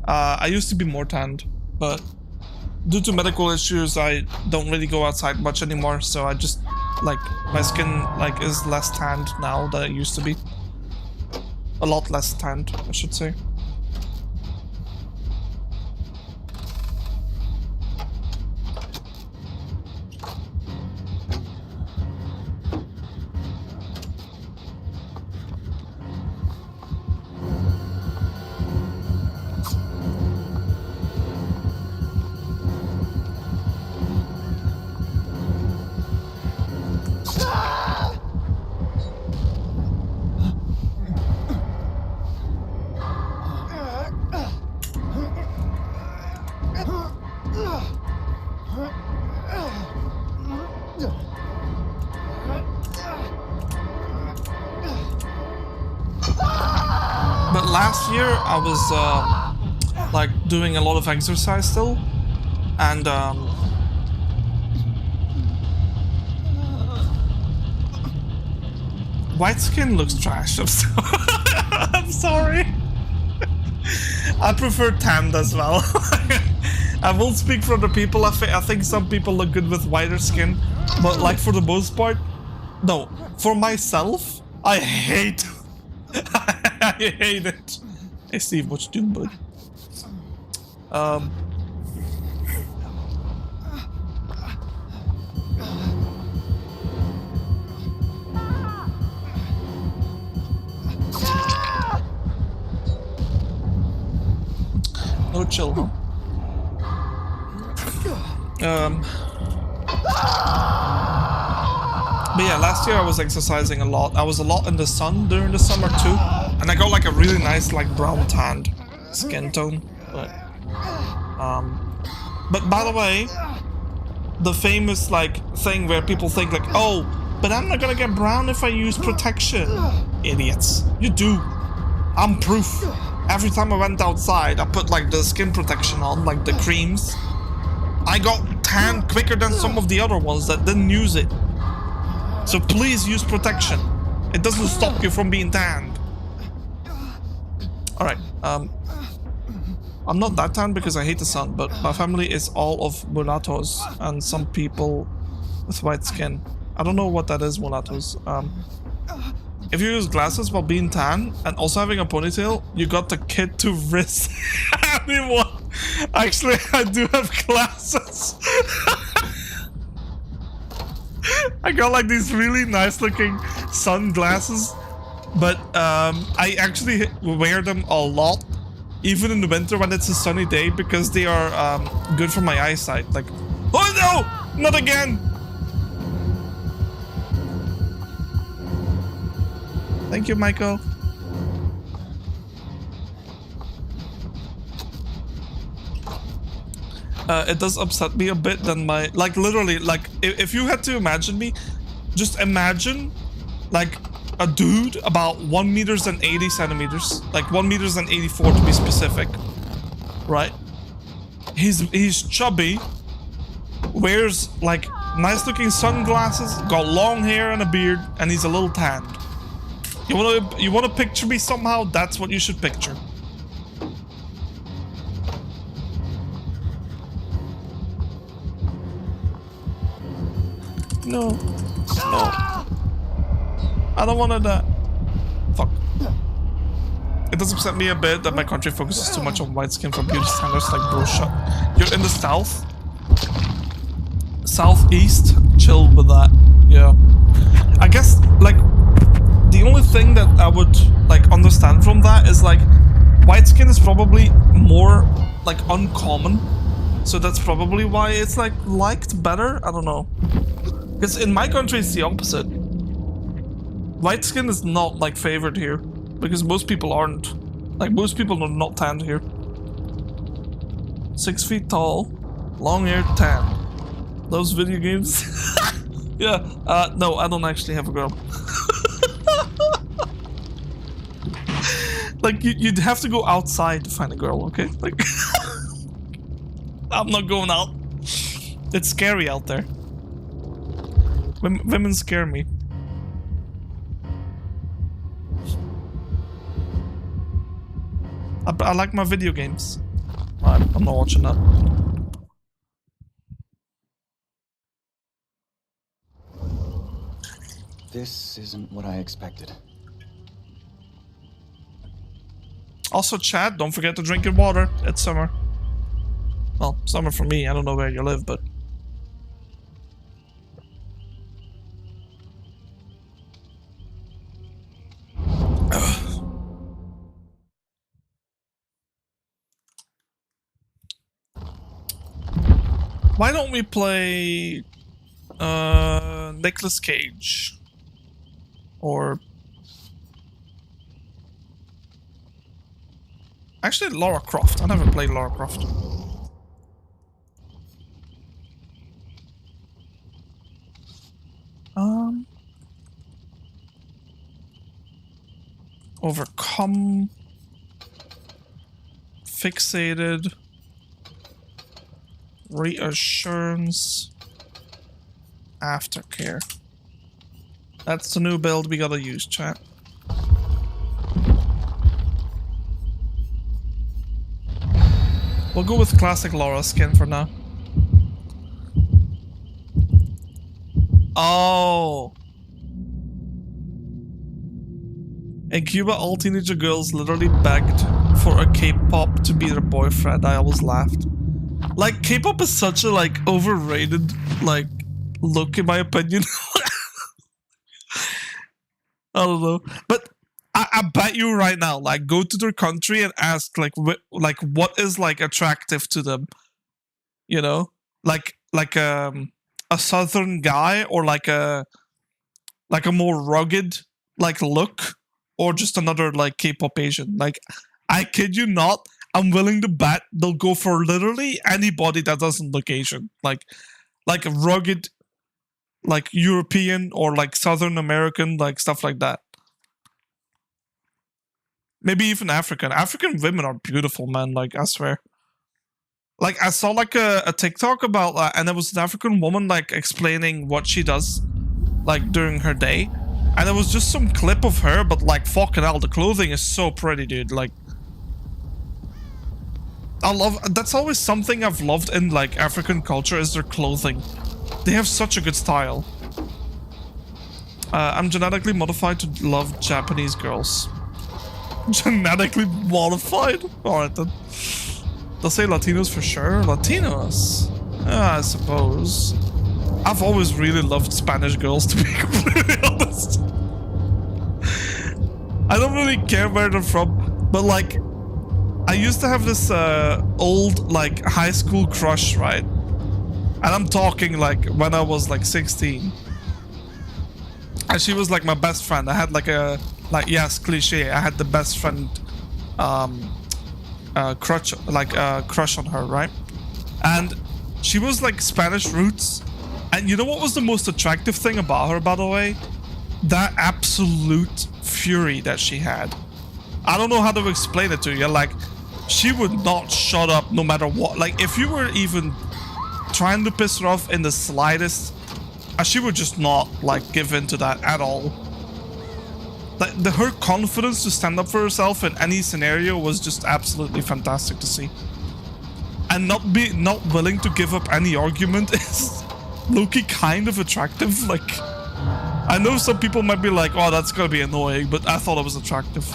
I used to be more tanned, but due to medical issues, I don't really go outside much anymore. So I just, like, my skin like is less tanned now than it used to be. A lot less tanned, I should say. Last year I was like doing a lot of exercise still, and white skin looks trash. I'm sorry. I prefer tanned as well. I won't speak for the people. I think some people look good with whiter skin, but like for the most part, no. For myself, I hate. I hate it. Hey Steve, what you doing, bud? No chill, huh? But yeah, last year I was exercising a lot. I was a lot in the sun during the summer too, and I got like a really nice like brown tanned skin tone. But by the way, the famous like thing where people think like, oh, but I'm not gonna get brown if I use protection. Idiots, you do. I'm proof. Every time I went outside, I put like the skin protection on, like the creams. I got tanned quicker than some of the other ones that didn't use it. So please use protection. It doesn't stop you from being tanned. Alright, I'm not that tanned because I hate the sun, but my family is all of mulattoes and some people with white skin. I don't know what that is, mulattoes. If you use glasses while being tan and also having a ponytail, you got the kid to risk anyone. Actually, I do have glasses. I got like these really nice looking sunglasses, but I actually wear them a lot, even in the winter when it's a sunny day, because they are good for my eyesight. Like, oh no, not again. Thank you, Michael. It does upset me a bit than my, like literally, like if you had to imagine me, just imagine like a dude about 1 meters and 80 centimeters, like 1 meters and 84 to be specific, right? He's chubby, wears like nice looking sunglasses, got long hair and a beard, and he's a little tanned. You wanna picture me somehow? That's what you should picture. No. No. I don't want to die. Fuck. It does upset me a bit that my country focuses too much on white skin for beauty standards. Like, bro, shut. You're in the south? Southeast? Chill with that. Yeah. I guess, like, the only thing that I would, like, understand from that is, like, white skin is probably more, like, uncommon. So that's probably why it's, like, liked better? I don't know. Because in my country, it's the opposite. White skin is not, like, favored here. Because most people aren't. Like, most people are not tanned here. 6 feet tall, long hair, tan. Those video games? Yeah, no, I don't actually have a girl. Like, you'd have to go outside to find a girl, okay? Like, I'm not going out. It's scary out there. Women scare me. I like my video games. I'm not watching that. This isn't what I expected. Also, chat, don't forget to drink your water. It's summer. Well, summer for me. I don't know where you live, but... Why don't we play Nicolas Cage? Or actually Lara Croft. I never played Lara Croft. Overcome, fixated, reassurance, aftercare. That's the new build we gotta use, chat. We'll go with classic Laura skin for now. Oh. In Cuba, all teenager girls literally begged for a K-pop to be their boyfriend. I always laughed. Like, K-pop is such a, like, overrated, like, look in my opinion. I don't know. But I bet you right now, like, go to their country and ask, like, what is, like, attractive to them? You know? Like a southern guy, or like a more rugged, like, look, or just another, like, K-pop Asian. Like, I kid you not, I'm willing to bet they'll go for literally anybody that doesn't look Asian. Like a rugged, like, European or, like, Southern American, like, stuff like that. Maybe even African. African women are beautiful, man. Like, I swear. Like, I saw, like, a TikTok about, and there was an African woman, like, explaining what she does, like, during her day. And it was just some clip of her, but, like, fucking hell, the clothing is so pretty, dude. Like, that's always something I've loved in, like, African culture, is their clothing. They have such a good style. I'm genetically modified to love Japanese girls. Genetically modified? Alright then. They'll say Latinos for sure. Latinos? I suppose. I've always really loved Spanish girls, to be completely honest. I don't really care where they're from, but, like, I used to have this old, like, high school crush, right? And I'm talking, like, when I was, like, 16. And she was, like, my best friend. I had, like, yes, cliche. I had the best friend crush on her, right? And she was, like, Spanish roots. And you know what was the most attractive thing about her, by the way? That absolute fury that she had. I don't know how to explain it to you. Like, she would not shut up no matter what. Like, if you were even trying to piss her off in the slightest, she would just not, like, give in to that at all. Like, her confidence to stand up for herself in any scenario was just absolutely fantastic to see. And not willing to give up any argument is low-key kind of attractive. Like, I know some people might be like, oh, that's gonna be annoying, but I thought it was attractive.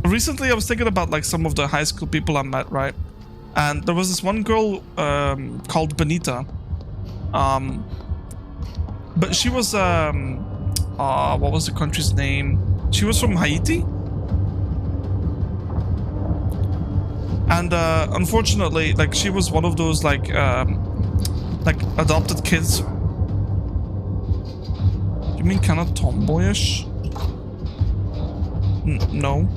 Recently, I was thinking about like some of the high school people I met, right? And there was this one girl called Benita. But she was what was the country's name? She was from Haiti. And unfortunately, like she was one of those like adopted kids. You mean kind of tomboyish? No.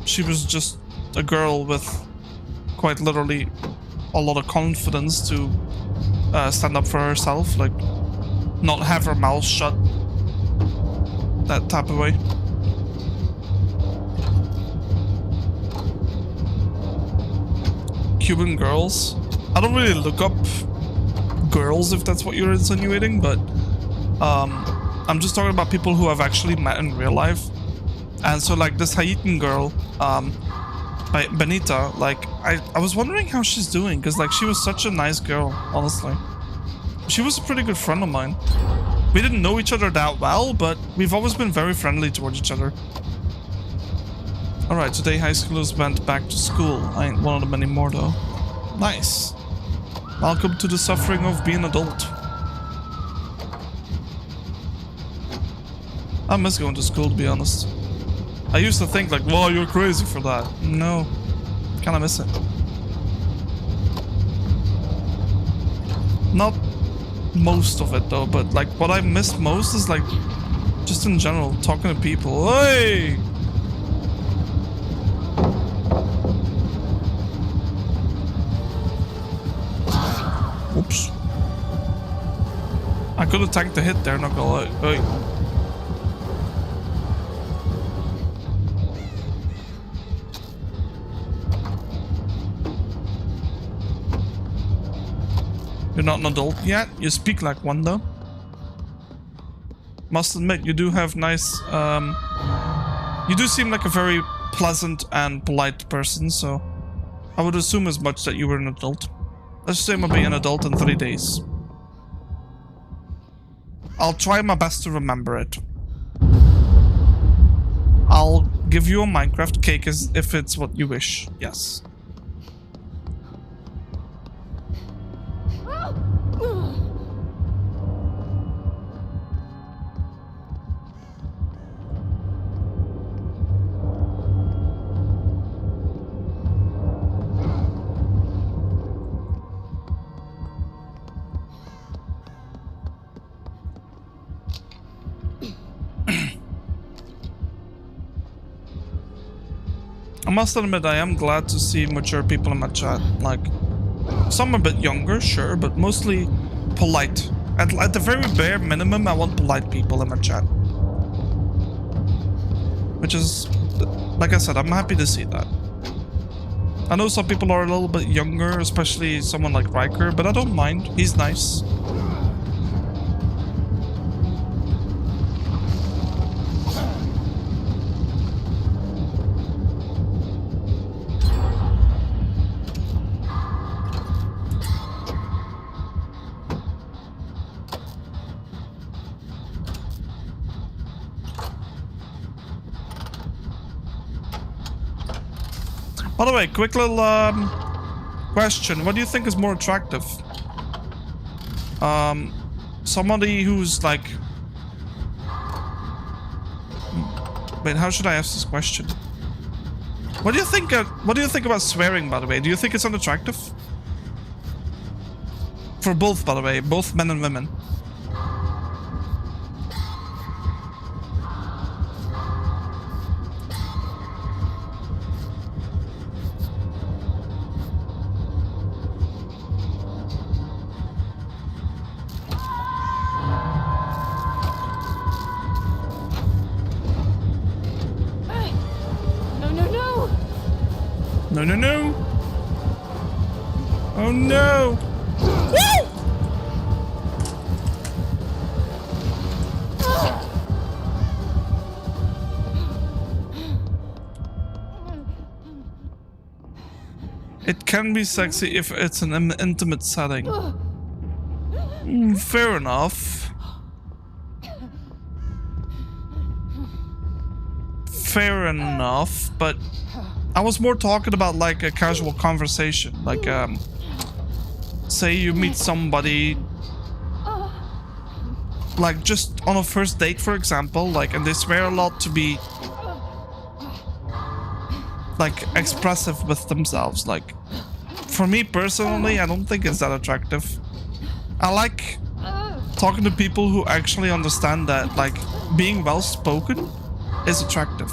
She was just a girl with quite literally a lot of confidence to stand up for herself, like not have her mouth shut, that type of way. Cuban girls. I don't really look up girls if that's what you're insinuating, but I'm just talking about people who I've actually met in real life. And so like this Haitian girl, by Benita, like I was wondering how she's doing, because like she was such a nice girl, honestly. She was a pretty good friend of mine. We didn't know each other that well, but we've always been very friendly towards each other. Alright, today high schoolers went back to school. I ain't one of them anymore though. Nice. Welcome to the suffering of being an adult. I miss going to school, to be honest. I used to think like, wow, you're crazy for that. No, kinda miss it. Not most of it though, but like what I miss most is like, just in general, talking to people. Hey! Oops. I could have tanked the hit there, not gonna lie. Hey. You're not an adult yet. You speak like one though. Must admit, you do have nice... you do seem like a very pleasant and polite person, so... I would assume as much that you were an adult. Let's say I'm gonna be an adult in 3 days. I'll try my best to remember it. I'll give you a Minecraft cake as if it's what you wish. Yes. I must admit, I am glad to see mature people in my chat. Like, some a bit younger, sure, but mostly polite. At the very bare minimum, I want polite people in my chat. Which is, like I said, I'm happy to see that. I know some people are a little bit younger, especially someone like Riker, but I don't mind. He's nice. By the way, quick little question. What do you think is more attractive? Somebody who's like... Wait, how should I ask this question? What do you think about swearing, by the way? Do you think it's unattractive? For both, by the way, both men and women. No, no, no! Oh no! Woo! It can be sexy if it's an intimate setting. Fair enough. Fair enough, but I was more talking about like a casual conversation. Like, say you meet somebody, like just on a first date, for example, like, and they swear a lot to be like expressive with themselves. Like, for me personally, I don't think it's that attractive. I like talking to people who actually understand that, like, being well spoken is attractive.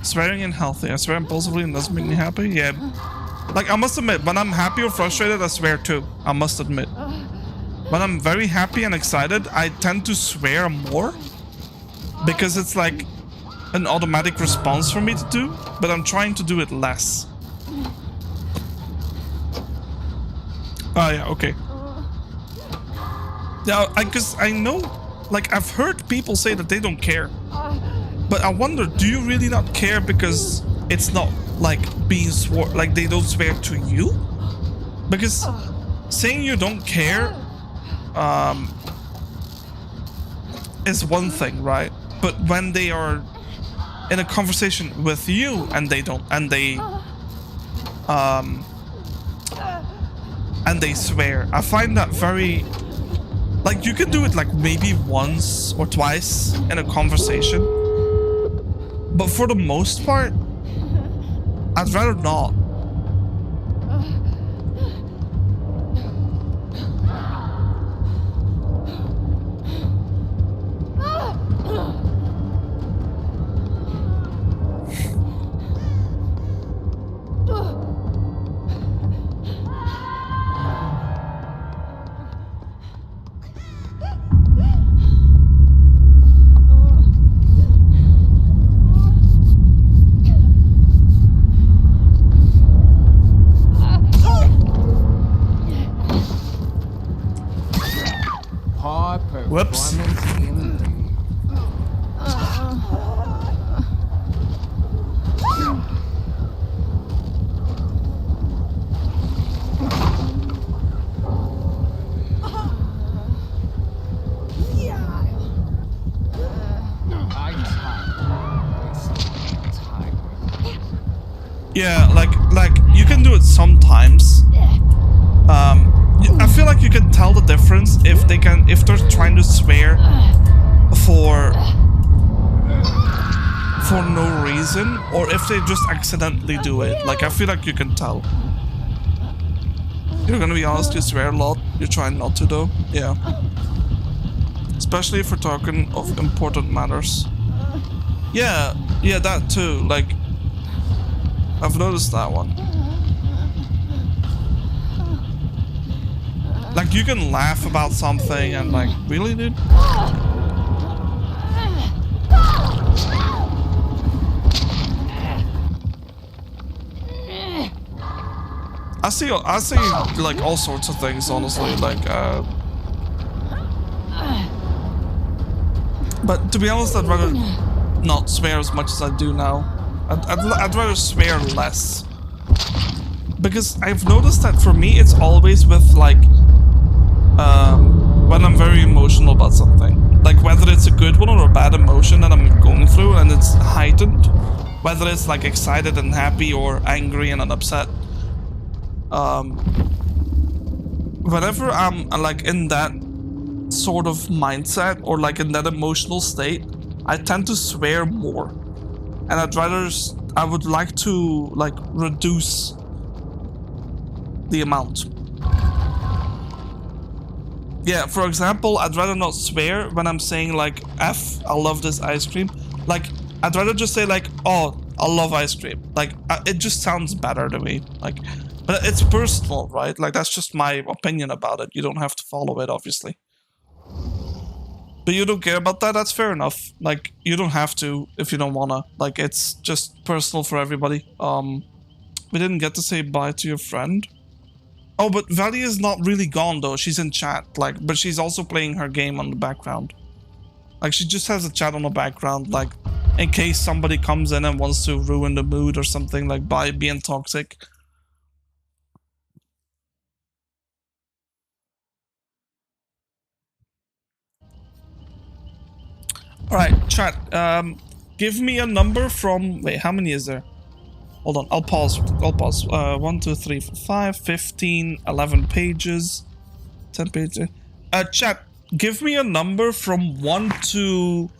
Swearing and healthy. I swear impulsively and doesn't make me happy. Yeah. Like, I must admit, when I'm happy or frustrated, I swear too. I must admit. When I'm very happy and excited, I tend to swear more. Because it's like an automatic response for me to do. But I'm trying to do it less. Oh yeah, okay. Yeah, because I know, like, I've heard people say that they don't care. But I wonder, do you really not care because it's not like being sworn, like they don't swear to you? Because saying you don't care is one thing, right? But when they are in a conversation with you and they don't, and they swear, I find that very, like, you can do it like maybe once or twice in a conversation, but for the most part, I'd rather not. Whoops. Yeah, like you can do it sometimes. I feel like you can tell the difference if they're trying to swear for no reason, or if they just accidentally do it. Like, I feel like you can tell. You're gonna be honest, you swear a lot. You're trying not to though. Yeah. Especially if we're talking of important matters. Yeah, that too. Like, I've noticed that one. Like, you can laugh about something and like, really, dude? I see like all sorts of things, honestly. Like, but to be honest, I'd rather not swear as much as I do now. I'd rather swear less. Because I've noticed that for me, it's always with like, when I'm very emotional about something. Like, whether it's a good one or a bad emotion that I'm going through and it's heightened. Whether it's like excited and happy or angry and upset. Whenever I'm like in that sort of mindset or like in that emotional state, I tend to swear more. And I would like to like reduce the amount. Yeah, for example, I'd rather not swear when I'm saying like, F, I love this ice cream. Like, I'd rather just say like, oh, I love ice cream. Like, it just sounds better to me. Like, but it's personal, right? Like, that's just my opinion about it. You don't have to follow it, obviously. But you don't care about that, that's fair enough. Like, you don't have to if you don't wanna. Like, it's just personal for everybody. We didn't get to say bye to your friend. Oh, but Valley is not really gone though. She's in chat, like, but she's also playing her game on the background. Like, she just has a chat on the background, like, in case somebody comes in and wants to ruin the mood or something, like by being toxic. All right, chat. Give me a number from. Wait, how many is there? Hold on, I'll pause. 1, 2, 3, 4, 5, 15, 11 pages, 10 pages. Chat. Give me a number from 1 to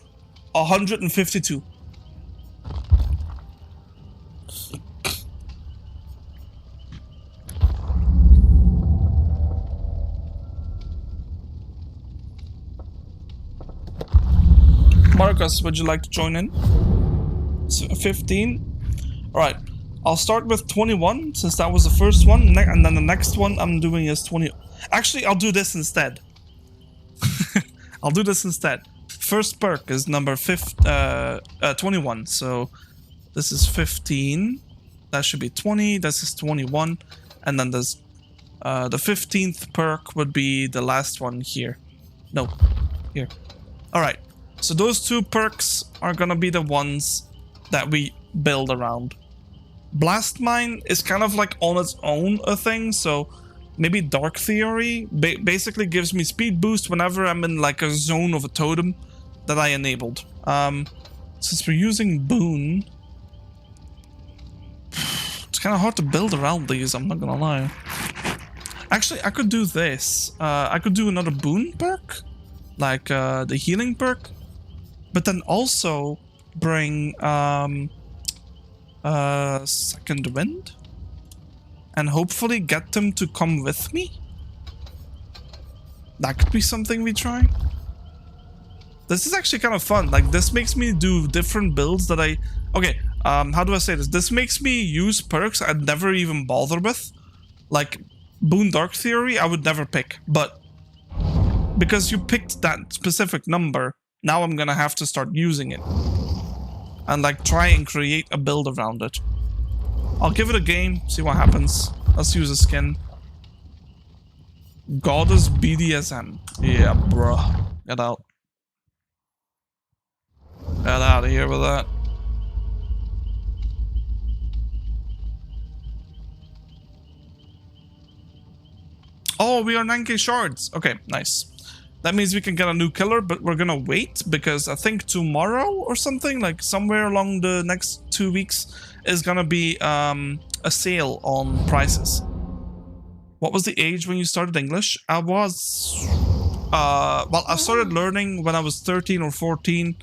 152. Marcus, would you like to join in? So 15. All right. I'll start with 21 since that was the first one, and then the next one I'm doing is 20. Actually, I'll do this instead. I'll do this instead. First perk is number 21. So this is 15. That should be 20. This is 21, and then there's the 15th perk would be the last one here. No, here. All right. So those two perks are gonna be the ones that we build around. Blast Mine is kind of like on its own a thing, so maybe Dark Theory basically gives me speed boost whenever I'm in like a zone of a totem that I enabled. Since we're using Boon, it's kind of hard to build around these, I'm not gonna lie. Actually, I could do this. I could do another Boon perk, like the healing perk, but then also bring Second Wind and hopefully get them to come with me. That could be something we try. This is actually kind of fun. Like, this makes me do different builds that I... Okay, how do I say this? This makes me use perks I'd never even bother with. Like, Boon Dark Theory, I would never pick. But because you picked that specific number, now I'm gonna have to start using it. And, like, try and create a build around it. I'll give it a game, see what happens. Let's use a skin. Goddess BDSM. Yeah, bruh. Get out. Get out of here with that. Oh, we are 9k shards. Okay, nice. That means we can get a new killer, but we're gonna wait because I think tomorrow or something, like somewhere along the next 2 weeks, is gonna be a sale on prices. What was the age when you started English? I was... well, I started learning when I was 13 or 14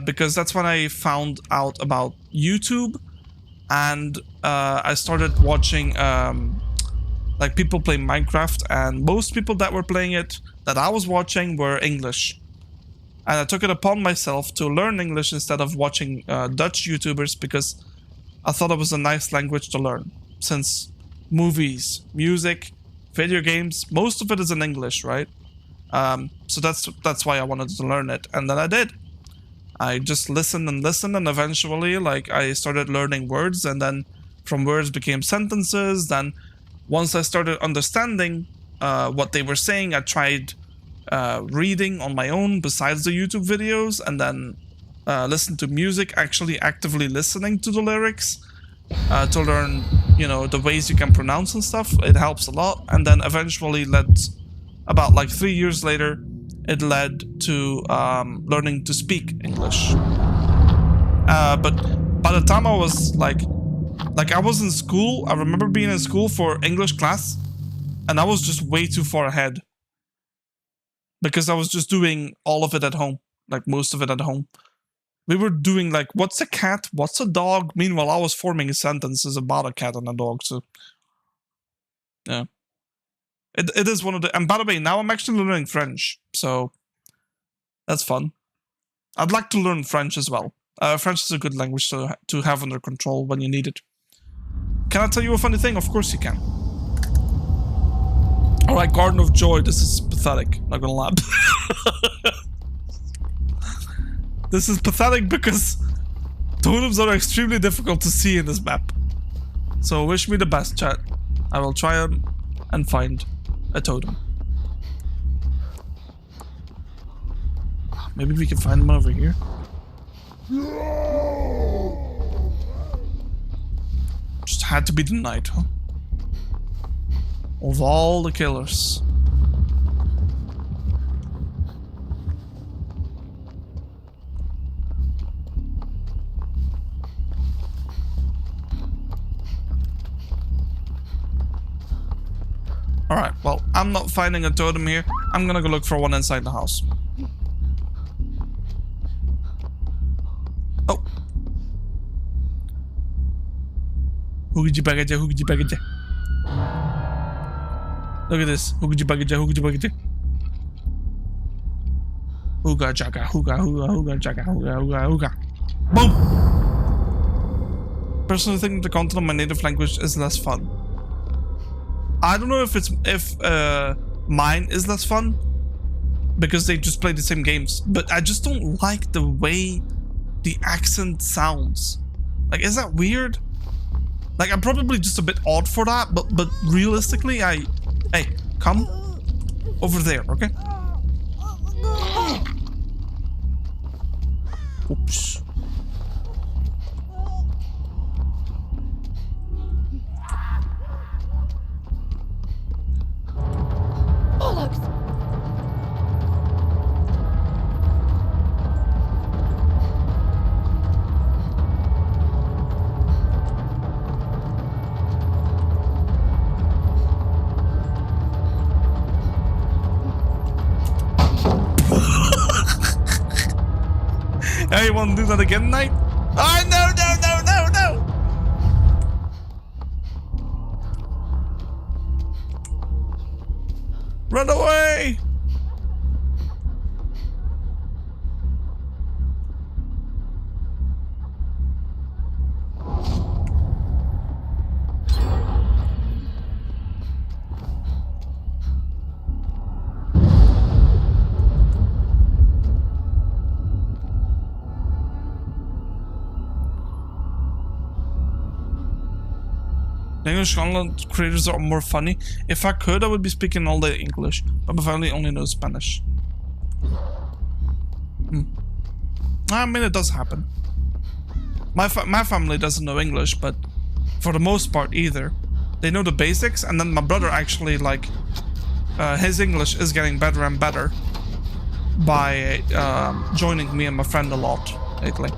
because that's when I found out about YouTube, and I started watching like people play Minecraft, and most people that were playing it that I was watching were English. And I took it upon myself to learn English instead of watching Dutch YouTubers because I thought it was a nice language to learn. Since movies, music, video games, most of it is in English, right? So that's why I wanted to learn it, and then I did. I just listened, and eventually, like, I started learning words, and then from words became sentences. Then once I started understanding what they were saying, I tried reading on my own besides the YouTube videos, and then listen to music, actually actively listening to the lyrics to learn, you know, the ways you can pronounce and stuff. It helps a lot. And then eventually led, about like 3 years later, it led to learning to speak English. But by the time I was like I was in school, I remember being in school for English class, and I was just way too far ahead. Because I was just doing all of it at home, like most of it at home. We were doing like, what's a cat? What's a dog? Meanwhile, I was forming sentences about a cat and a dog, so... Yeah. It is one of the... And by the way, now I'm actually learning French, so... That's fun. I'd like to learn French as well. French is a good language to have under control when you need it. Can I tell you a funny thing? Of course you can. Alright, Garden of Joy, this is pathetic, not gonna lie. This is pathetic because totems are extremely difficult to see in this map. So wish me the best, chat. I will try and find a totem. Maybe we can find one over here. Just had to be the night, huh? Of all the killers. Alright, well, I'm not finding a totem here. I'm gonna go look for one inside the house. Oh. Hoogity bagaja, hoogity bagaja. Look at this. Hoogity bagaja, hoogity bagaja. Hooga jaga, hooga, hooga, hooga jaga, hooga, hooga, hooga. Boom! Personally think the content of my native language is less fun. I don't know if mine is less fun because they just play the same games, but I just don't like the way the accent sounds. Like, is that weird? Like, I'm probably just a bit odd for that, but realistically, hey, come over there, okay? Oops. Hey, you want to do that again, Knight? Oh, no, no, no, no, no! Run away! English content creators are more funny. If I could, I would be speaking all the English, but my family only knows Spanish. I mean, it does happen. My family doesn't know English, but for the most part either. They know the basics, and then my brother actually, like, his English is getting better and better by joining me and my friend a lot lately.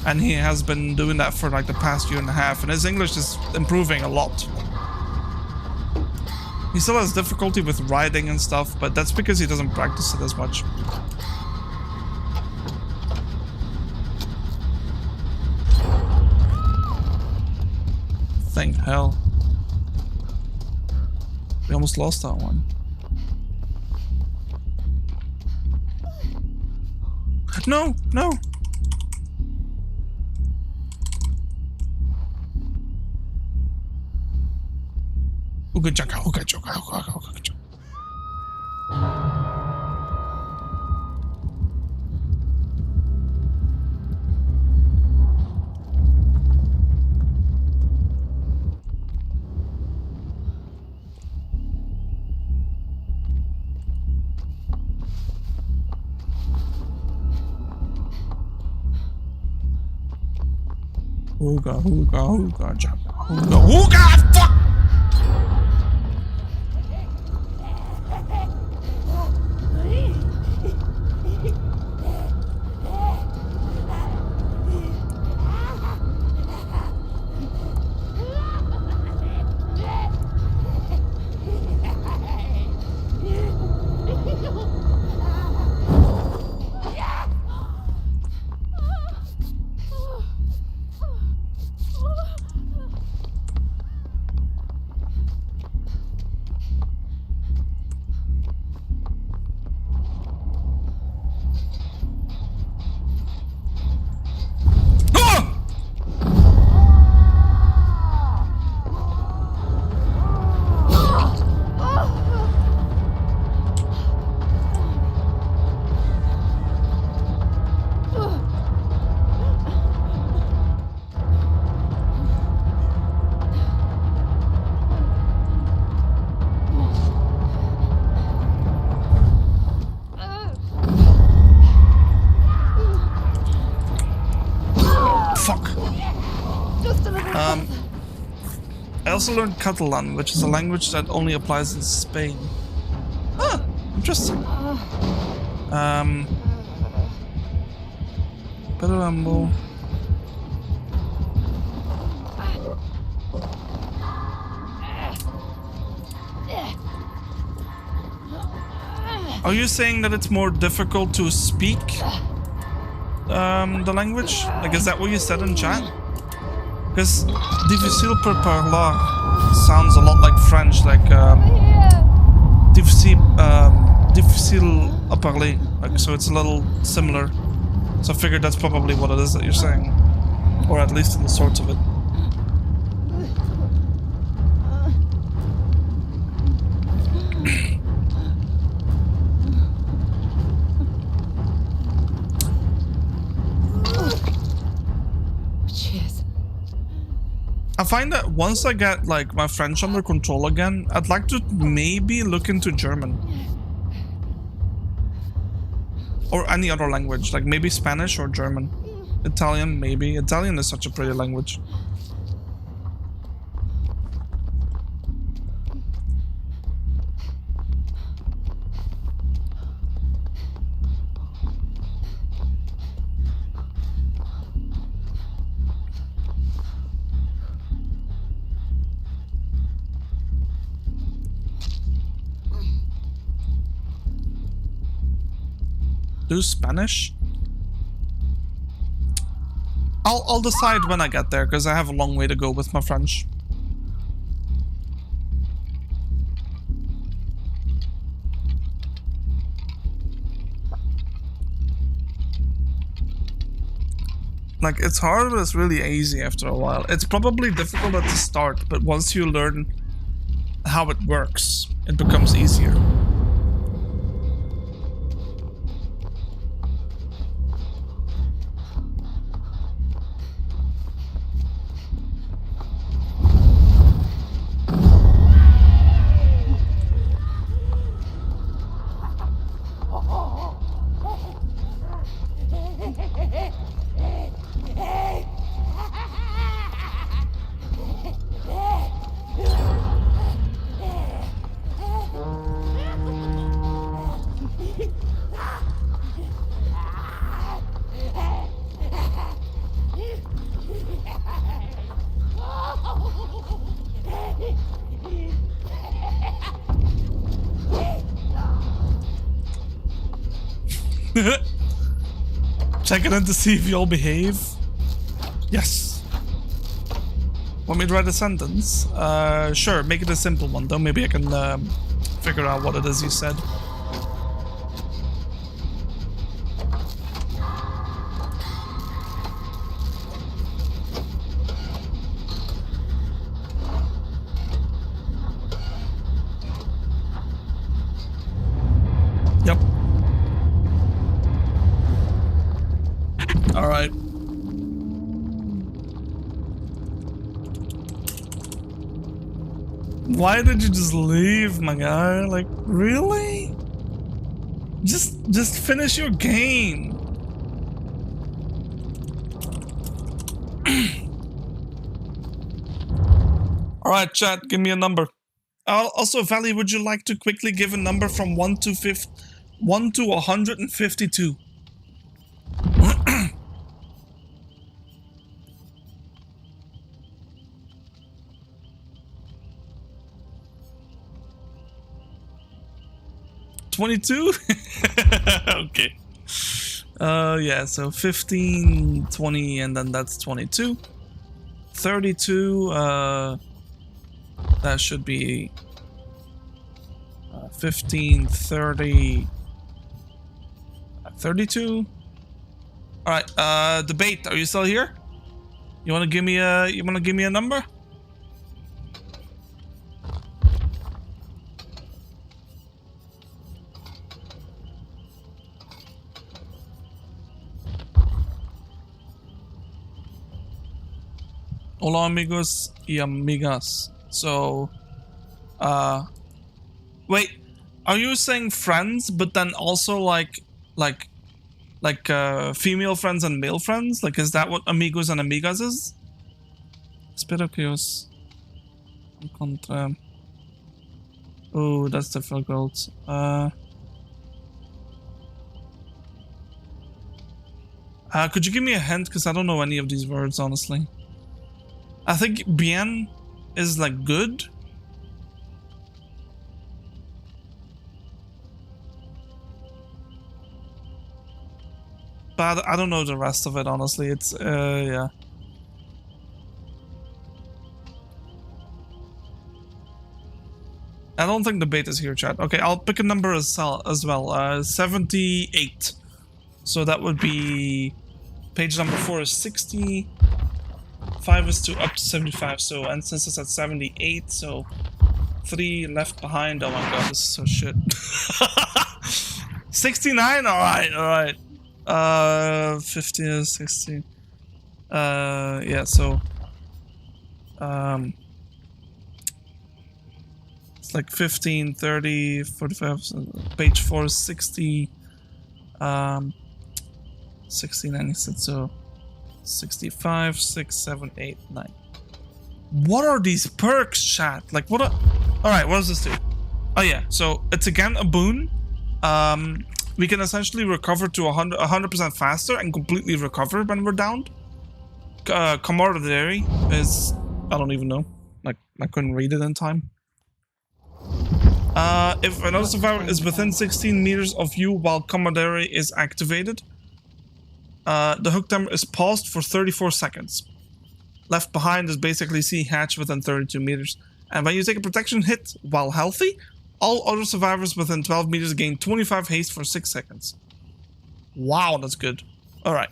And he has been doing that for like the past year and a half, and his English is improving a lot. He still has difficulty with writing and stuff, but that's because he doesn't practice it as much. Thank hell. We almost lost that one. No, no. Ooga chaka, ooga chaka, ooga chaka. Ooga, ooga, ooga chaka, ooga, ooga, fuck! also learned Catalan, which is a language that only applies in Spain. Huh, interesting. Perambo. Are you saying that it's more difficult to speak the language? Like, is that what you said in chat? Because difficile pour parler sounds a lot like French, like difficile à parler. Like, so it's a little similar. So I figured that's probably what it is that you're saying, or at least in the sorts of it. I find that once I get like my French under control again, I'd like to maybe look into German. Or any other language, like maybe Spanish or German. Italian, maybe. Italian is such a pretty language. Do Spanish? I'll decide when I get there, because I have a long way to go with my French. Like, it's hard, but it's really easy after a while. It's probably difficult at the start, but once you learn how it works, it becomes easier. Checking in to see if you'll behave. Yes. Want me to write a sentence? Sure, make it a simple one though. Maybe I can figure out what it is you said. Yep. All right. Why did you just leave, my guy? Like, really? Just finish your game. All right, chat, give me a number. Also, Valley, would you like to quickly give a number from 1 to 152? $22? Okay. Yeah, so 15, 20, and then that's 22. 32, that should be 15, 30, 32. All right, debate, are you still here? You want to give me a number? Hola amigos y amigas. So, wait, are you saying friends, but then also like female friends and male friends? Like, is that what amigos and amigas is? Espero que os Contra. Oh, that's difficult. Could you give me a hint? Because I don't know any of these words, honestly. I think bien is like good. But I don't know the rest of it, honestly. It's, yeah. I don't think the bait is here, chat. Okay, I'll pick a number as well. 78. So that would be... Page number 4 is 60. 5 is to up to 75. So, and since it's at 78, so 3 left behind. Oh my god, this is so shit. 69? Alright. 50 is 60. Yeah, so... it's like 15, 30, 45, page 4 is 60, 60, 96, so 65, 6, 7, 8, 9. What are these perks, chat? Like, what are... Alright, what does this do? Oh yeah, so it's again a boon. We can essentially recover to 100% faster and completely recover when we're downed. Camaraderie is... I don't even know. Like, I couldn't read it in time. If another survivor is within 16 meters of you while camaraderie is activated, the hook timer is paused for 34 seconds. Left behind is basically see hatch within 32 meters. And when you take a protection hit while healthy, all other survivors within 12 meters gain 25 haste for 6 seconds. Wow, that's good. Alright.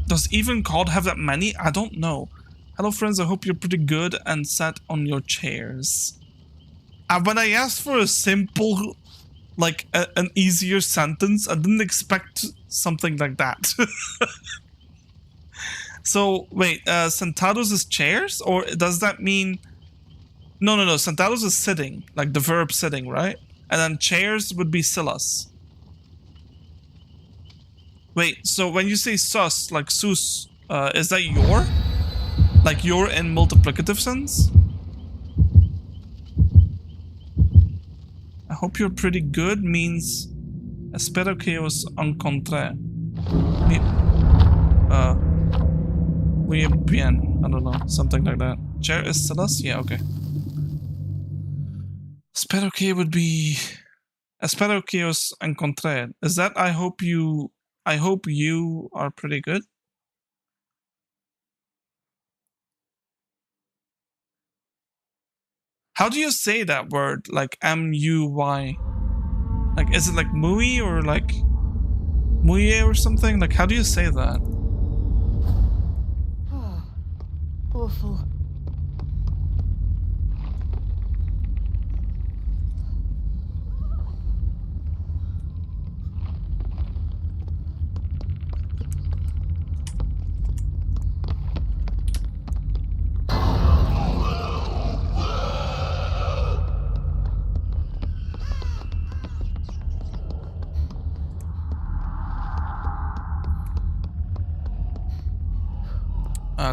Does even COD have that many? I don't know. Hello friends, I hope you're pretty good and sat on your chairs. When I asked for a simple, like an easier sentence, I didn't expect something like that. So, wait, sentados is chairs? Or does that mean... No, sentados is sitting, like the verb sitting, right? And then chairs would be sillas. Wait, so when you say sus, like sus, is that your? Like your in multiplicative sense? I hope you're pretty good means espero que os encontré. Muy bien. I don't know, something like that. Chair is sillas? Yeah, okay. Espero que would be espero que os encontré. Is that I hope you are pretty good? How do you say that word? Like M-U-Y? Like, is it like muy or like muye or something? Like, how do you say that? Oh, awful.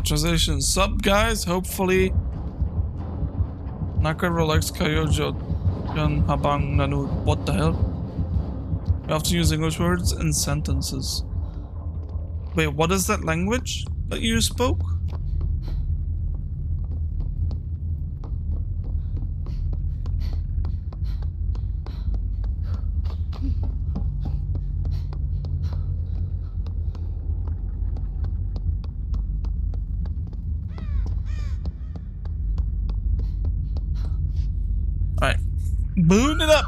Translation. Sup guys, hopefully Naka Rolex Kayojo Gun Habang Nanu. What the hell? You have to use English words in sentences. Wait, what is that language that you spoke? Alright. Boon it up!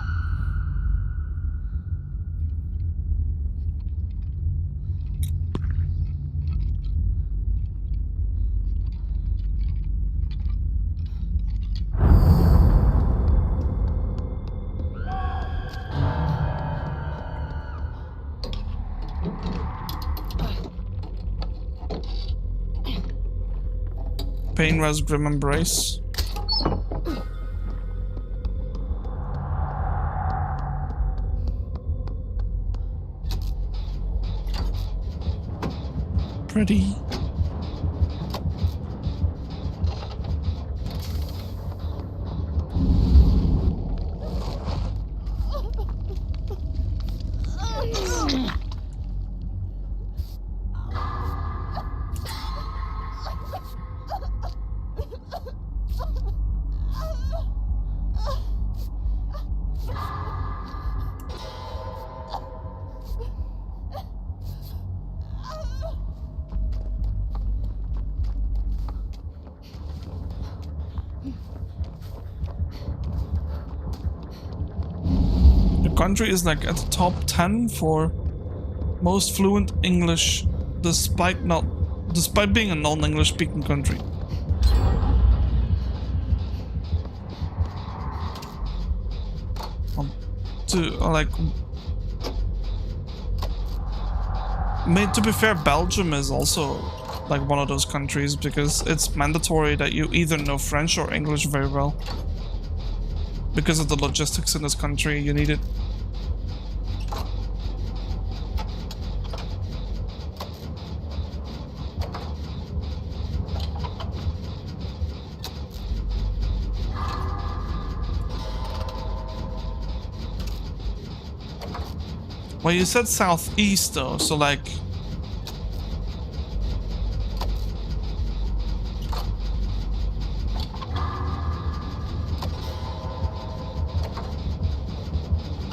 Pain Res Grim Embrace. Pretty. country is like at the top 10 for most fluent English, despite being a non-English speaking country. To be fair, Belgium is also like one of those countries because it's mandatory that you either know French or English very well. Because of the logistics in this country, you need it. Well, you said southeast though, so like...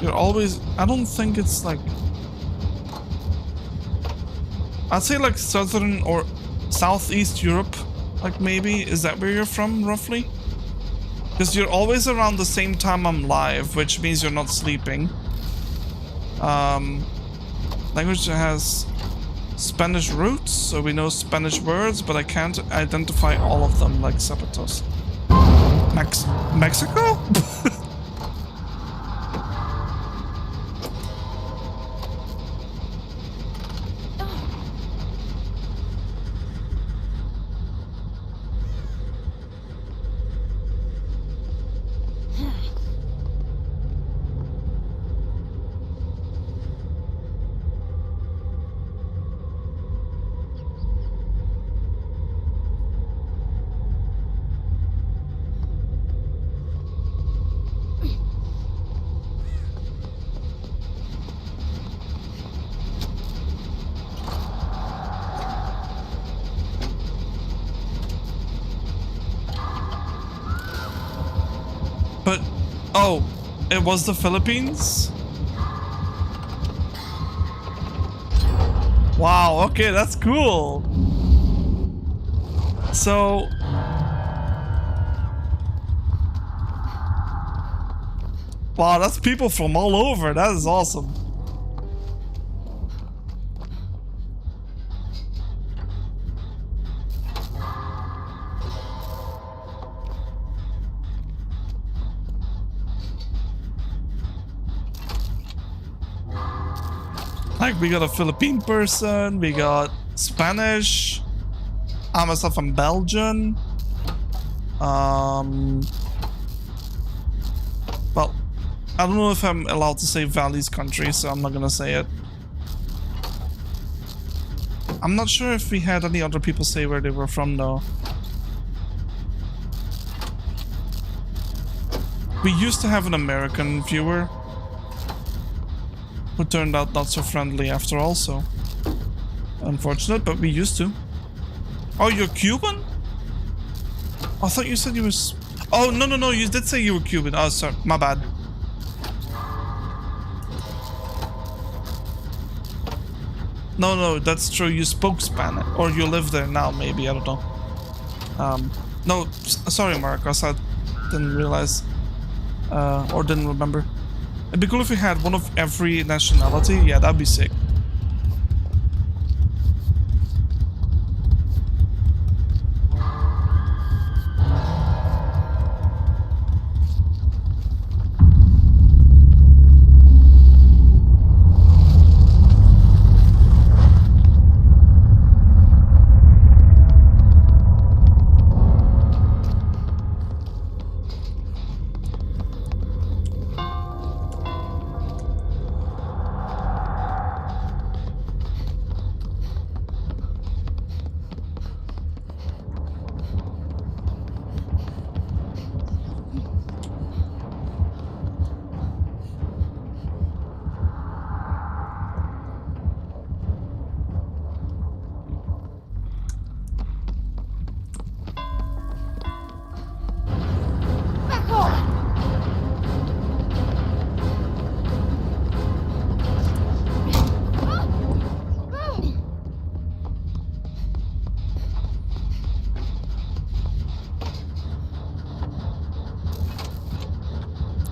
You're always... I don't think it's like... I'd say like southern or southeast Europe, like maybe. Is that where you're from, roughly? Because you're always around the same time I'm live, which means you're not sleeping. Language has Spanish roots, so we know Spanish words, but I can't identify all of them like Zapatos. Mexico? But, oh, it was the Philippines? Wow, okay, that's cool. So... Wow, that's people from all over. That is awesome. Like, we got a Philippine person, we got Spanish, I'm myself from Belgium. Well, I don't know if I'm allowed to say Valley's country, so I'm not gonna say it. I'm not sure if we had any other people say where they were from, though. We used to have an American viewer who turned out not so friendly after all, so unfortunate, but we used to. Oh, you're Cuban? I thought you said you were... Oh, no, you did say you were Cuban. Oh, sorry, my bad. No, that's true. You spoke Spanish, or you live there now, maybe, I don't know. No, sorry, Marcos, I didn't realize, or didn't remember. It'd be cool if we had one of every nationality. Yeah, that'd be sick.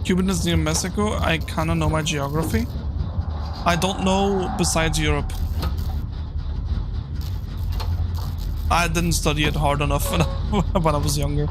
Cuban is near Mexico. I kind of know my geography. I don't know besides Europe. I didn't study it hard enough when I was younger.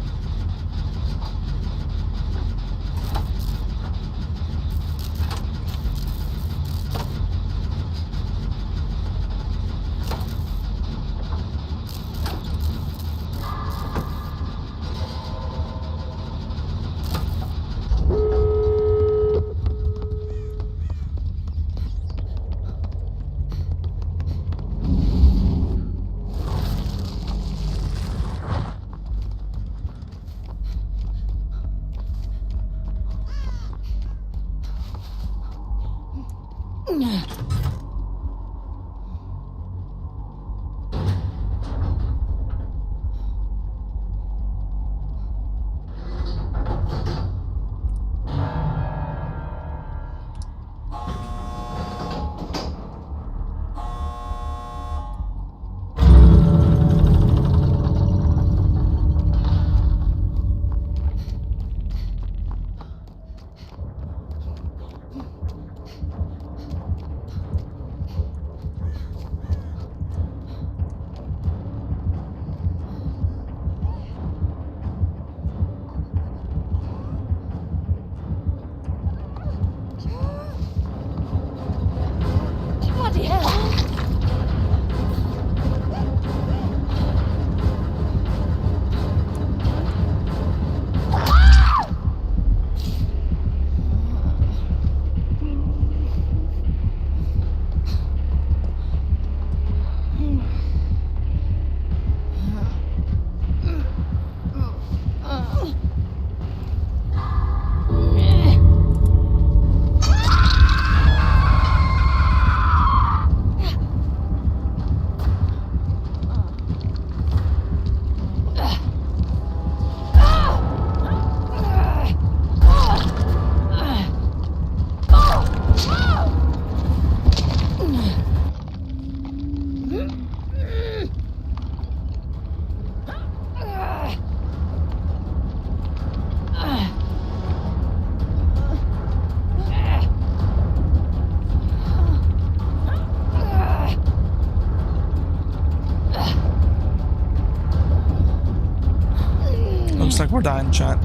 Bloody hell! Looks like we're dying, chat.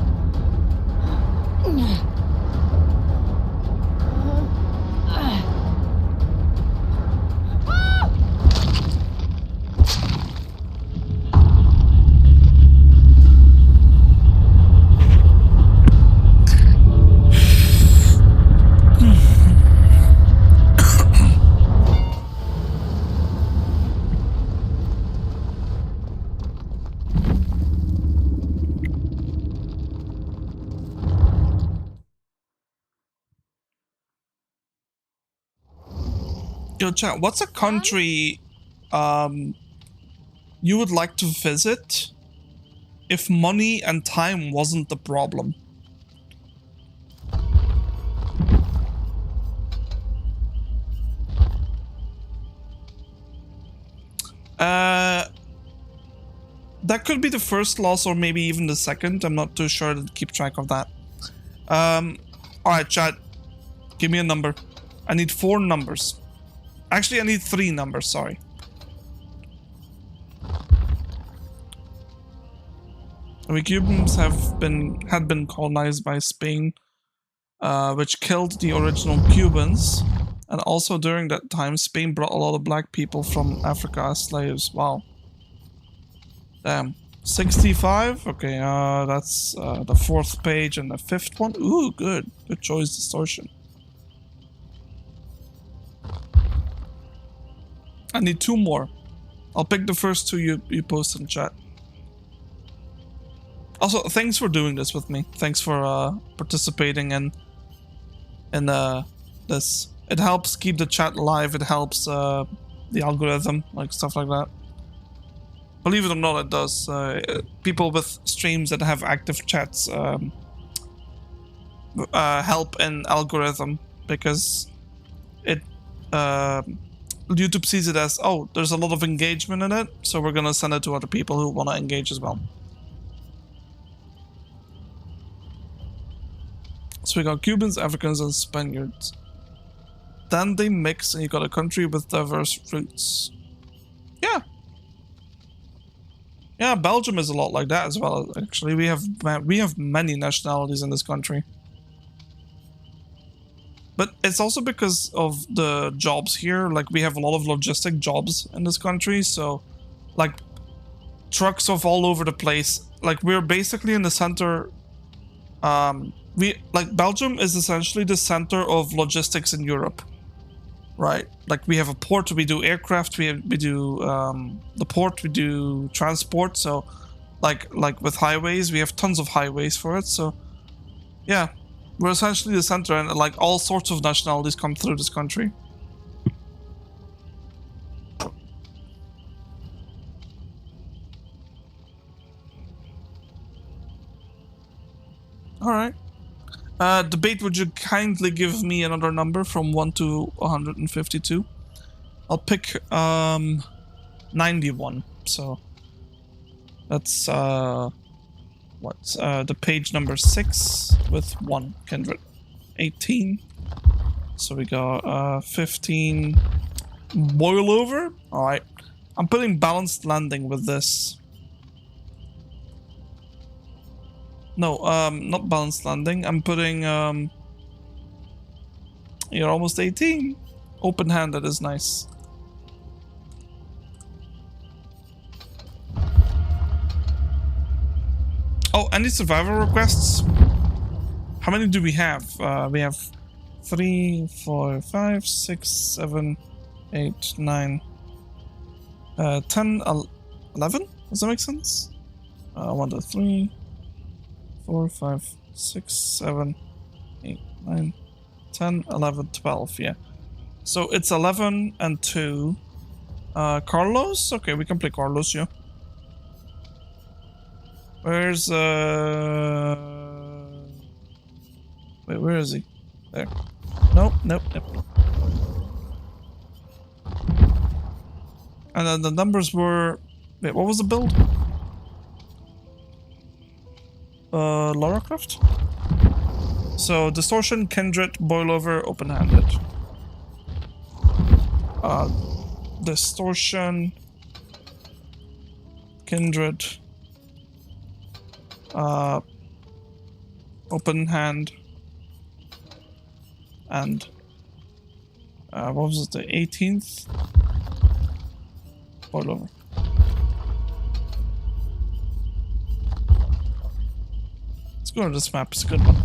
Yo, chat, what's a country you would like to visit if money and time wasn't the problem? That could be the first loss or maybe even the second. I'm not too sure to keep track of that. Alright, chat. Give me a number. I need 4 numbers. Actually, I need 3 numbers, sorry. The Cubans had been colonized by Spain, which killed the original Cubans. And also during that time, Spain brought a lot of black people from Africa as slaves. Wow. Damn. 65? Okay, that's the 4th page and the 5th one. Ooh, good. Good choice, distortion. I need 2 more. I'll pick the first 2 you post in chat. Also, thanks for doing this with me. Thanks for participating in this. It helps keep the chat alive. It helps the algorithm, like stuff like that. Believe it or not, it does. People with streams that have active chats help in algorithm because it YouTube sees it as, oh, there's a lot of engagement in it, so we're gonna send it to other people who want to engage as well. So we got Cubans, Africans, and Spaniards. Then they mix, and you got a country with diverse roots. Yeah. Yeah, Belgium is a lot like that as well. Actually, we have many nationalities in this country. But it's also because of the jobs here. Like, we have a lot of logistic jobs in this country, so like trucks of all over the place. Like, we're basically in the center. Belgium is essentially the center of logistics in Europe, right? Like, we have a port, we do aircraft, we do the port, we do transport. So like with highways, we have tons of highways for it. So yeah, we're essentially the center, and like all sorts of nationalities come through this country. All right. Debate, would you kindly give me another number from 1 to 152? I'll pick 91. So that's the page number 6 with 1 kindred. 18. So we got 15 boil over. All right. I'm putting balanced landing with this. No, not balanced landing. I'm putting, you're almost 18. Open-handed is nice. Oh, any survival requests? How many do we have? We have 3, 4, 5, 6, 7, 8, 9, 10, 11? Does that make sense? 1, 2, 3, 4, 5, 6, 7, 8, 9, 10, 11, 12, yeah. So it's 11 and 2. Carlos? Okay, we can play Carlos, yeah. Where's, wait, where is he? There. Nope. And then the numbers were... Wait, what was the build? Lara Croft? So, Distortion, Kindred, Boilover, Open-handed. Distortion... Kindred... Open hand... And... what was it? The 18th? Boilover. Go to this map, it's a good one.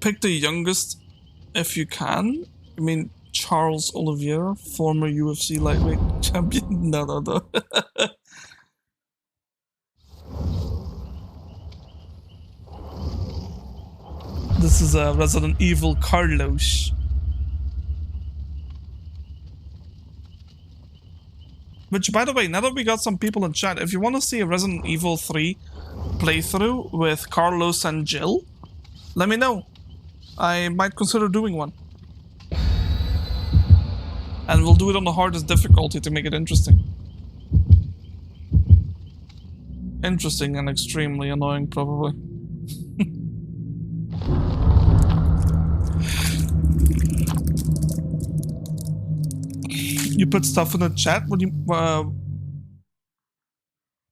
Pick the youngest if you can. I mean, Charles Oliveira, former UFC lightweight champion. No. This is a Resident Evil Carlos. Which, by the way, now that we got some people in chat, if you want to see a Resident Evil 3 playthrough with Carlos and Jill, let me know. I might consider doing one. And we'll do it on the hardest difficulty to make it interesting. Interesting and extremely annoying, probably. You put stuff in the chat when you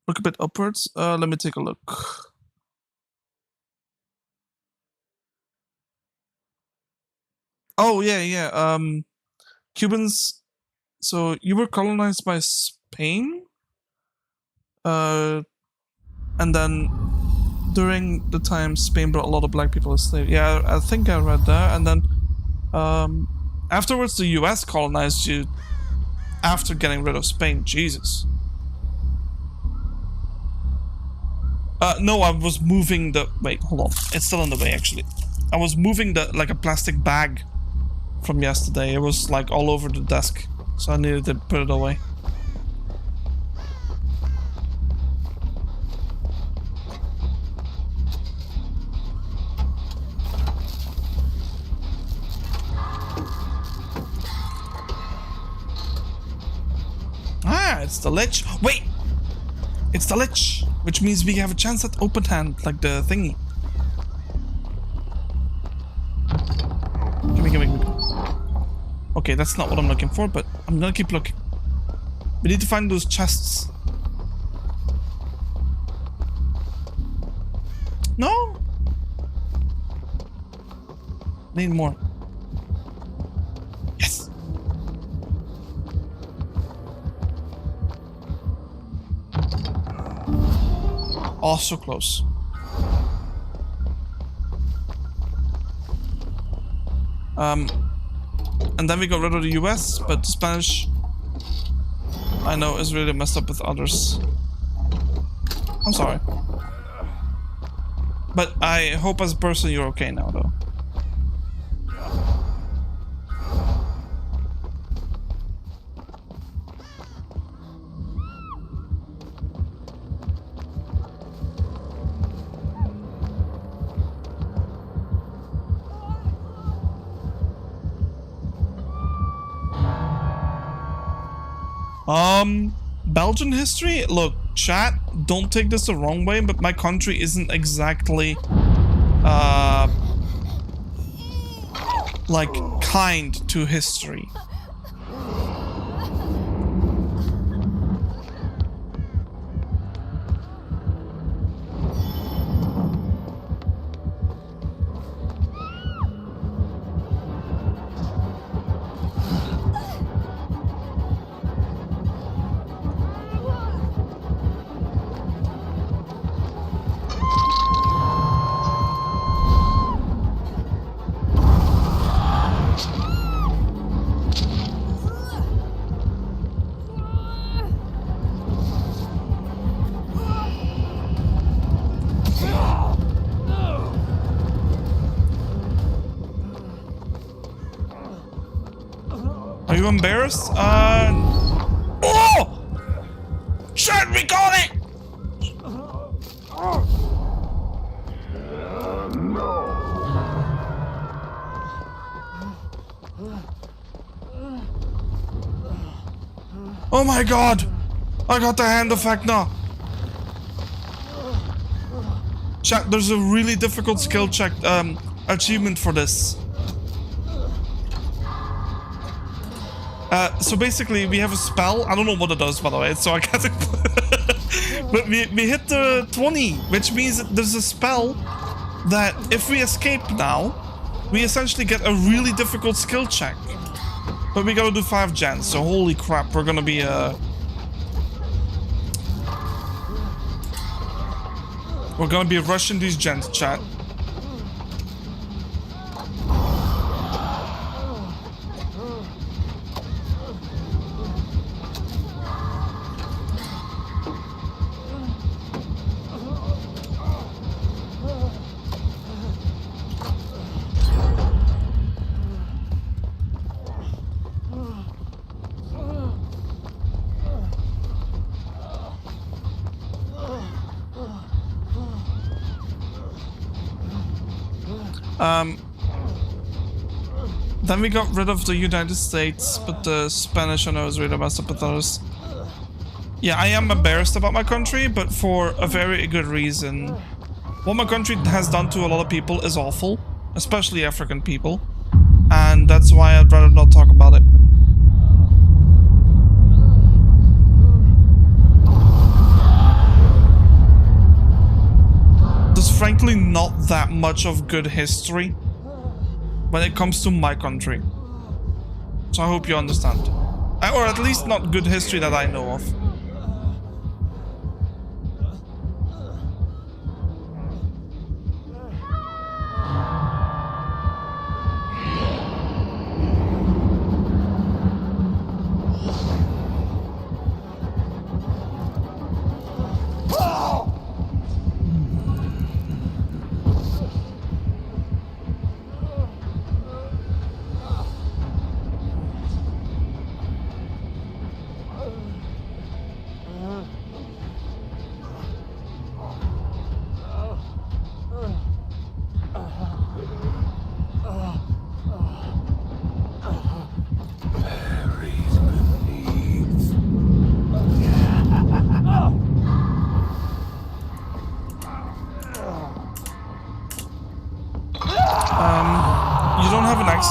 look a bit upwards. Let me take a look. Oh yeah. Cubans. So you were colonized by Spain, and then during the time Spain brought a lot of black people as slaves. Yeah, I think I read that. And then afterwards, the U.S. colonized you. After getting rid of Spain, Jesus. No, I was moving the... Wait, hold on. It's still on the way, actually. I was moving the like a plastic bag from yesterday. It was like all over the desk, so I needed to put it away. it's the Lich. Wait! It's the Lich, which means we have a chance at open hand, like the thingy. Gimme. Okay, that's not what I'm looking for, but I'm gonna keep looking. We need to find those chests. No? Need more. Yes! Oh, so close. And then we got rid of the US, but the Spanish, I know, is really messed up with others. I'm sorry. But I hope as a person you're okay now, though. Belgian history? Look, chat, don't take this the wrong way, but my country isn't exactly, like, kind to history. Are you embarrassed? Oh! Shit, we got it! Oh my god! I got the hand effect now. Chat, there's a really difficult skill check, achievement for this. So basically, we have a spell. I don't know what it does, by the way, so I can't. But we hit the 20, which means that there's a spell that if we escape now, we essentially get a really difficult skill check. But we gotta do 5 gens, so holy crap, we're gonna be rushing these gens, chat. Then we got rid of the United States, but the Spanish, I know, is really messed up with others. Yeah, I am embarrassed about my country, but for a very good reason. What my country has done to a lot of people is awful, especially African people, and that's why I'd rather not talk about it. There's frankly not that much of good history when it comes to my country. So I hope you understand. Or at least not good history that I know of.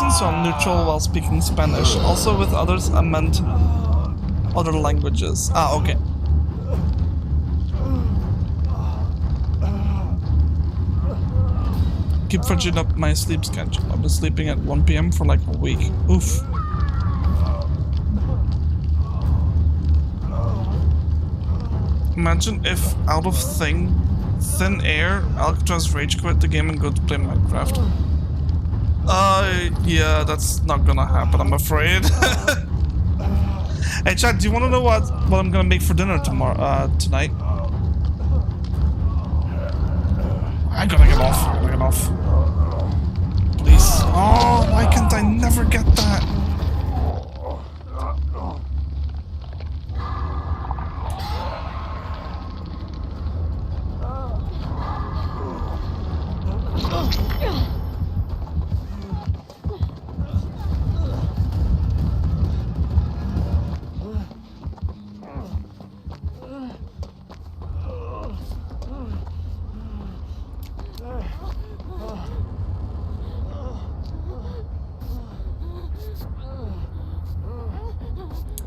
person, so I'm neutral while speaking Spanish. Also with others, I meant other languages. Ah, okay. Keep fudging up my sleep schedule. I've been sleeping at 1 p.m. for like a week. Oof. Imagine if out of thin air, Alcatraz rage quit the game and go to play Minecraft. Yeah, that's not gonna happen, I'm afraid. Hey, chat, do you want to know what I'm gonna make for dinner tonight? I gotta get off. Please. Oh, why can't I never get that?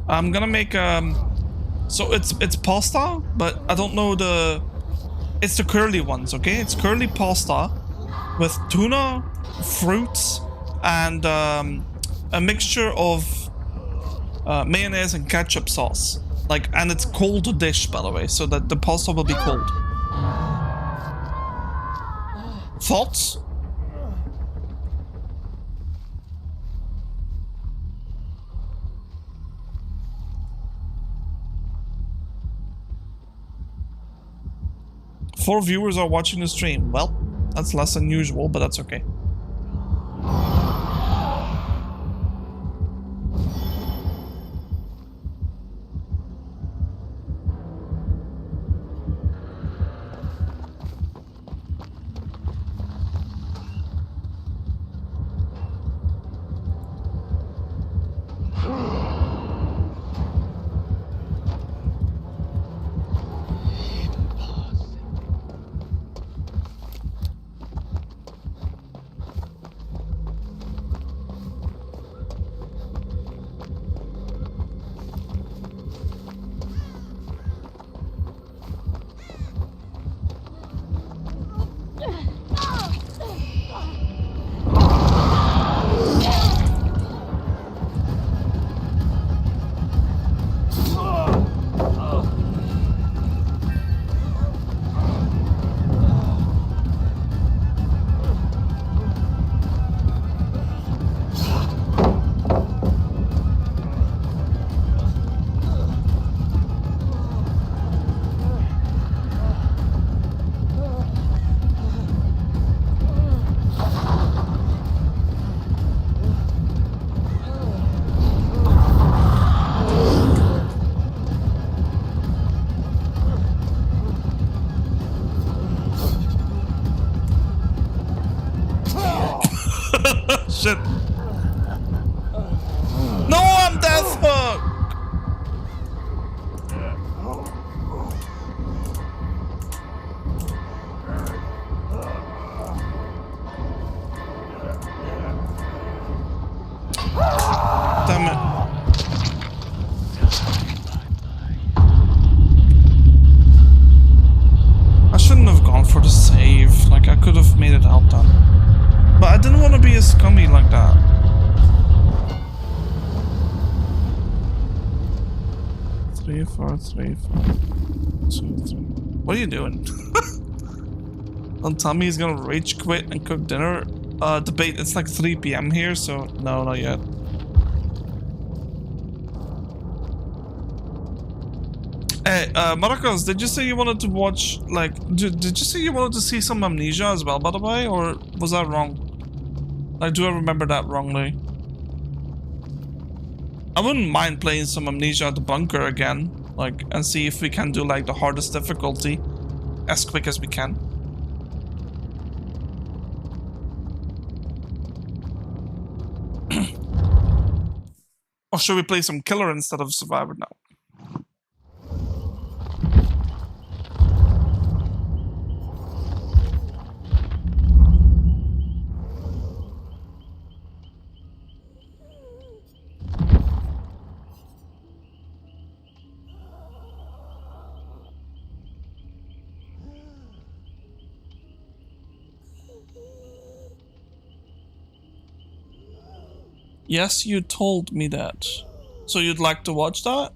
I'm gonna make so it's pasta, but I don't know it's the curly ones, okay? It's curly pasta with tuna, fruits, and a mixture of mayonnaise and ketchup sauce. Like, and it's cold dish, by the way, so that the pasta will be cold. Thoughts? Four viewers are watching the stream. Well, that's less than usual, but that's okay. Shit. No, I'm death fuck. Damn it. I shouldn't have gone for the save. Like, I could have made it out then. But I didn't want to be a scummy like that. Three, four, 2, 3. What are you doing? Don't tell me he's gonna rage quit and cook dinner. Debate, it's like 3 p.m. here, so no, not yet. Hey, Marcos, did you say you wanted to watch, like, did you say you wanted to see some Amnesia as well, by the way, or was that wrong? Like, do I remember that wrongly? I wouldn't mind playing some Amnesia at the bunker again, like, and see if we can do, like, the hardest difficulty as quick as we can. Or should we play some Killer instead of Survivor now? Yes, you told me that. So you'd like to watch that?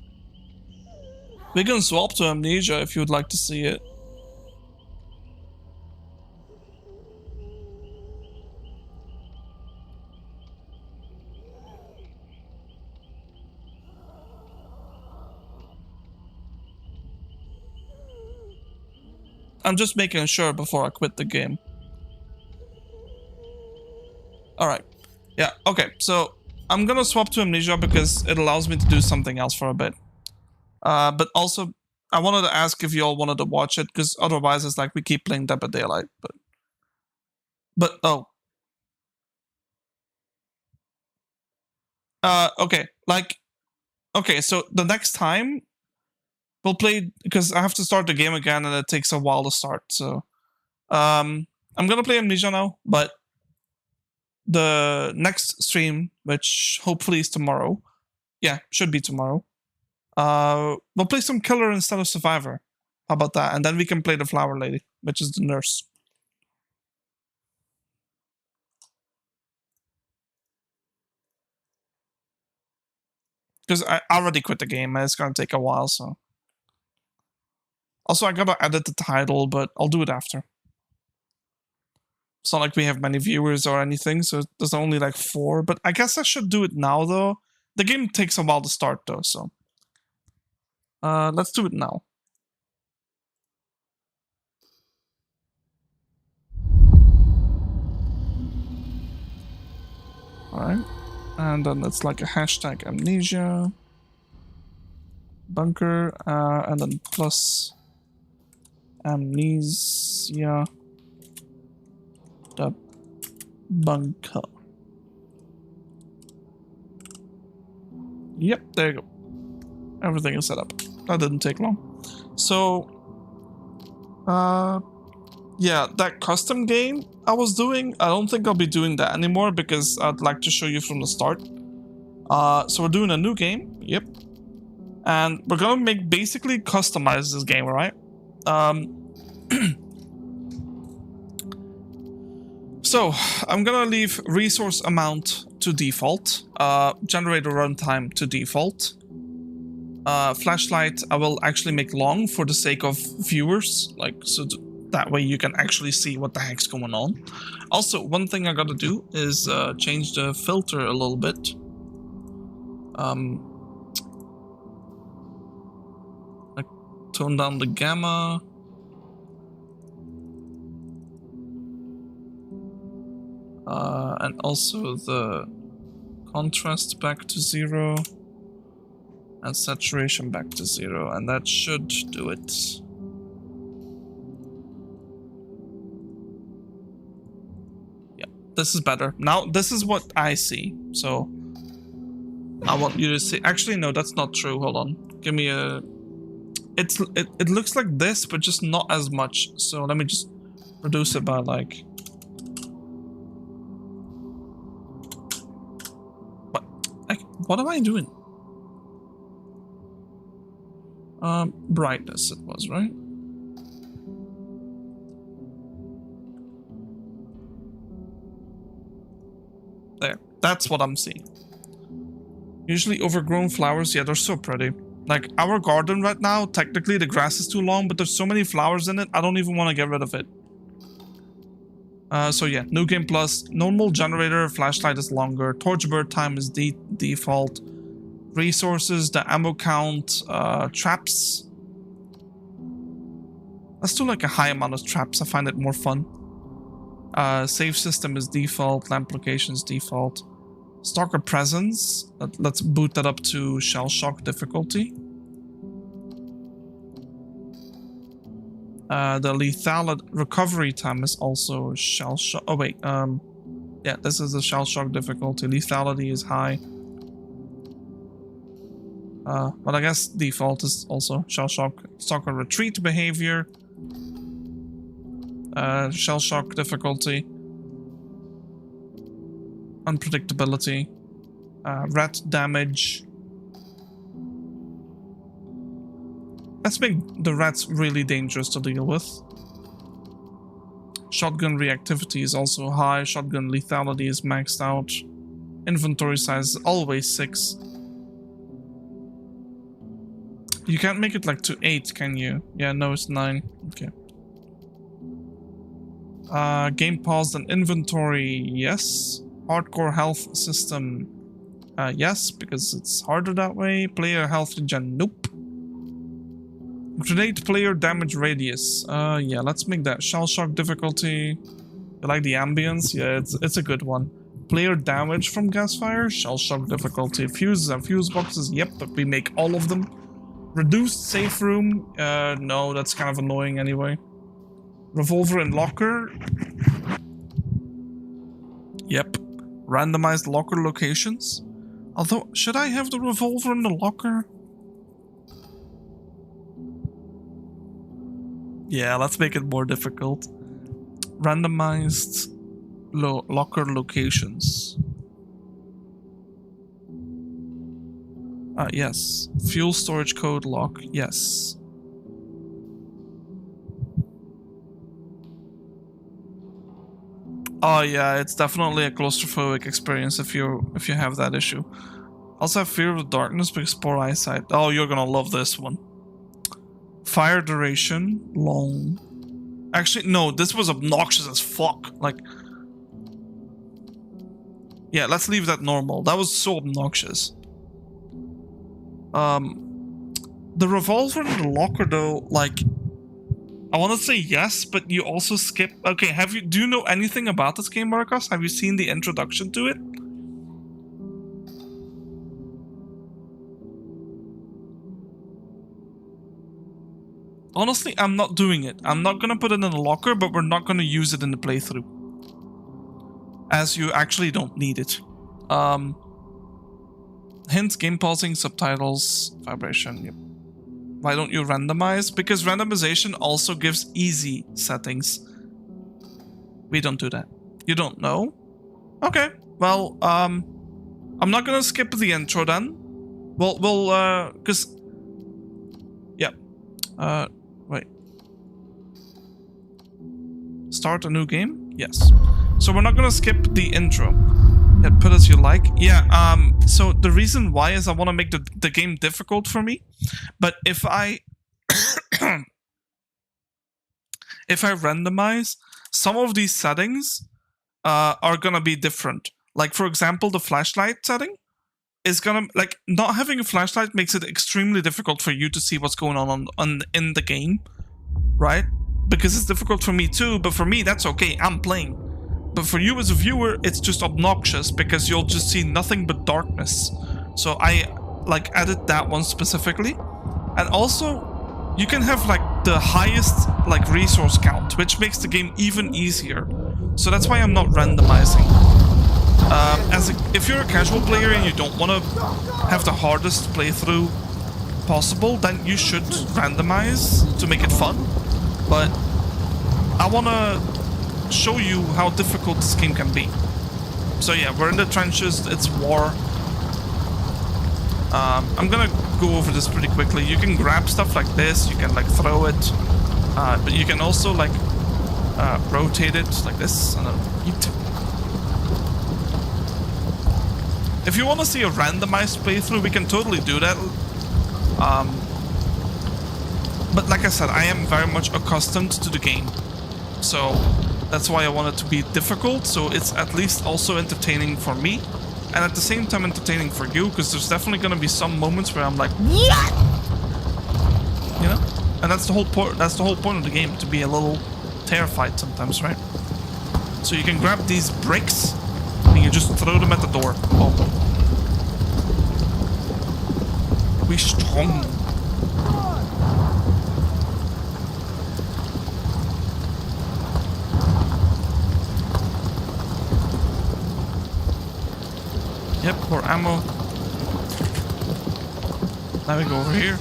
We can swap to Amnesia if you'd like to see it. I'm just making sure before I quit the game. Alright. Yeah, okay. So I'm gonna swap to Amnesia because it allows me to do something else for a bit. But also, I wanted to ask if you all wanted to watch it, because otherwise it's like we keep playing Dead by Daylight. But oh. Okay. Okay, so the next time we'll play, because I have to start the game again and it takes a while to start, so I'm gonna play Amnesia now, but the next stream, which hopefully is tomorrow, yeah, should be tomorrow, we'll play some Killer instead of Survivor. How about that? And then we can play the Flower Lady, which is the nurse. Because I already quit the game and it's gonna take a while, so. Also, I gotta edit the title, but I'll do it after. It's not like we have many viewers or anything, so there's only like 4. But I guess I should do it now, though. The game takes a while to start, though, so. Let's do it now. Alright. And then it's like a hashtag Amnesia. Bunker, and then plus Amnesia. The bunker. Yep, there you go. Everything is set up. That didn't take long. So, yeah, that custom game I was doing, I don't think I'll be doing that anymore because I'd like to show you from the start. So we're doing a new game. Yep. And we're gonna basically customize this game, right? So I'm gonna leave resource amount to default, generator runtime to default. Flashlight I will actually make long for the sake of viewers, like so that way you can actually see what the heck's going on. Also, one thing I gotta do is change the filter a little bit. Like tone down the gamma. And also the contrast back to 0 and saturation back to 0, and that should do it. Yeah, this is better. Now this is what I see, so I want you to see. Actually, no, that's not true. Hold on. Give me a... It looks like this, but just not as much. So let me just reduce it by like... What am I doing? Brightness it was, right? There, that's what I'm seeing. Usually overgrown flowers, yeah, they're so pretty. Like, our garden right now, technically the grass is too long, but there's so many flowers in it, I don't even want to get rid of it. So yeah, New Game Plus, normal generator, flashlight is longer, torchbeard time is default, resources, the ammo count, traps. Let's do like a high amount of traps, I find it more fun. Save system is default, lamp location is default. Stalker presence, let's boot that up to shell shock difficulty. The lethality recovery time is also shell shock. Oh wait, yeah, this is the shell shock difficulty. Lethality is high. But I guess default is also shell shock. Stalker retreat behavior. Shell shock difficulty. Unpredictability. Rat damage. Let's make the rats really dangerous to deal with. Shotgun reactivity is also high. Shotgun lethality is maxed out. Inventory size is always 6. You can't make it like to 8, can you? Yeah, no, it's 9. Okay. Game paused and inventory, yes. Hardcore health system, yes, because it's harder that way. Player health regen, nope. Grenade player damage radius, yeah, let's make that. Shell shock difficulty. You like the ambience? Yeah, it's a good one. Player damage from gas fire, shell shock difficulty. Fuses and fuse boxes, yep, but we make all of them. Reduced safe room, no, that's kind of annoying anyway. Revolver and locker. Yep. Randomized locker locations. Although, should I have the revolver in the locker? Yeah, let's make it more difficult. Randomized locker locations. Yes. Fuel storage code lock. Yes. Oh yeah, it's definitely a claustrophobic experience if you have that issue. Also have fear of the darkness because poor eyesight. Oh, you're gonna love this one. Fire duration, long. Actually, no, this was obnoxious as fuck. Like, yeah, let's leave that normal. That was so obnoxious. The revolver in the locker though, like, I want to say yes, but you also skip. Okay, do you know anything about this game, Marcos? Have you seen the introduction to it? Honestly, I'm not doing it. I'm not gonna put it in the locker, but we're not gonna use it in the playthrough, as you actually don't need it. Hint, game pausing, subtitles, vibration. Yep. Why don't you randomize? Because randomization also gives easy settings. We don't do that. You don't know? Okay. Well, I'm not gonna skip the intro then. Cause yeah. Wait. Start a new game? Yes. So we're not gonna skip the intro. Yeah, put as you like. Yeah, so the reason why is I want to make the game difficult for me. But if I if I randomize, some of these settings are gonna be different. Like for example, the flashlight setting is gonna, like, not having a flashlight makes it extremely difficult for you to see what's going on in the game, right? Because it's difficult for me too, but for me that's okay. I'm playing. But for you as a viewer, it's just obnoxious because you'll just see nothing but darkness. So I like added that one specifically. And also, you can have like the highest like resource count, which makes the game even easier. So that's why I'm not randomizing. If you're a casual player and you don't want to have the hardest playthrough possible, then you should randomize to make it fun. But I want to show you how difficult this game can be. So yeah, we're in the trenches, it's war. I'm gonna go over this pretty quickly. You can grab stuff like this, you can like throw it, but you can also like rotate it like this and then eat. If you want to see a randomized playthrough, we can totally do that. But like I said, I am very much accustomed to the game, so that's why I want it to be difficult, so it's at least also entertaining for me, and at the same time entertaining for you, because there's definitely going to be some moments where I'm like, what? You know? And that's the whole point. That's the whole point of the game, to be a little terrified sometimes, right? So you can grab these bricks and you just throw them at the door. Oh. We strong. Yep, more ammo. Now we go over here.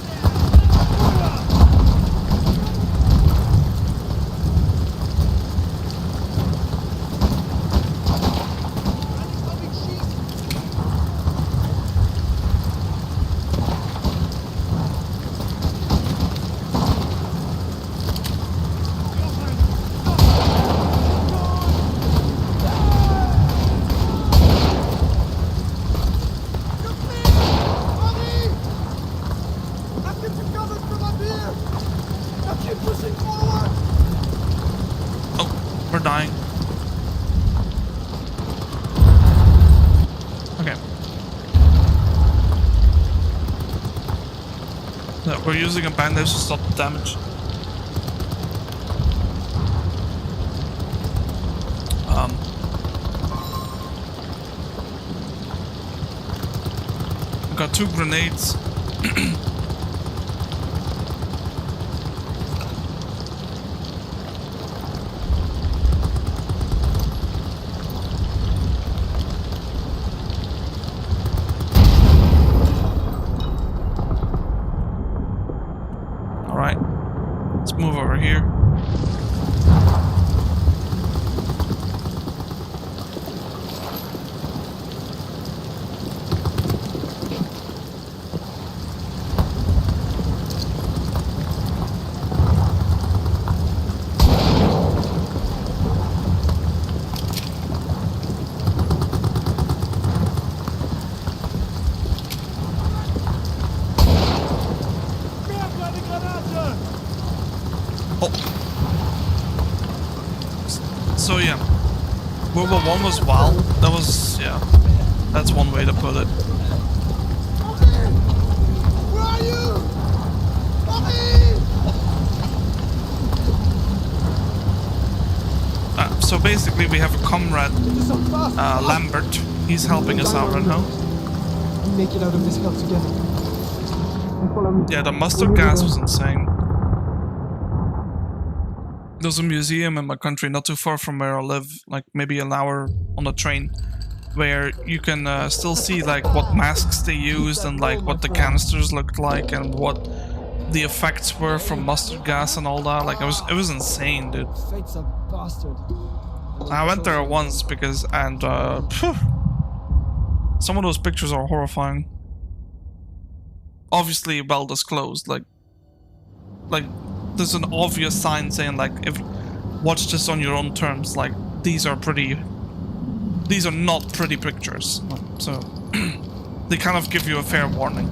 We're using a bandage to stop the damage. Got 2 grenades. Alright, let's move over here. So yeah, World War I was wild. That was, yeah, that's one way to put it. Where are you? So basically we have a comrade, Lambert. He's helping us out right now. Make it out of this hell together. Yeah, the mustard gas was insane. There's a museum in my country not too far from where I live, like maybe an hour on the train, where you can still see like what masks they used and like what the canisters looked like and what the effects were from mustard gas and all that. Like it was insane, dude. Fate's a bastard. I went there once because some of those pictures are horrifying. Obviously well disclosed, like there's an obvious sign saying like, if watch this on your own terms, like these are not pretty pictures, so they kind of give you a fair warning.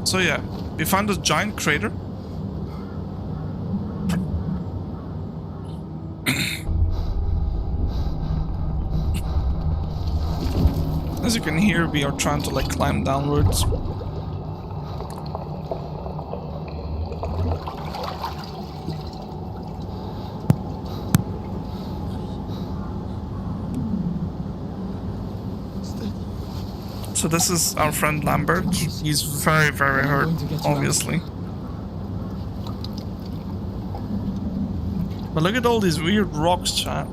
So yeah, we found this giant crater. As you can hear, we are trying to like climb downwards. So this is our friend Lambert. He's very, very hurt, obviously. But look at all these weird rocks, chat.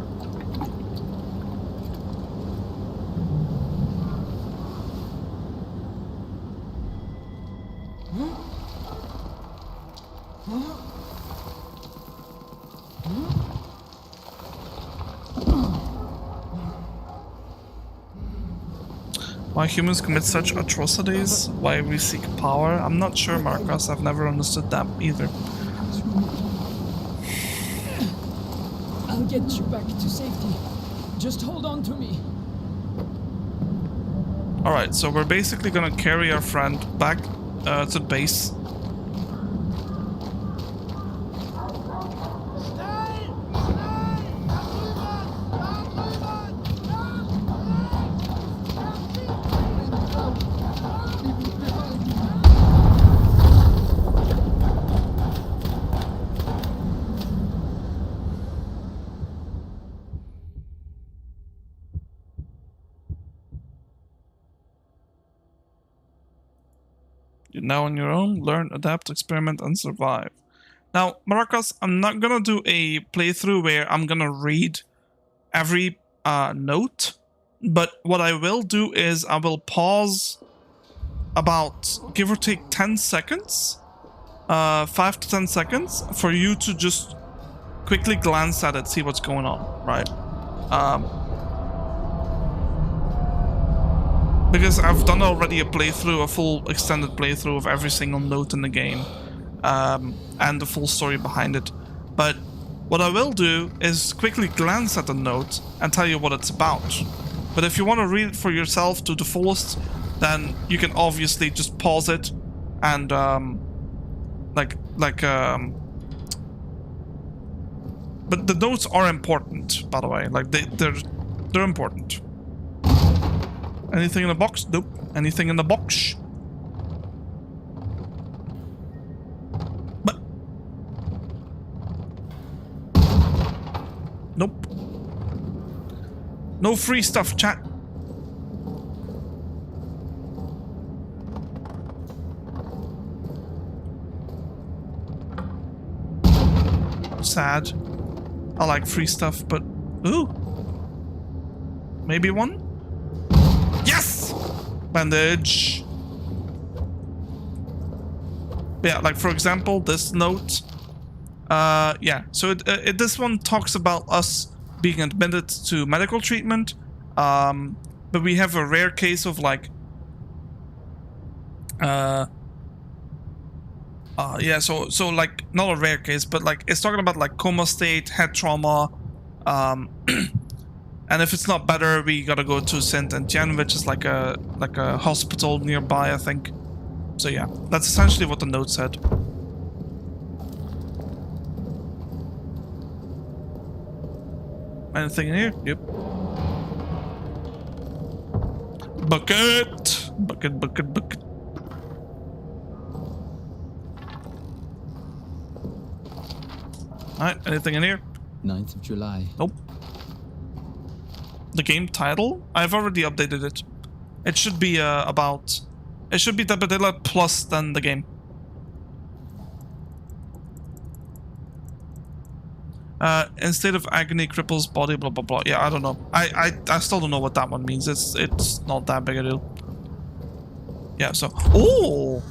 Why humans commit such atrocities? Why we seek power? I'm not sure, Marcus. I've never understood that either. I'll get you back to safety. Just hold on to me. Alright, so we're basically gonna carry our friend back to the base. You're now on your own. Learn, adapt, experiment, and survive. Now, Marcus, I'm not gonna do a playthrough where I'm gonna read every note, but what I will do is I will pause about, give or take 10 seconds, 5 to 10 seconds, for you to just quickly glance at it, see what's going on, right? Because I've done already a playthrough, a full extended playthrough of every single note in the game, and the full story behind it. But what I will do is quickly glance at the note and tell you what it's about. But if you want to read it for yourself to the fullest, then you can obviously just pause it and but the notes are important, by the way. Like they're important. Anything in the box? Nope. Anything in the box? But nope. No free stuff, chat. Sad. I like free stuff, but ooh. Maybe one? Yes! Bandage. Yeah, like for example, this note. Yeah, so this one talks about us being admitted to medical treatment. But we have a rare case of like yeah, so like not a rare case, but like it's talking about like coma state, head trauma, and if it's not better, we gotta go to Saint Etienne, which is like a hospital nearby, I think. So yeah, that's essentially what the note said. Anything in here? Yep. Bucket, bucket, bucket, bucket. Alright, anything in here? 9th of July. Nope. The game title? I've already updated it. It should be about... It should be the Padilla plus than the game. Instead of agony cripples body, blah blah blah. Yeah, I don't know. I still don't know what that one means. It's not that big a deal. Yeah, so... Oh!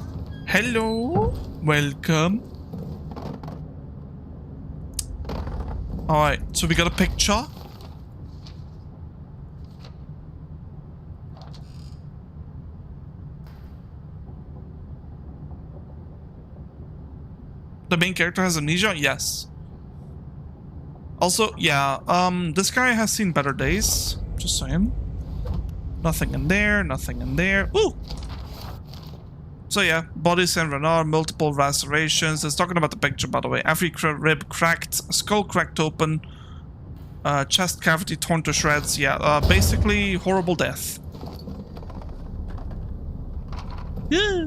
Hello! Welcome. Alright, so we got a picture. The main character has amnesia? Yes. Also, yeah, this guy has seen better days. Just saying. Nothing in there, nothing in there. Ooh! So yeah, body Saint Renard, multiple lacerations. It's talking about the picture, by the way. Every rib cracked, skull cracked open, chest cavity torn to shreds. Yeah, basically horrible death. Yeah.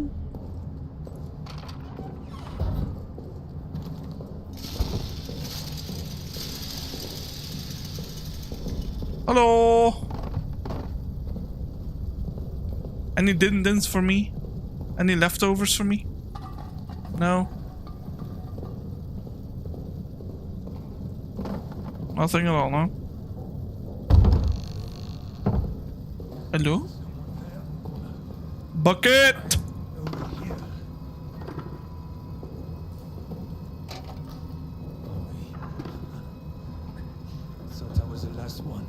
Hello. Any din-dins for me? Any leftovers for me? No? Nothing at all, no? Hello? Bucket! Thought that was the last one.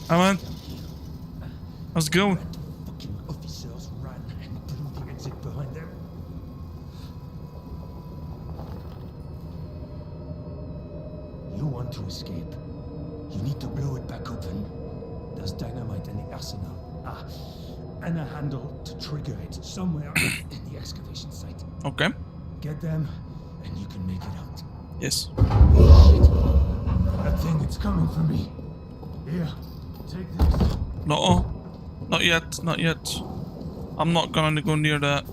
Come on. How's it going? Fucking officers ran and blew the exit behind them. You want to escape. You need to blow it back open. There's dynamite in the arsenal. And a handle to trigger it somewhere in the excavation site. Okay. Get them, and you can make it out. Yes. That thing, it's coming for me. Here, take this. No. Not yet. Not yet. I'm not gonna go near that.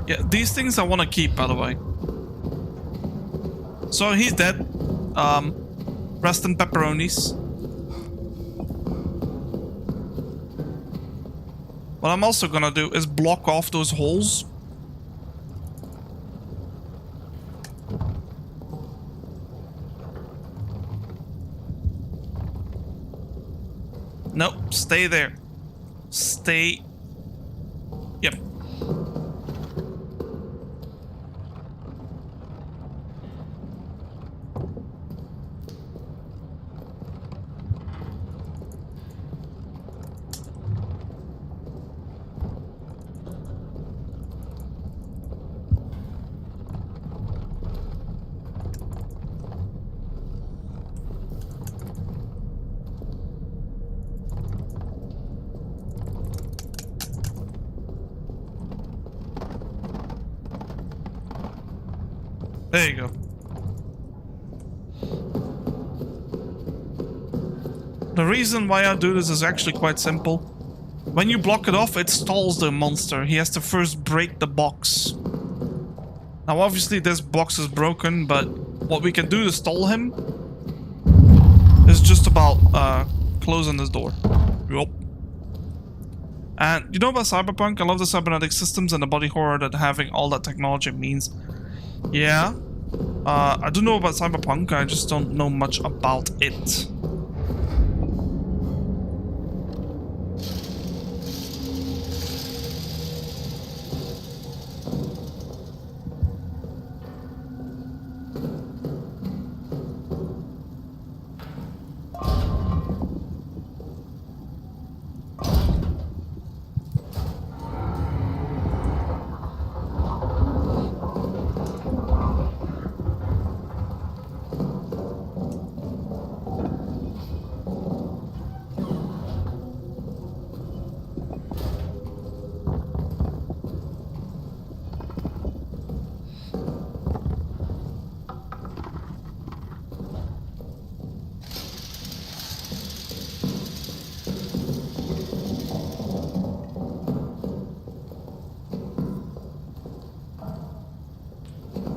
Yeah, these things I want to keep, by the way. So he's dead. Rest in pepperonis. What I'm also gonna do is block off those holes. Nope, stay there. Stay. Yep. There you go. The reason why I do this is actually quite simple. When you block it off, it stalls the monster. He has to first break the box. Now obviously this box is broken, but what we can do to stall him is just about closing this door. Yup. And you know about Cyberpunk? I love the cybernetic systems and the body horror that having all that technology means. Yeah. I do know about Cyberpunk, I just don't know much about it.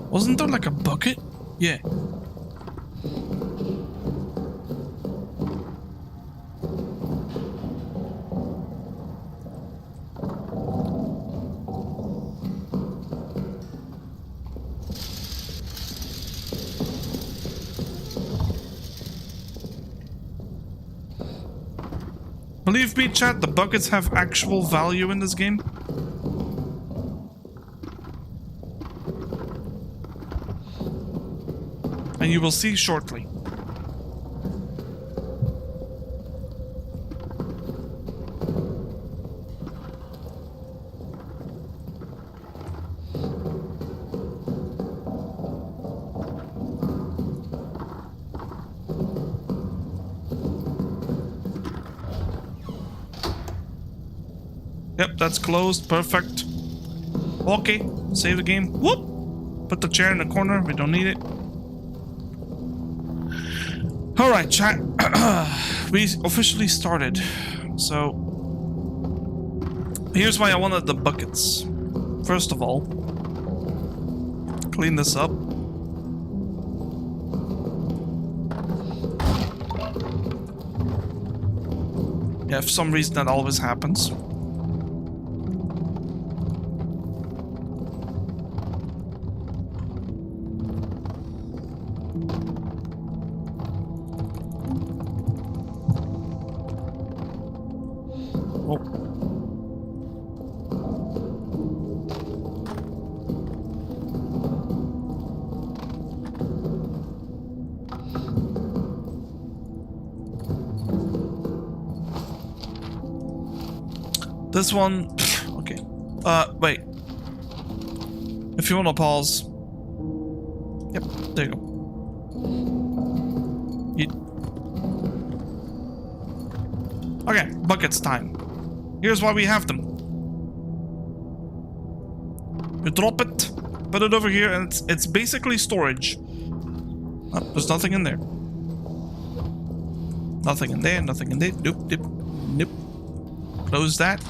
Wasn't there like a bucket? Yeah. Believe me, chat, the buckets have actual value in this game. And you will see shortly. Yep, that's closed. Perfect. Okay, save the game. Whoop! Put the chair in the corner. We don't need it. Alright, chat. We officially started. So, here's why I wanted the buckets. First of all, clean this up. Yeah, for some reason that always happens. This one, okay. Wait. If you want to pause. Yep, there you go. Okay, buckets time. Here's why we have them. You drop it, put it over here, and it's basically storage. Oh, there's nothing in there. Nothing in there, nothing in there. Nope, nope, nope. Close that.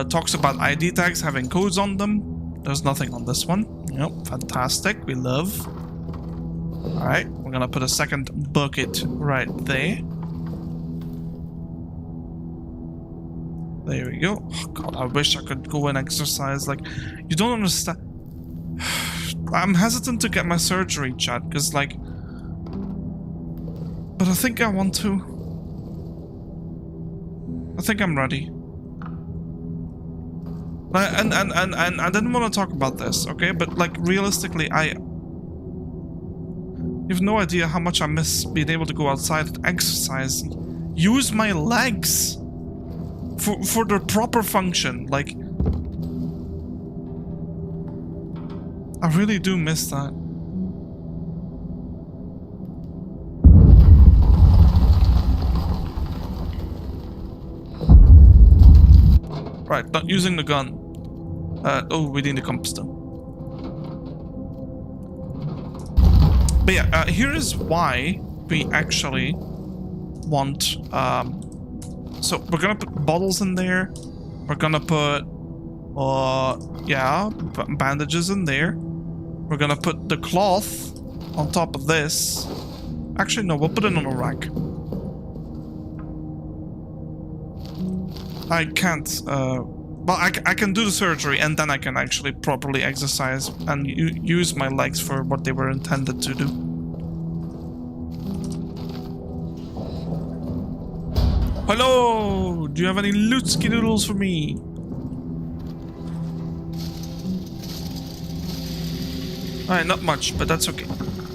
Talks about ID tags having codes on them. There's nothing on this one. Yep, fantastic. We love. Alright, we're gonna put a second bucket right there. There we go. Oh god, I wish I could go and exercise. Like, you don't understand. I'm hesitant to get my surgery, chat, because like... But I think I want to. I think I'm ready. And I didn't want to talk about this, okay? But like realistically, you have no idea how much I miss being able to go outside and exercise, use my legs for their proper function. Like, I really do miss that. Right, not using the gun. Oh, we need the compass though. But yeah, here is why we actually want... so we're gonna put bottles in there. We're gonna put... yeah, bandages in there. We're gonna put the cloth on top of this. Actually, no, we'll put it on a rack. I can't... well, I can do the surgery and then I can actually properly exercise and use my legs for what they were intended to do. Hello! Do you have any loot-ski doodles for me? Alright, not much, but that's okay.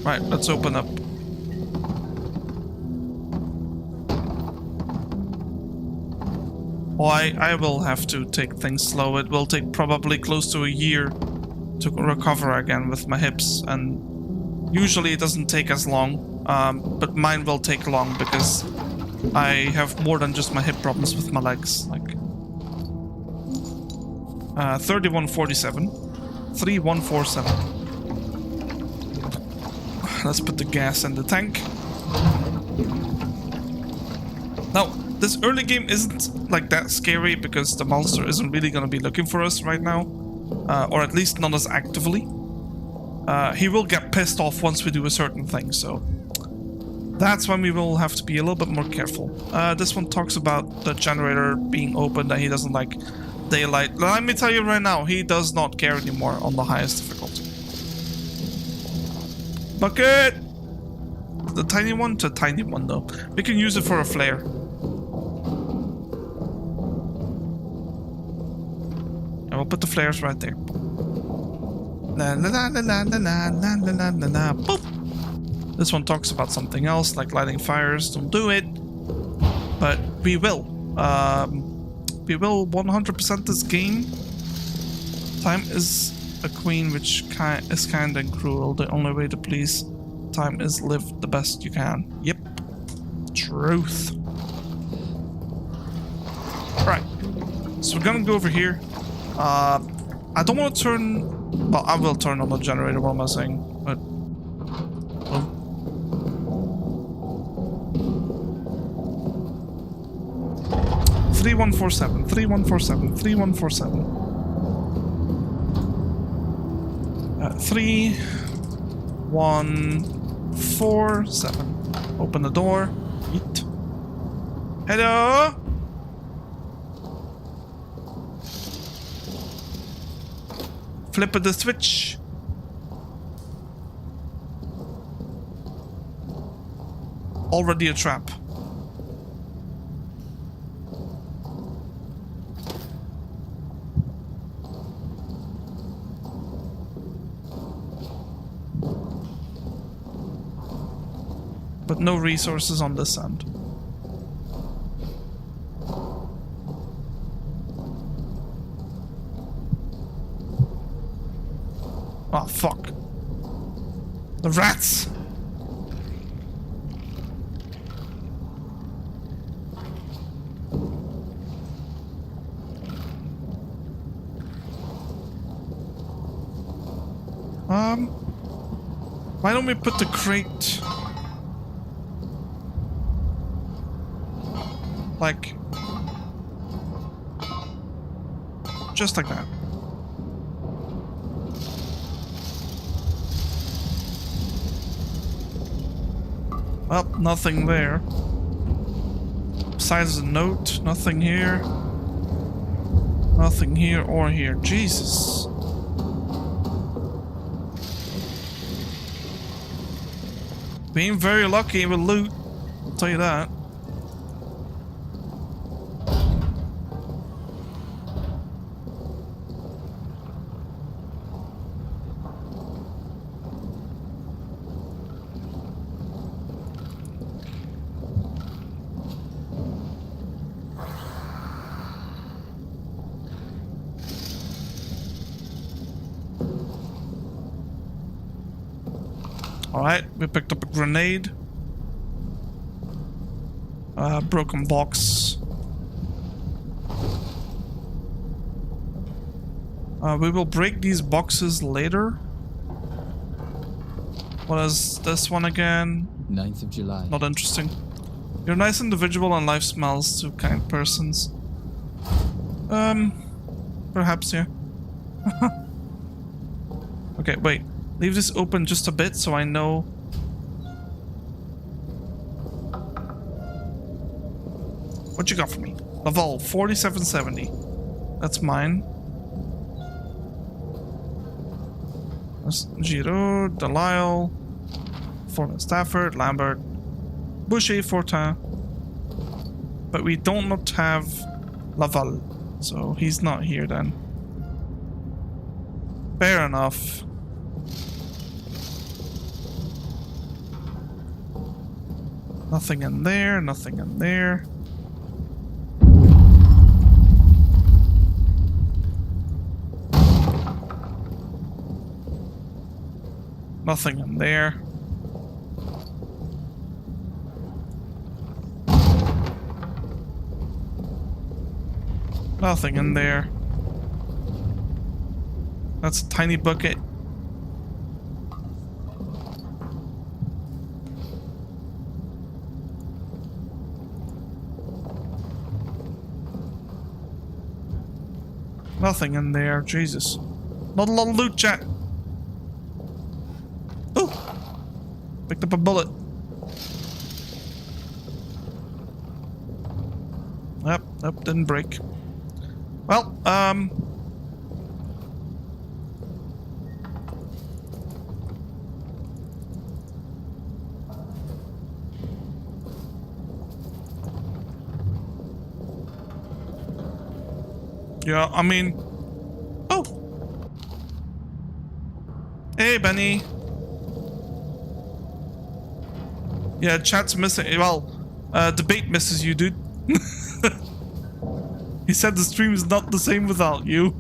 Right, let's open up. Well, I will have to take things slow. It will take probably close to a year to recover again with my hips, and usually it doesn't take as long, but mine will take long because I have more than just my hip problems with my legs. Like 3147, 3147. Let's put the gas in the tank. Now, this early game isn't like that scary because the monster isn't really gonna be looking for us right now, or at least not as actively. He will get pissed off once we do a certain thing, so that's when we will have to be a little bit more careful. This one talks about the generator being open, that he doesn't like daylight. Let me tell you right now, he does not care anymore on the highest difficulty. Bucket! The tiny one? The tiny one though. We can use it for a flare. And we'll put the flares right there. La la la la la la la la la la la. Boop. This one talks about something else, like lighting fires. Don't do it. But we will. We will 100% this game. Time is a queen, which is kind and cruel. The only way to please time is live the best you can. Yep. Truth. Right. So we're gonna go over here. I don't want to turn... Well, I will turn on the generator, what am I saying? But... Oh. Three 3147, 3147, 3147. 3147. Open the door. Eat. Hello? Flip the switch. Already a trap. But no resources on this end. Oh, fuck. The rats! Why don't we put the crate... like... just like that. Well, nothing there. Besides the note, nothing here. Nothing here or here. Jesus. Being very lucky with loot, I'll tell you that. Alright, we picked up a grenade. Broken box. We will break these boxes later. What is this one again? 9th of July. Not interesting. You're a nice individual and life smells to kind persons. Perhaps, yeah. Okay, wait. Leave this open just a bit so I know. What you got for me? Laval, 4770. That's mine. That's Giro, Delisle, Fortin Stafford, Lambert, Boucher, Fortin. But we don't not have Laval, so he's not here then. Fair enough. Nothing in there, nothing in there. Nothing in there. Nothing in there. That's a tiny bucket. Nothing in there, Jesus. Not a lot of loot, chat. Oh! Picked up a bullet. Yep, nope, didn't break. Well, yeah, I mean... Oh! Hey, Benny! Yeah, chat's missing... Well, debate misses you, dude. He said the stream is not the same without you.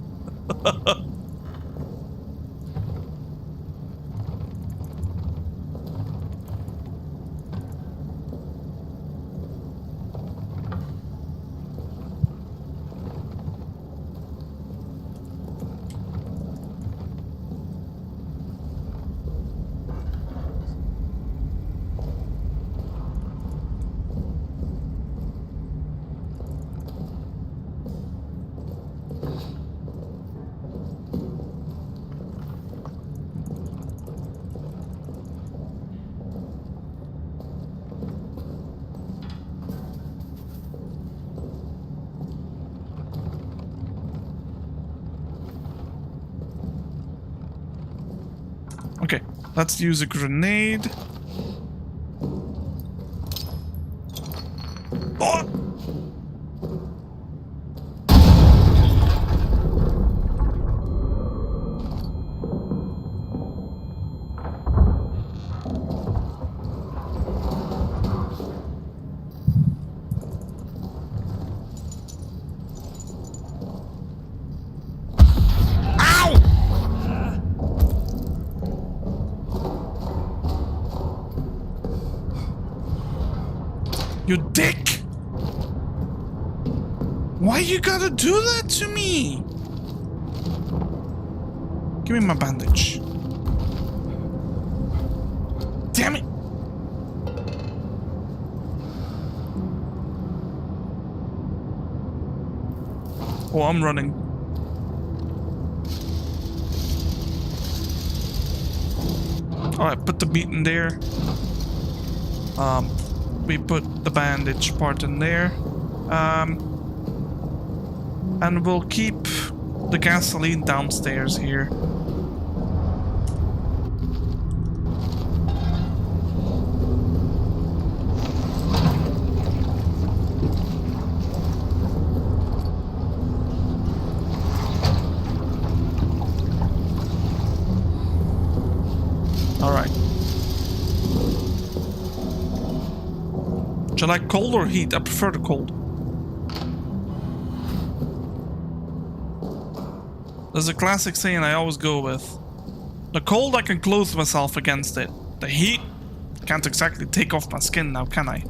Okay, let's use a grenade. Oh! You dick! Why you gotta do that to me? Give me my bandage. Damn it! Oh, I'm running. Alright, put the meat in there. We put the bandage part in there. And we'll keep the gasoline downstairs here. All right. Do you like cold or heat? I prefer the cold. There's a classic saying I always go with. The cold, I can clothe myself against it. The heat, can't exactly take off my skin now, can I?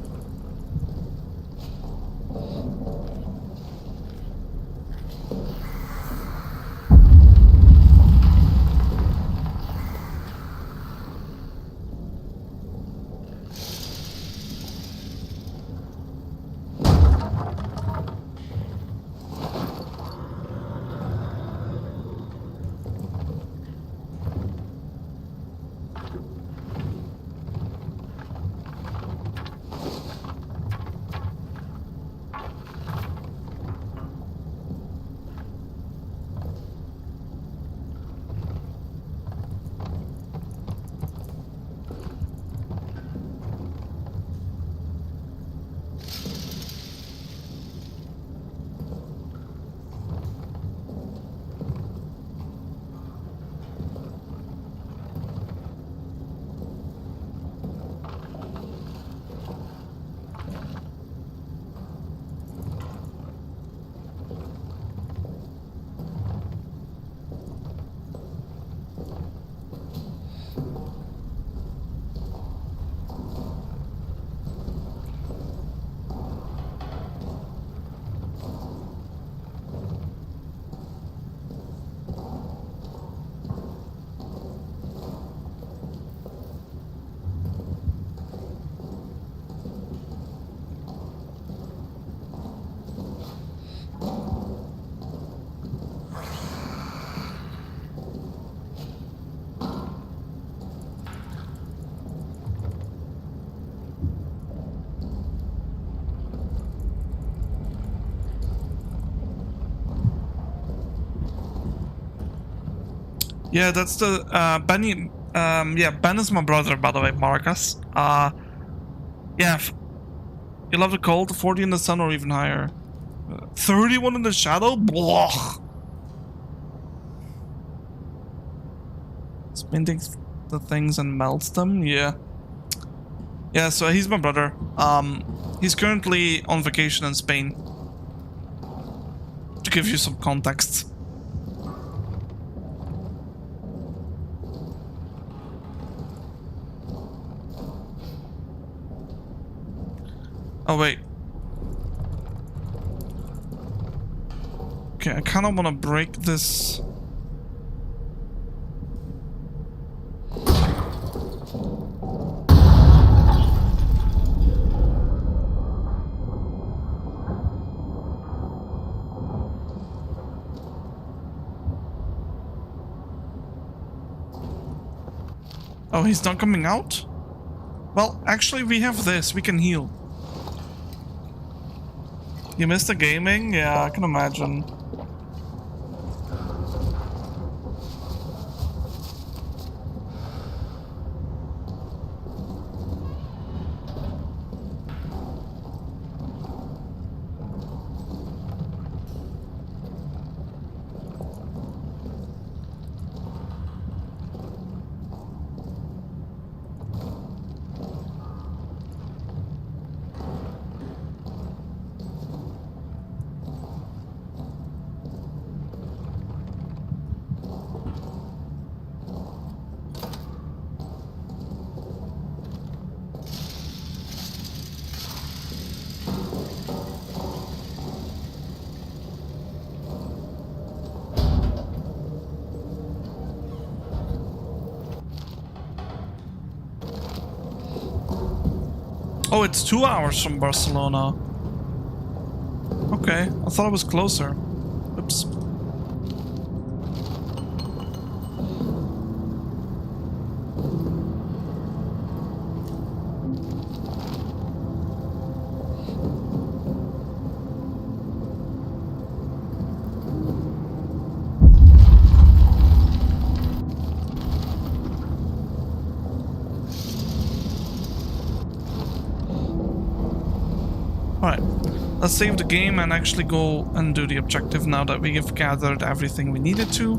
Yeah, that's the Benny. Yeah, Ben is my brother, by the way, Marcus. Yeah, you love the cold, 40 in the sun or even higher. 31 in the shadow? Blah. Spinning the things and melts them? Yeah. Yeah, so he's my brother. He's currently on vacation in Spain. To give you some context. Oh, wait. Okay, I kind of want to break this. Oh, he's not coming out? Well, actually, we have this. We can heal. You missed the gaming? Yeah, I can imagine. Oh, it's 2 hours from Barcelona. Okay, I thought it was closer. Oops. Alright, let's save the game and actually go and do the objective now that we have gathered everything we needed to.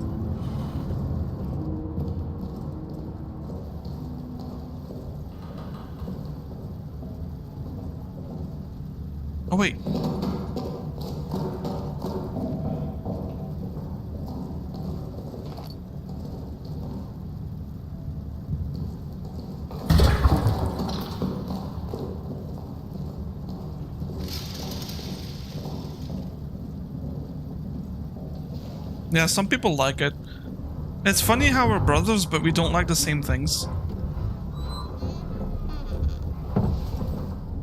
Oh wait. Yeah, some people like it. It's funny how we're brothers, but we don't like the same things.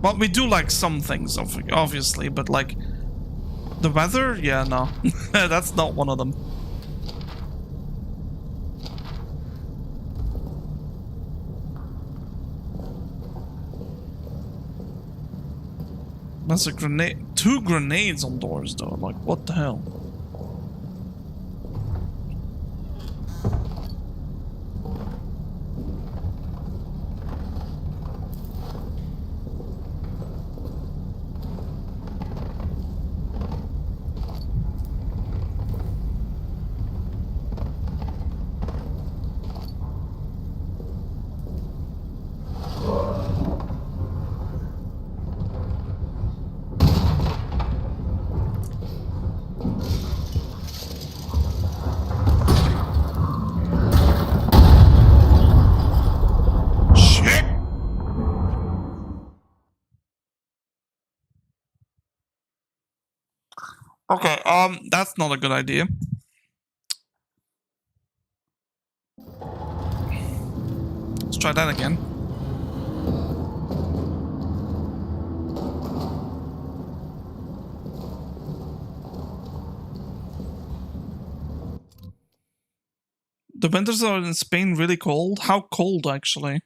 Well, we do like some things, obviously, but like... the weather? Yeah, no. That's not one of them. That's a grenade. 2 grenades on doors, though. Like, what the hell? Okay, that's not a good idea. Let's try that again. The winters are in Spain really cold? How cold, actually?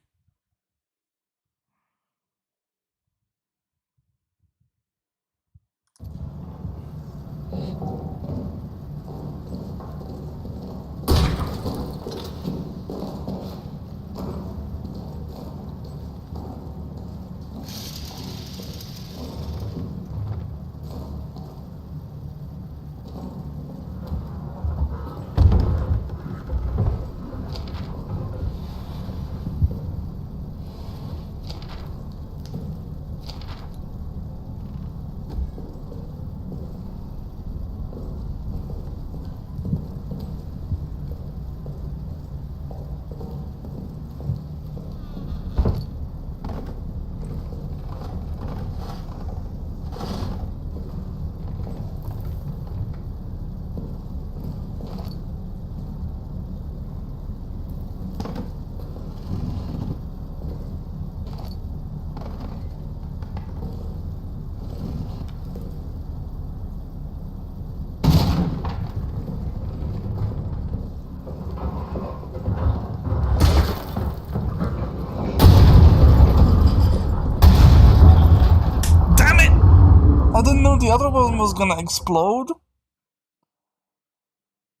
knew the other one was gonna explode.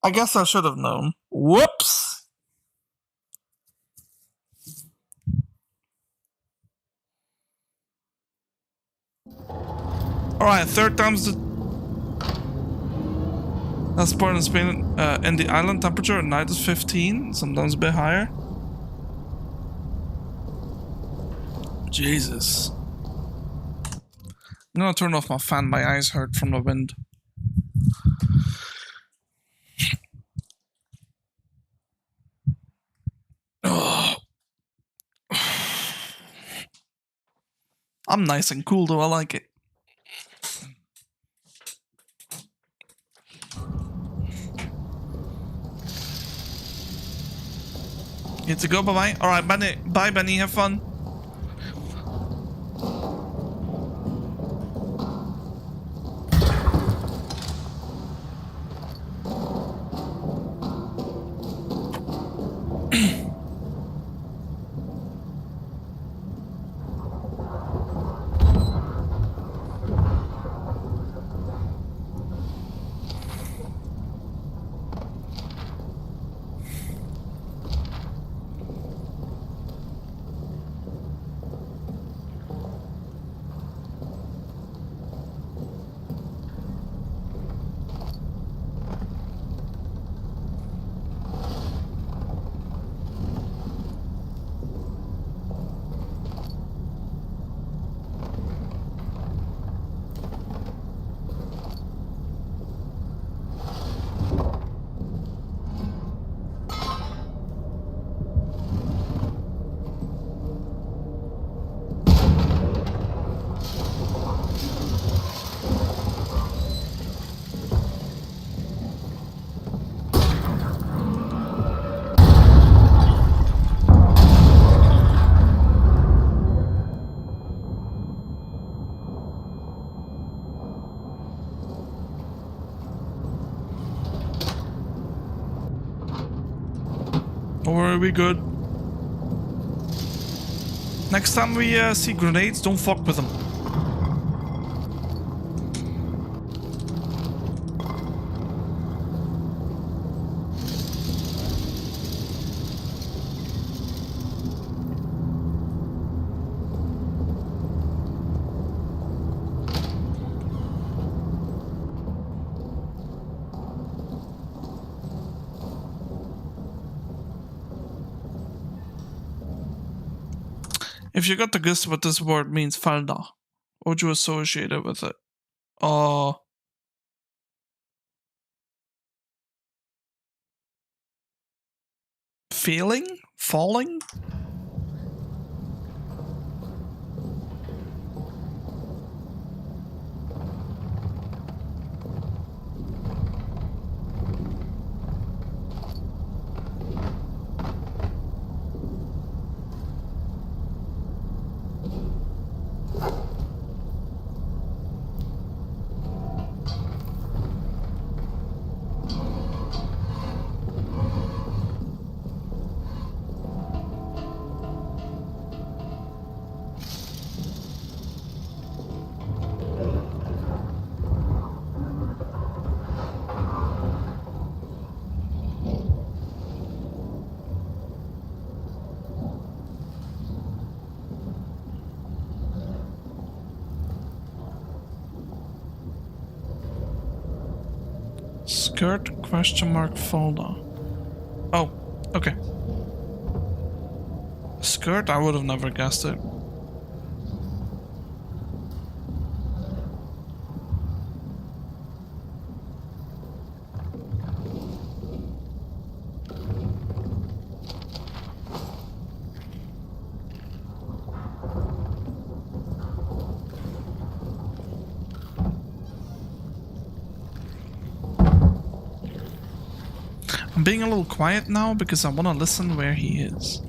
I guess I should have known. Whoops! Alright, third time's the... That's part in Spain. In the island, temperature at night is 15, sometimes a bit higher. Jesus. I'm gonna turn off my fan, my eyes hurt from the wind. Oh. I'm nice and cool though, I like it. Need to go, bye-bye. Alright, Benny. Bye, Benny, have fun. Are we good? Next time we see grenades, don't fuck with them. If you got to guess what this word means, falda, what would you associate it with it? Failing? Falling? Skirt question mark folder. Oh, okay. Skirt, I would have never guessed it. I'm being a little quiet now because I want to listen where he is.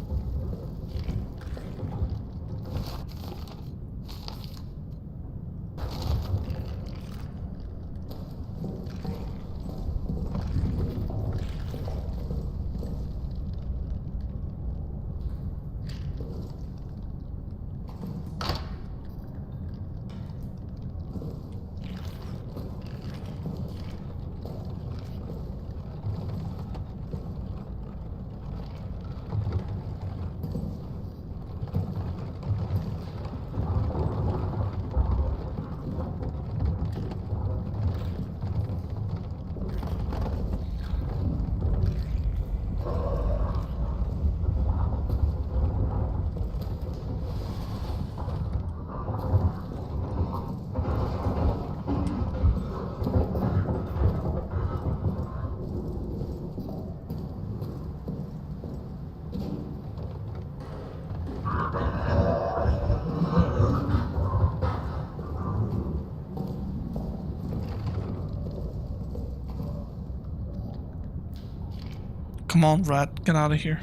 Come on, rat, get out of here.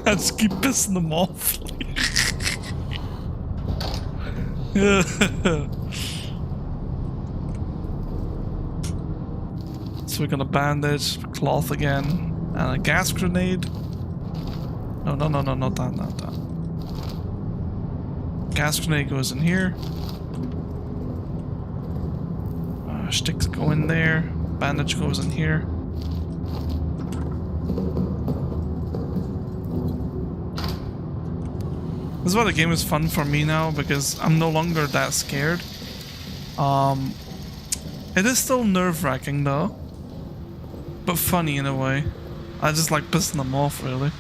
I just keep pissing them off. So we're gonna bandage, cloth again, and a gas grenade. No, no, no, no, not that, not that. Gas grenade goes in here. Sticks go in there. Bandage goes in here. This is why the game is fun for me now, because I'm no longer that scared. It is still nerve-wracking though, but funny in a way. I just like pissing them off, really.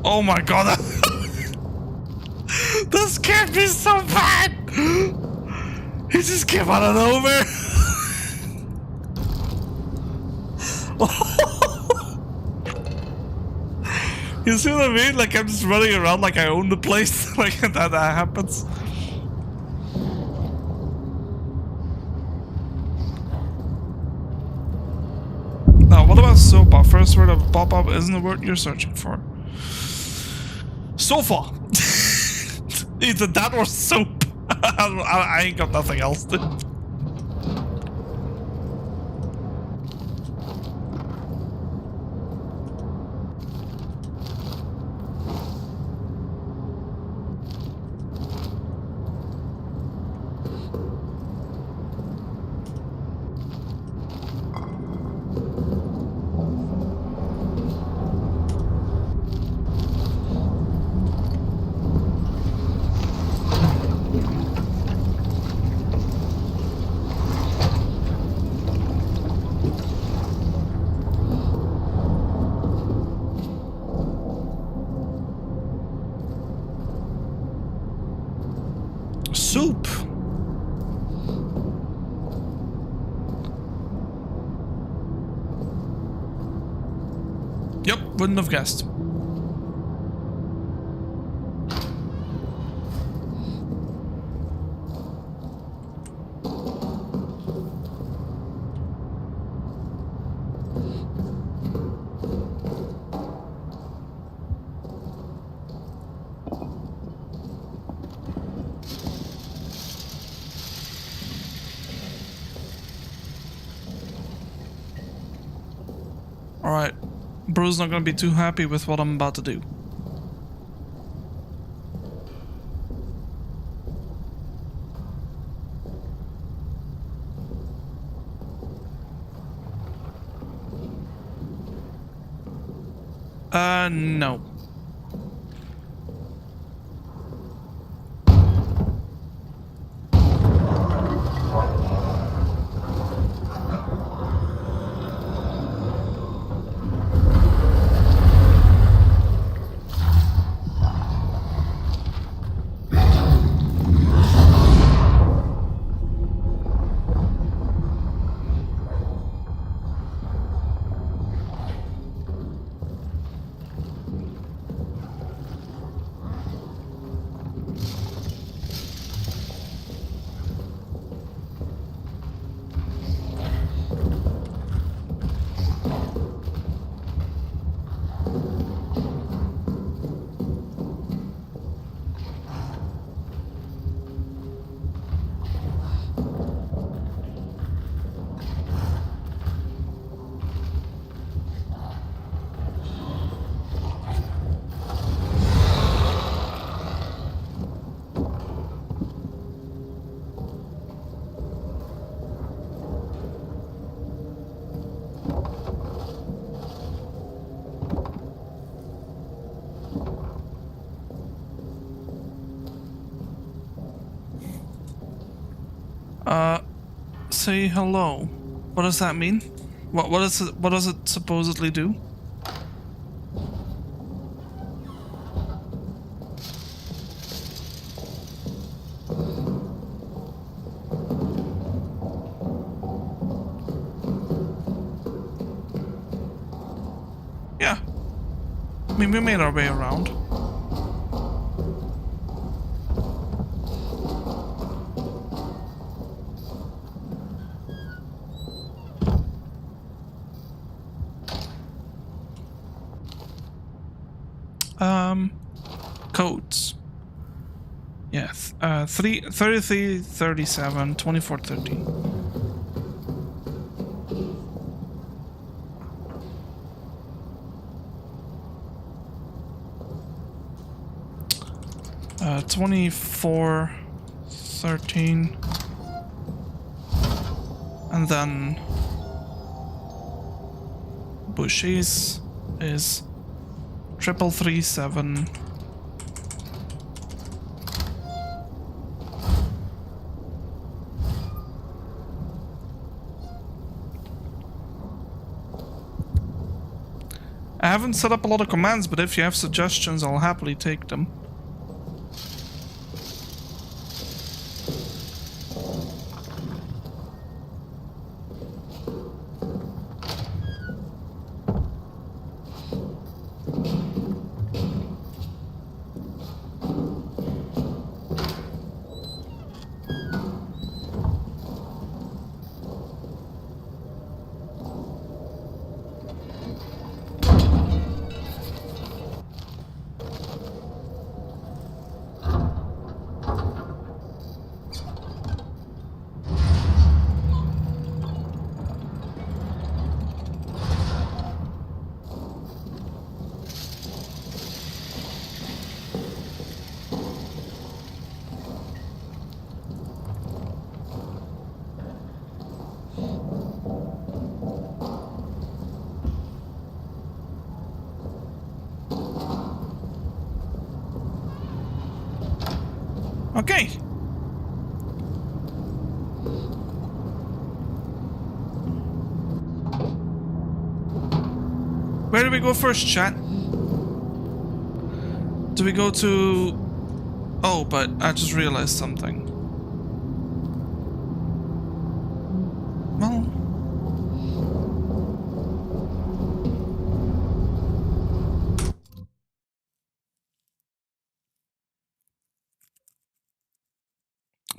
Oh my god, this can't be so bad! He just came out of nowhere! You see what I mean? Like I'm just running around like I own the place. Like that happens. Now, what about soap? First word of pop-up isn't the word you're searching for. Sofa. Either that or soap. I ain't got nothing else to. Soup. Yep, wouldn't have guessed. Alright, bro's not gonna be too happy with what I'm about to do. No. Say hello. What does that mean? What does it supposedly do? Yeah. I mean, we made our way around. Codes. Yeah, 33, 37, 24, 13. Uh, 24, 13. And then Bushes is 3337. I haven't set up a lot of commands, but if you have suggestions, I'll happily take them. Okay. Where do we go first, chat? Do we go to... Oh, but I just realized something. Well...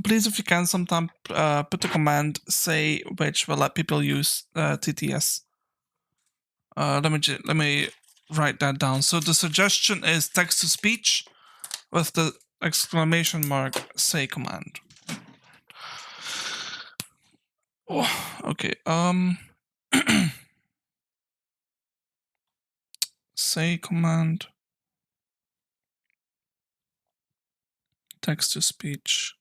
Please, if you can, sometime put a command, say, which will let people use TTS. Let me write that down. So the suggestion is text to speech with the exclamation mark say command. Oh, okay. Say command. Text to speech.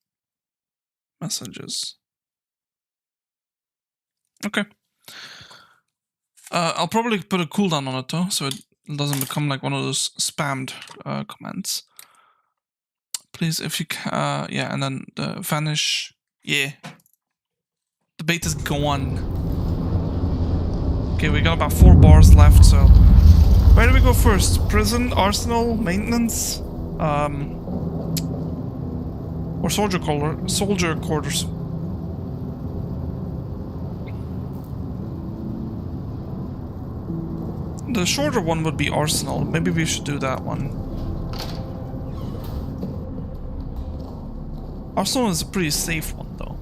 Messages. Okay. I'll probably put a cooldown on it though, so it doesn't become like one of those spammed commands. Please, if you can, yeah, and then the vanish, yeah. The bait is gone. Okay, we got about 4 bars left, so where do we go first? Prison, arsenal, maintenance, or soldier quarters? The shorter one would be arsenal. Maybe we should do that one. Arsenal is a pretty safe one, though.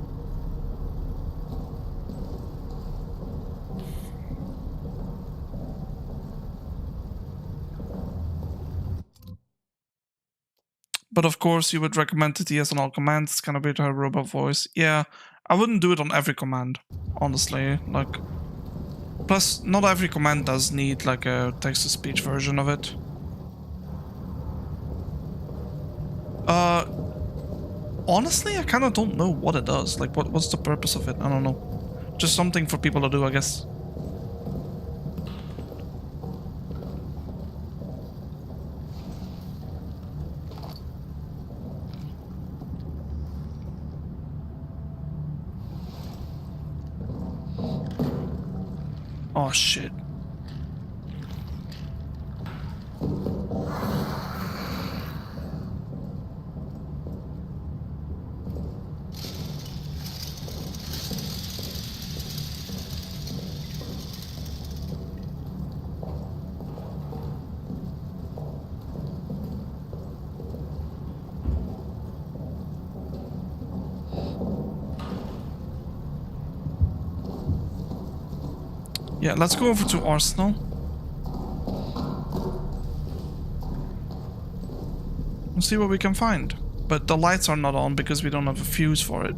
But of course, you would recommend TTS on all commands. It's kind of weird to have a robot voice. Yeah, I wouldn't do it on every command, honestly. Like, plus, not every command does need like a text-to-speech version of it. Honestly, I kind of don't know what it does. Like, what's the purpose of it? I don't know. Just something for people to do, I guess. Oh, shit. Yeah, let's go over to Arsenal. We'll see what we can find. But the lights are not on because we don't have a fuse for it.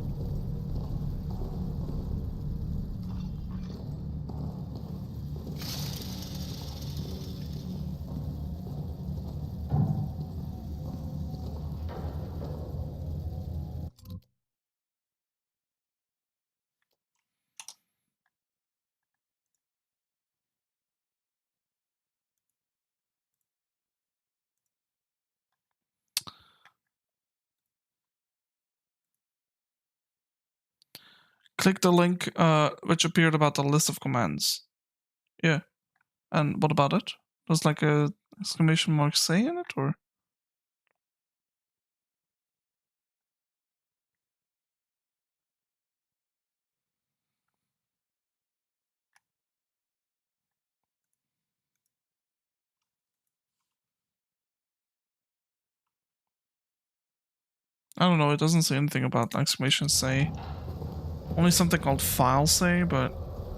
Click the link which appeared about the list of commands. Yeah. And what about it? Does like a exclamation mark say in it, or? I don't know, it doesn't say anything about exclamation say. Only something called file say, but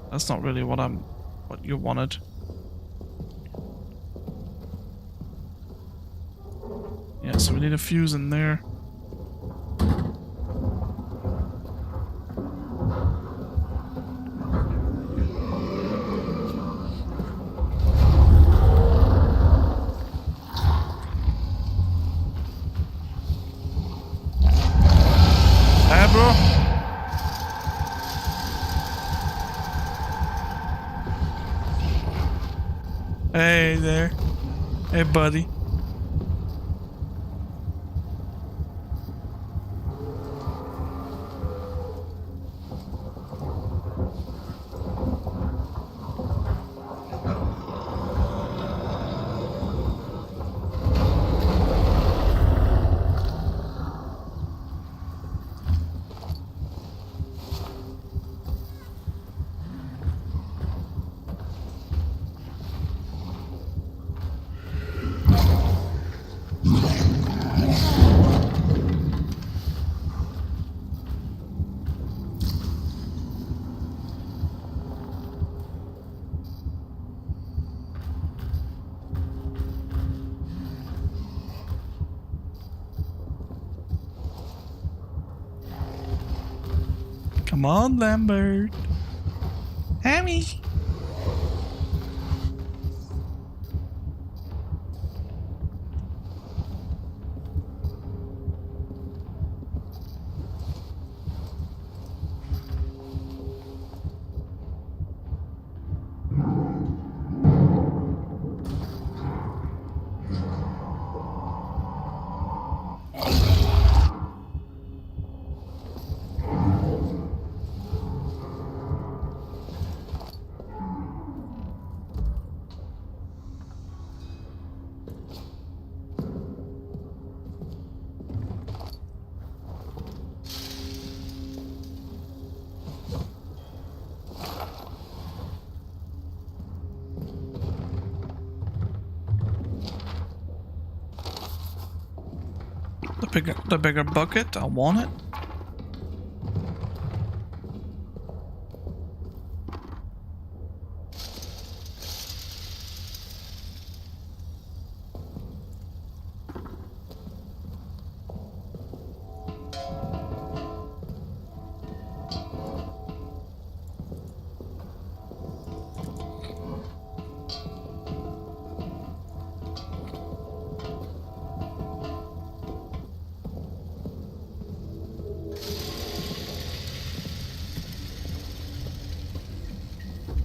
that's not really what you wanted. Yeah, so we need a fuse in there. Hey, bro. Hey there. Hey, buddy. Come on, Lambert. Hammy. The bigger bucket. I want it.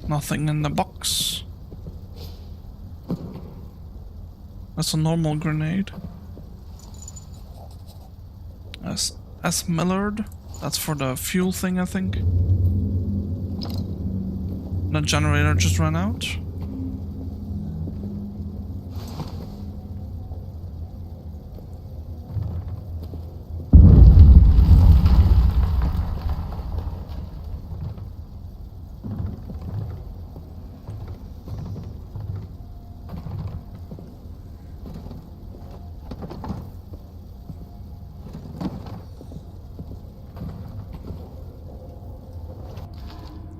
Nothing in the box. That's a normal grenade. S. Millard. That's for the fuel thing, I think. The generator just ran out.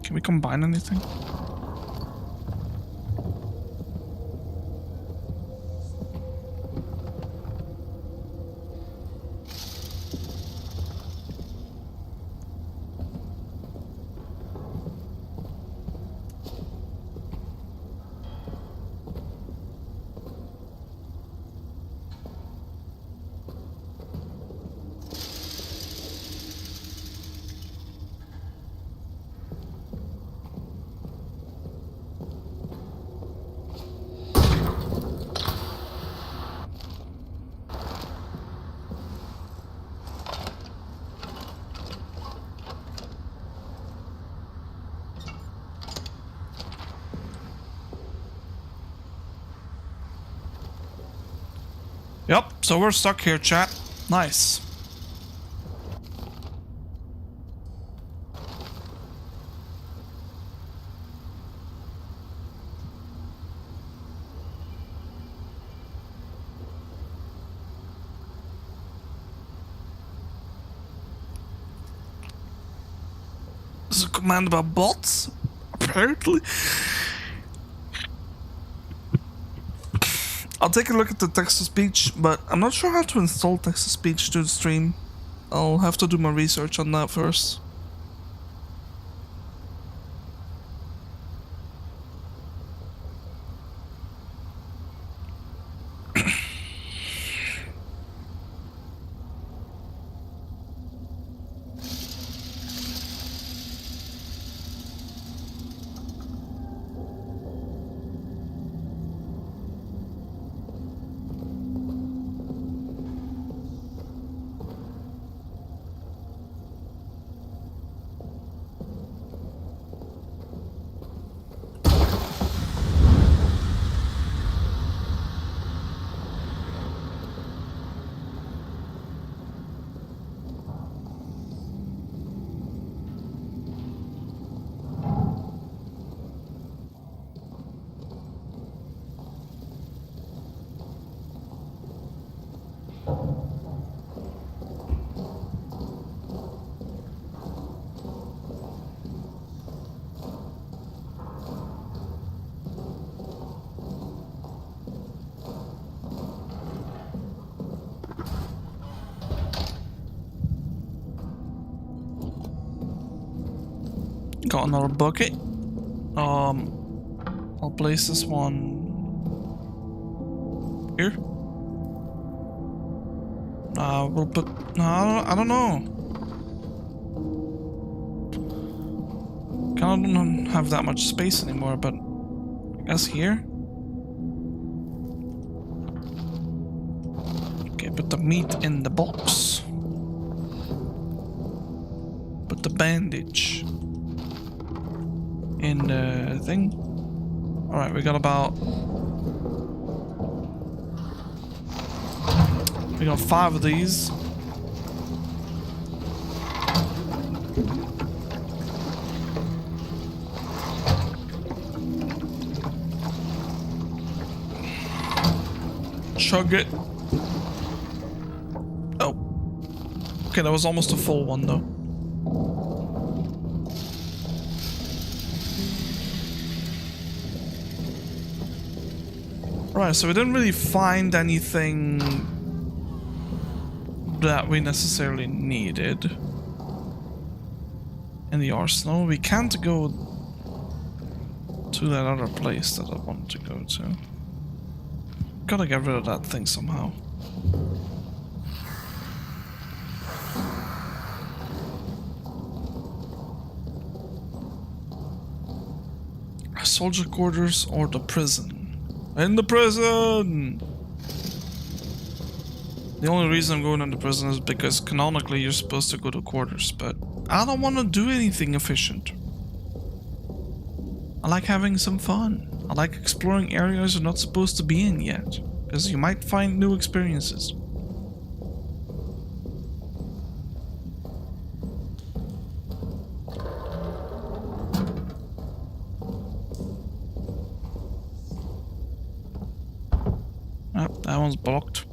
Can we combine anything? Yep, so we're stuck here, chat. Nice. This is commanded by bots, apparently. I'll take a look at the text-to-speech, but I'm not sure how to install text-to-speech to the stream. I'll have to do my research on that first. Got another bucket. I'll place this one here. We'll put. No, I don't know. Kind of don't have that much space anymore, but I guess here. Okay, put the meat in the box. Put the bandage in the thing. Alright, we got about... We got 5 of these. Chug it. Oh. Okay, that was almost a full one though. Right, so we didn't really find anything that we necessarily needed in the arsenal. We can't go to that other place that I wanted to go to. Gotta get rid of that thing somehow. Soldier quarters or the prison? In the prison! The only reason I'm going into prison is because canonically you're supposed to go to quarters, but I don't want to do anything efficient. I like having some fun. I like exploring areas you're not supposed to be in yet, because you might find new experiences. Oh, that one's blocked.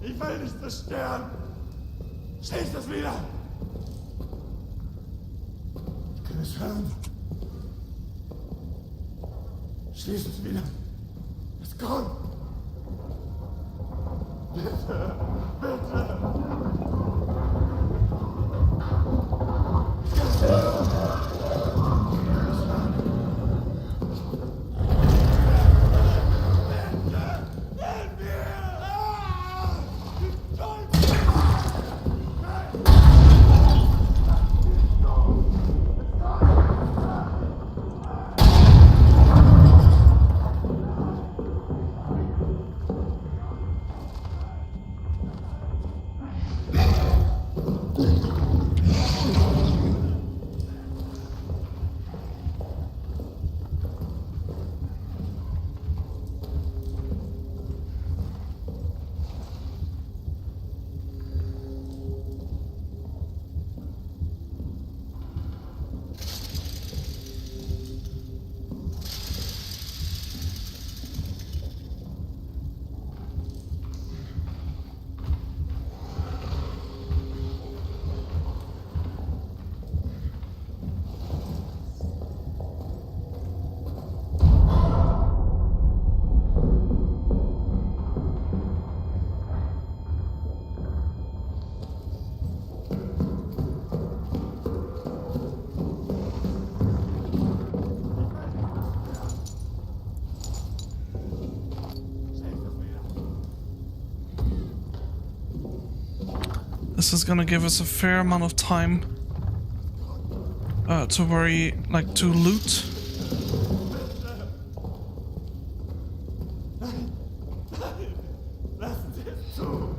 Ich will nicht zerstören. Schließ das wieder. Ich kann es hören. Schließ es wieder. Es kommt. Bitte, bitte. This is gonna give us a fair amount of time to worry, like to loot. Lassen Sie es zu.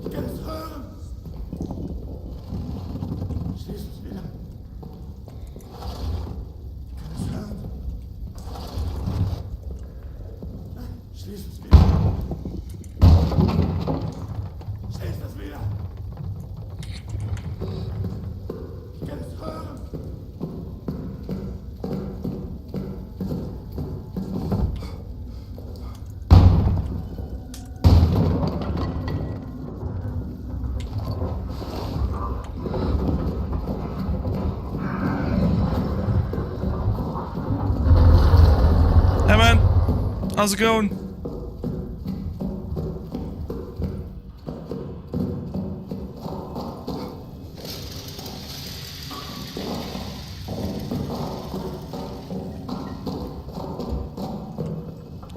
Ich kann es hören. Schließ es wieder. Ich kann es hören. Nein, schließ es wieder. Schließ es wieder. How's it going?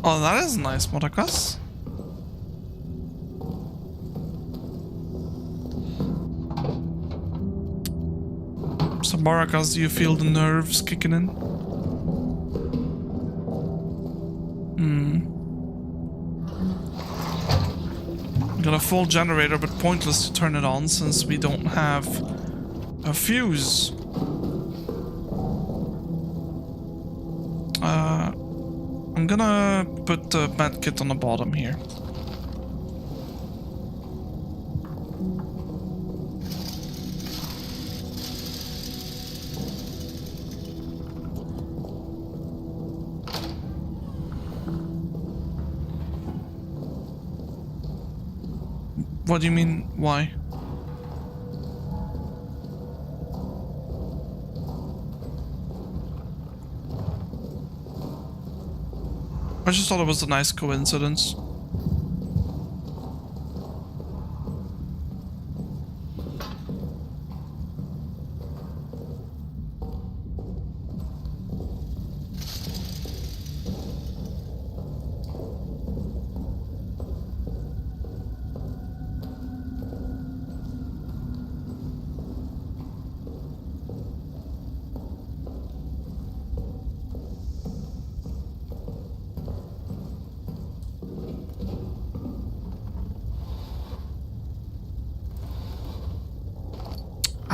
Oh, that is nice, motherfuckers. So, Maracas, do you feel the nerves kicking in? Got a full generator, but pointless to turn it on since we don't have a fuse. I'm gonna put the medkit on the bottom here. What do you mean, why? I just thought it was a nice coincidence.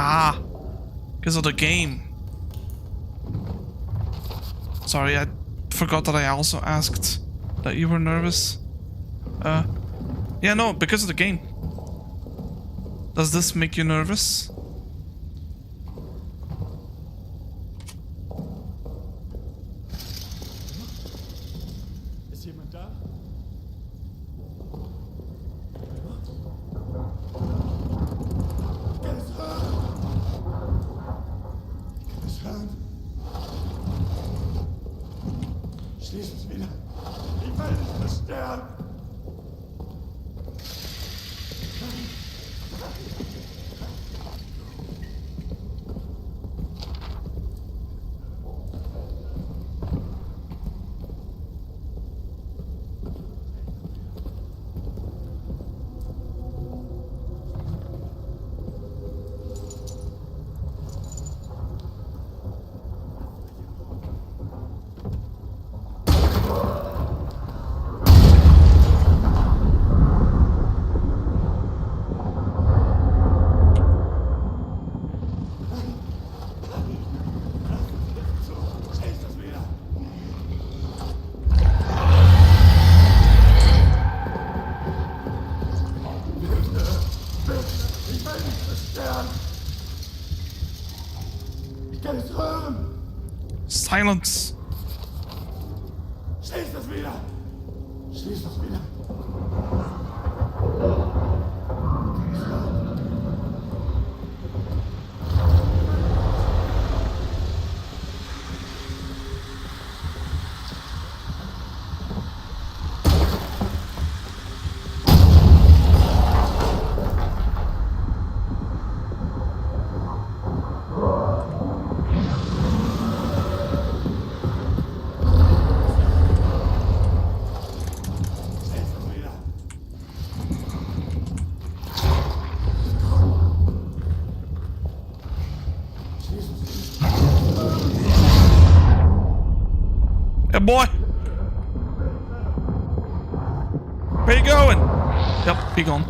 Ah, because of the game. Sorry, I forgot that I also asked that you were nervous. Yeah, no, because of the game. Does this make you nervous? Ist jemand da? Schließ es wieder. Ich will nicht versterben. Silence. Schließ das wieder! Schließ das wieder! Hey, boy. Where you going? Yep, be gone.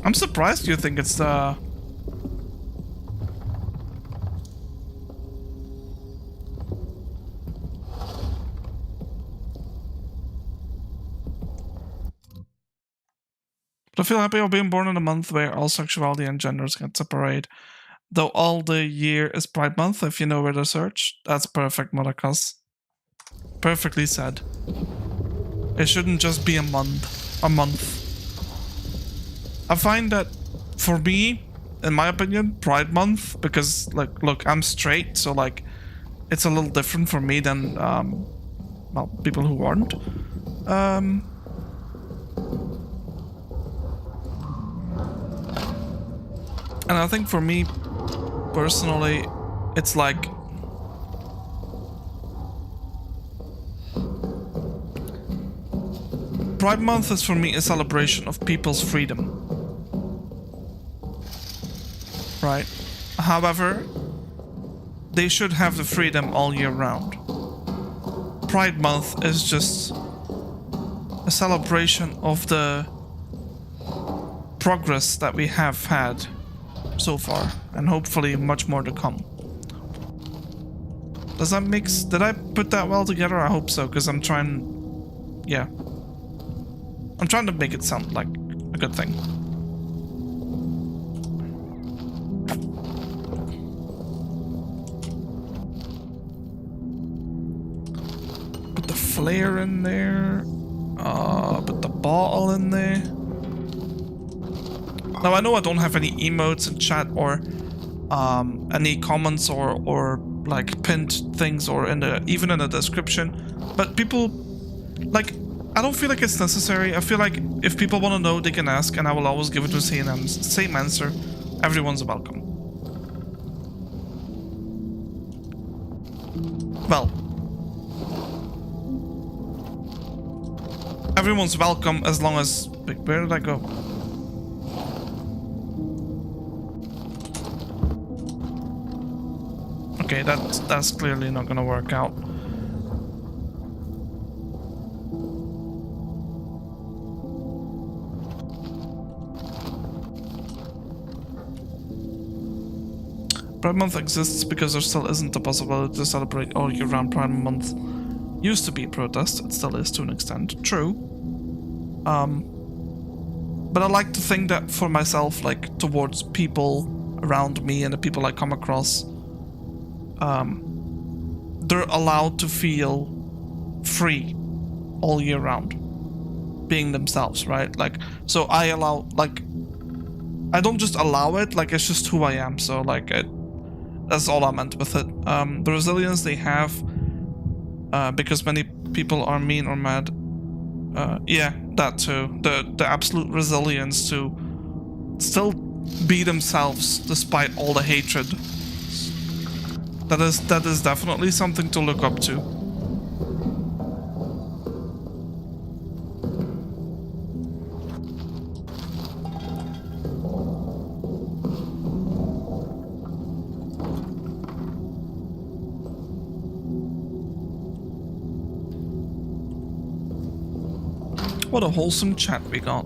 I'm surprised you think it's the... But I feel happy of being born in a month where all sexuality and genders can separate. Though all the year is Pride Month, if you know where to search. That's perfect, Mothercuss. Perfectly said. It shouldn't just be a month. I find that, for me, in my opinion, Pride Month, because, like, look, I'm straight, so, like, it's a little different for me than, well, people who aren't. And I think for me, personally, it's like... Pride Month is for me a celebration of people's freedom. Right? However, they should have the freedom all year round. Pride Month is just a celebration of the progress that we have had so far, and hopefully much more to come. Does that mix? Did I put that well together? I hope so, because I'm trying... Yeah. I'm trying to make it sound like a good thing. Put the flare in there. Put the bottle in there. Now I know I don't have any emotes in chat or any comments or like pinned things or even in the description, but people, like, I don't feel like it's necessary. I feel like if people want to know, they can ask, and I will always give it the same answer. Everyone's welcome. Well, everyone's welcome as long as... Wait, where did I go? Okay, that's clearly not gonna work out. Pride Month exists because there still isn't a possibility to celebrate all year round. Pride Month used to be a protest, it still is to an extent, true. But I like to think that for myself, like, towards people around me and the people I come across, they're allowed to feel free all year round, being themselves, right? Like, so I allow, like, I don't just allow it, like, it's just who I am, so, like, that's all I meant with it. The resilience they have, because many people are mean or mad, yeah, that too. The absolute resilience to still be themselves despite all the hatred. That is definitely something to look up to. What a wholesome chat we got.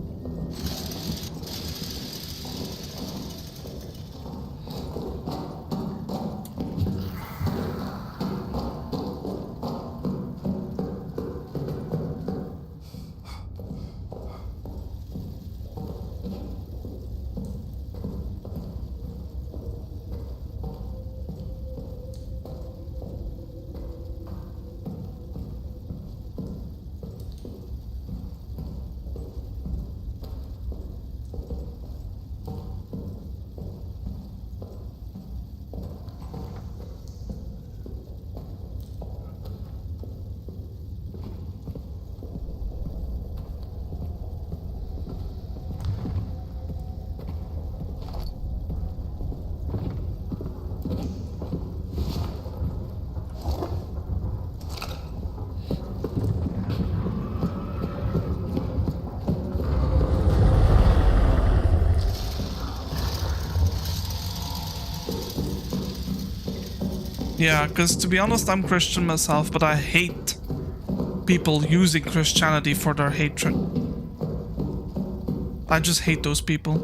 Yeah, because to be honest, I'm Christian myself, but I hate people using Christianity for their hatred. I just hate those people.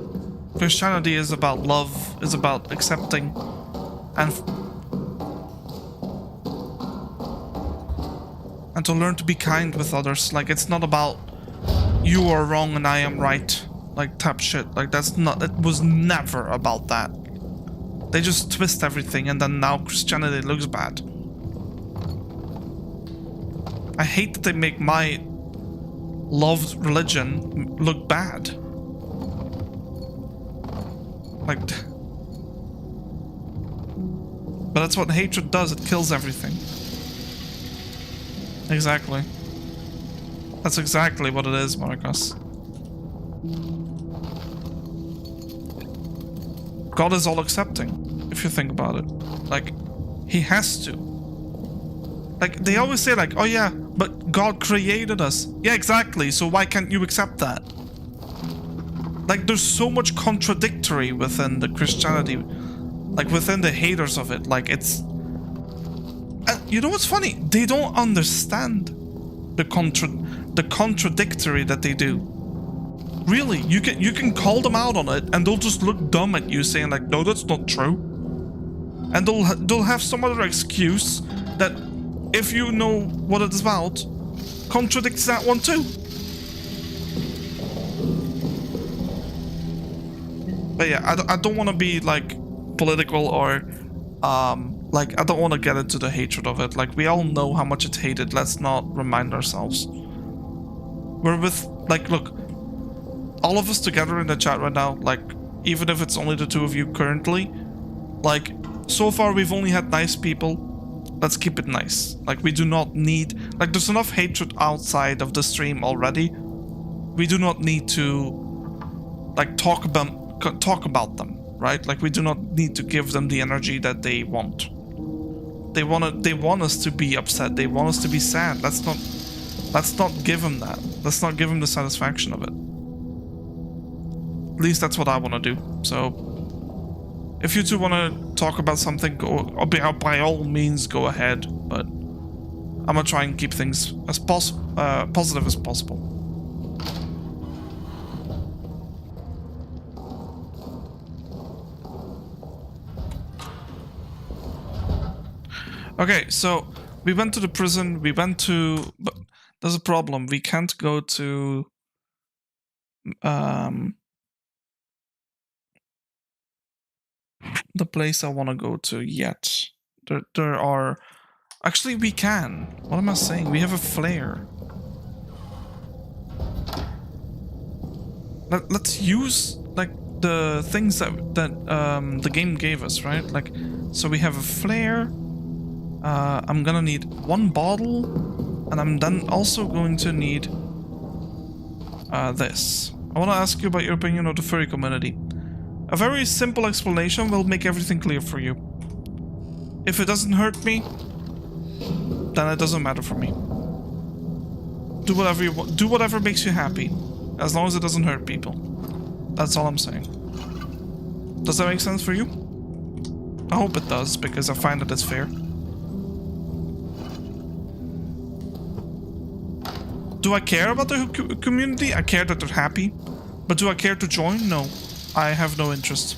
Christianity is about love, is about accepting, and to learn to be kind with others. Like, it's not about you are wrong and I am right. like type shit. Like that's not. It was never about that. They just twist everything, and then now Christianity looks bad. I hate that they make my loved religion look bad. Like, but that's what hatred does. It kills everything. Exactly. That's exactly what it is, Marcus. God is all accepting, if you think about it. Like, he has to. Like, they always say like, oh yeah, but God created us. Yeah, exactly. So why can't you accept that? Like, there's so much contradictory within the Christianity, like within the haters of it. Like, it's... And you know what's funny? They don't understand the contradictory that they do. Really, you can call them out on it, and they'll just look dumb at you, saying like, "No, that's not true," and they'll have some other excuse that, if you know what it's about, contradicts that one too. But yeah, I don't want to be like political or like I don't want to get into the hatred of it. Like we all know how much it's hated. Let's not remind ourselves. We're with like look. All of us together in the chat right now, like, even if it's only the two of you currently, like, so far we've only had nice people. Let's keep it nice. Like, we do not need... Like, there's enough hatred outside of the stream already. We do not need to, like, talk about them, right? Like, we do not need to give them the energy that they want. They want us to be upset. They want us to be sad. Let's not give them that. Let's not give them the satisfaction of it. At least that's what I want to do. So, if you two want to talk about something, by all means go ahead. But I'm gonna try and keep things as positive as possible. Okay, so we went to the prison. But there's a problem. We can't go to the place I want to go to yet. There are... Actually, we can. What am I saying? We have a flare. Let's use, like, the things that the game gave us, right? Like, so we have a flare. I'm gonna need one bottle. And I'm then also going to need this. I want to ask you about your opinion of the furry community. A very simple explanation will make everything clear for you. If it doesn't hurt me, then it doesn't matter for me. Do whatever you want. Do whatever makes you happy, as long as it doesn't hurt people. That's all I'm saying. Does that make sense for you? I hope it does, because I find that it's fair. Do I care about the community? I care that they're happy. But do I care to join? No. I have no interest.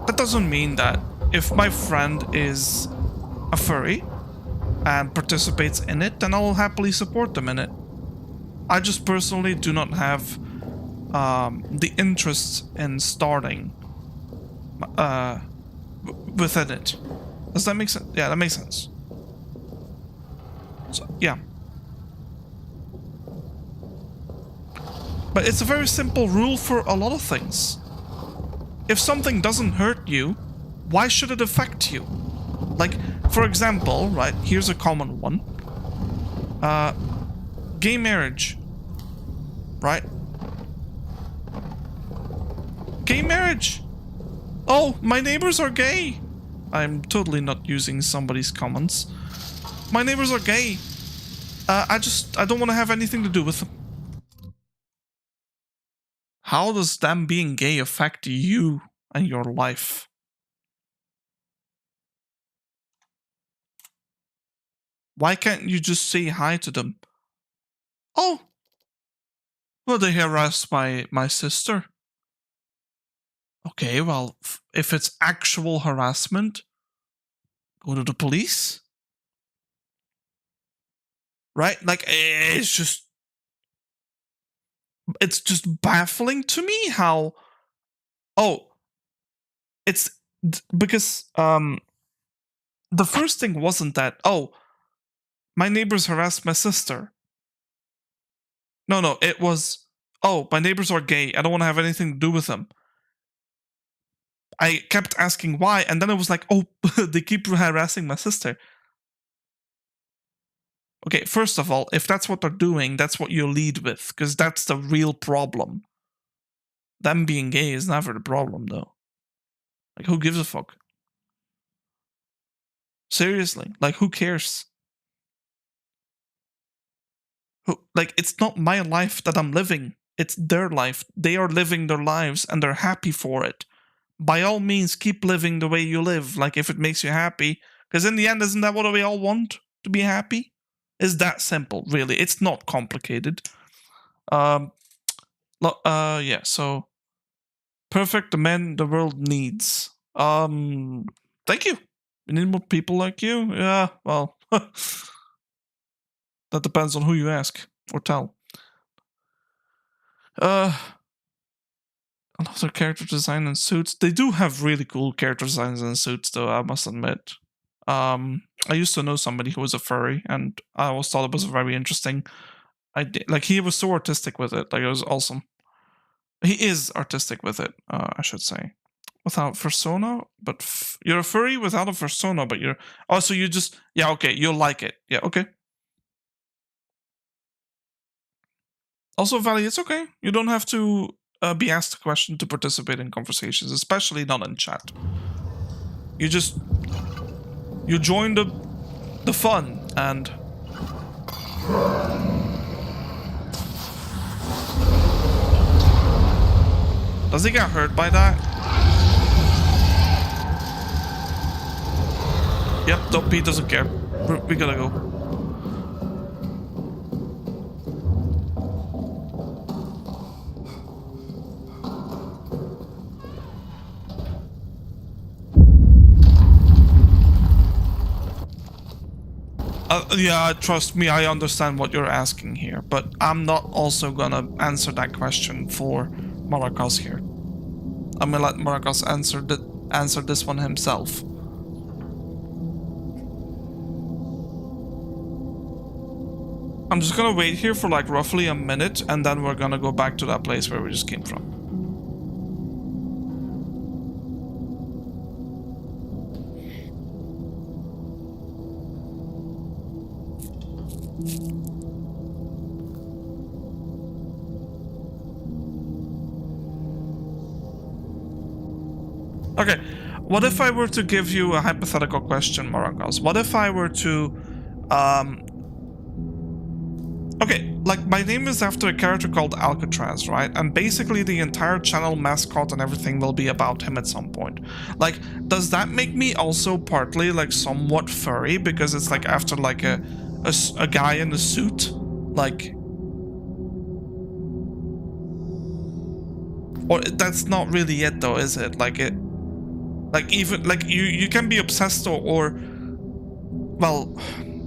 That doesn't mean that if my friend is a furry and participates in it, then I will happily support them in it. I just personally do not have the interest in starting within it. Does that make sense? Yeah, that makes sense. So, yeah. But it's a very simple rule for a lot of things. If something doesn't hurt you, why should it affect you? Like, for example, right, here's a common one. Gay marriage. Right? Gay marriage! Oh, my neighbors are gay! I'm totally not using somebody's comments. My neighbors are gay. I don't want to have anything to do with them. How does them being gay affect you and your life? Why can't you just say hi to them? Oh, well, they harassed my sister. Okay, well, if it's actual harassment, go to the police. right? Like, it's just baffling to me how, it's because the first thing wasn't that, my neighbors harassed my sister. No, it was, my neighbors are gay, I don't want to have anything to do with them. I kept asking why, and then it was like, they keep harassing my sister. Okay, first of all, if that's what they're doing, that's what you lead with, because that's the real problem. Them being gay is never the problem, though. Like, who gives a fuck? Seriously, like, who cares? Like, it's not my life that I'm living. It's their life. They are living their lives, and they're happy for it. By all means, keep living the way you live, like, if it makes you happy. Because in the end, isn't that what we all want? To be happy? It's that simple, really. It's not complicated. Yeah, so... Perfect, the man the world needs. Thank you. We need more people like you? Yeah, well... that depends on who you ask. Or tell. I love their character design and suits. They do have really cool character designs and suits, though, I must admit. I used to know somebody who was a furry, and I always thought it was very interesting. Like, he was so artistic with it. Like, it was awesome. He is artistic with it, I should say. Without persona, but you're a furry without a persona, but you're... Oh, so you just... Yeah, okay, you'll like it. Yeah, okay. Also, Valley, it's okay. You don't have to be asked a question to participate in conversations, especially not in chat. You just... You join the fun, and... Does he get hurt by that? Yep, Dopey doesn't care. We gotta go. Yeah, trust me, I understand what you're asking here, but I'm not also gonna answer that question for Maracas here. I'm gonna let Maracas answer this one himself. I'm just gonna wait here for like roughly a minute, and then we're gonna go back to that place where we just came from. Okay, what if I were to give you a hypothetical question, Maracas? What if I were to, okay, like, my name is after a character called Alcatraz, right? And basically the entire channel mascot and everything will be about him at some point. Like, does that make me also partly, like, somewhat furry? Because it's, like, after, like, a guy in a suit? Like... Or that's not really it, though, is it? Like, it... Like, even, like, you can be obsessed or well,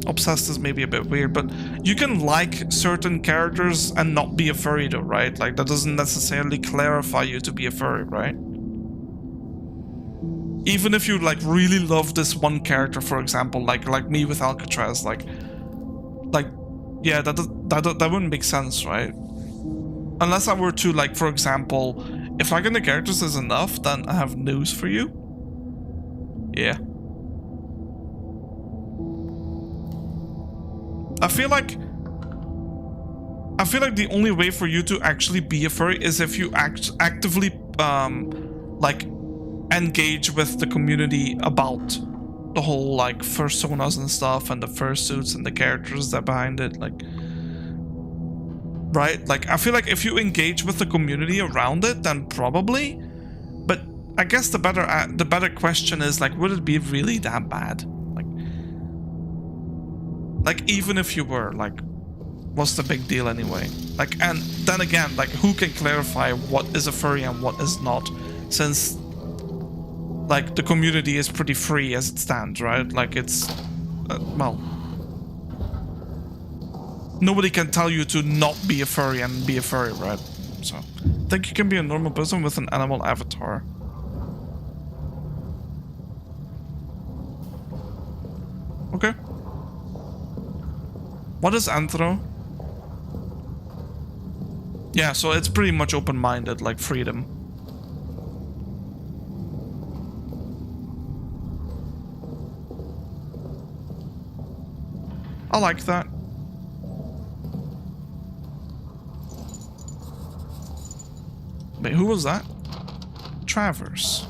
obsessed is maybe a bit weird, but you can like certain characters and not be a furry, though, right? Like, that doesn't necessarily clarify you to be a furry, right? Even if you, like, really love this one character, for example, like me with Alcatraz, like, yeah, that wouldn't make sense, right? Unless I were to, like, for example, if liking the characters is enough, then I have news for you. Yeah. I feel like the only way for you to actually be a furry is if you actively like engage with the community about the whole, like, fursonas and stuff, and the fursuits and the characters that behind it, like, right? Like, I feel like if you engage with the community around it, then probably. But I guess the better question is, like, would it be really that bad? Like, even if you were, like, what's the big deal anyway? Like, and then again, like, who can clarify what is a furry and what is not? Since, like, the community is pretty free as it stands, right? Like, it's, well... nobody can tell you to not be a furry and be a furry, right? So, I think you can be a normal person with an animal avatar. Okay. What is anthro? Yeah, so it's pretty much open-minded, like freedom. I like that. Wait, who was that? Travers.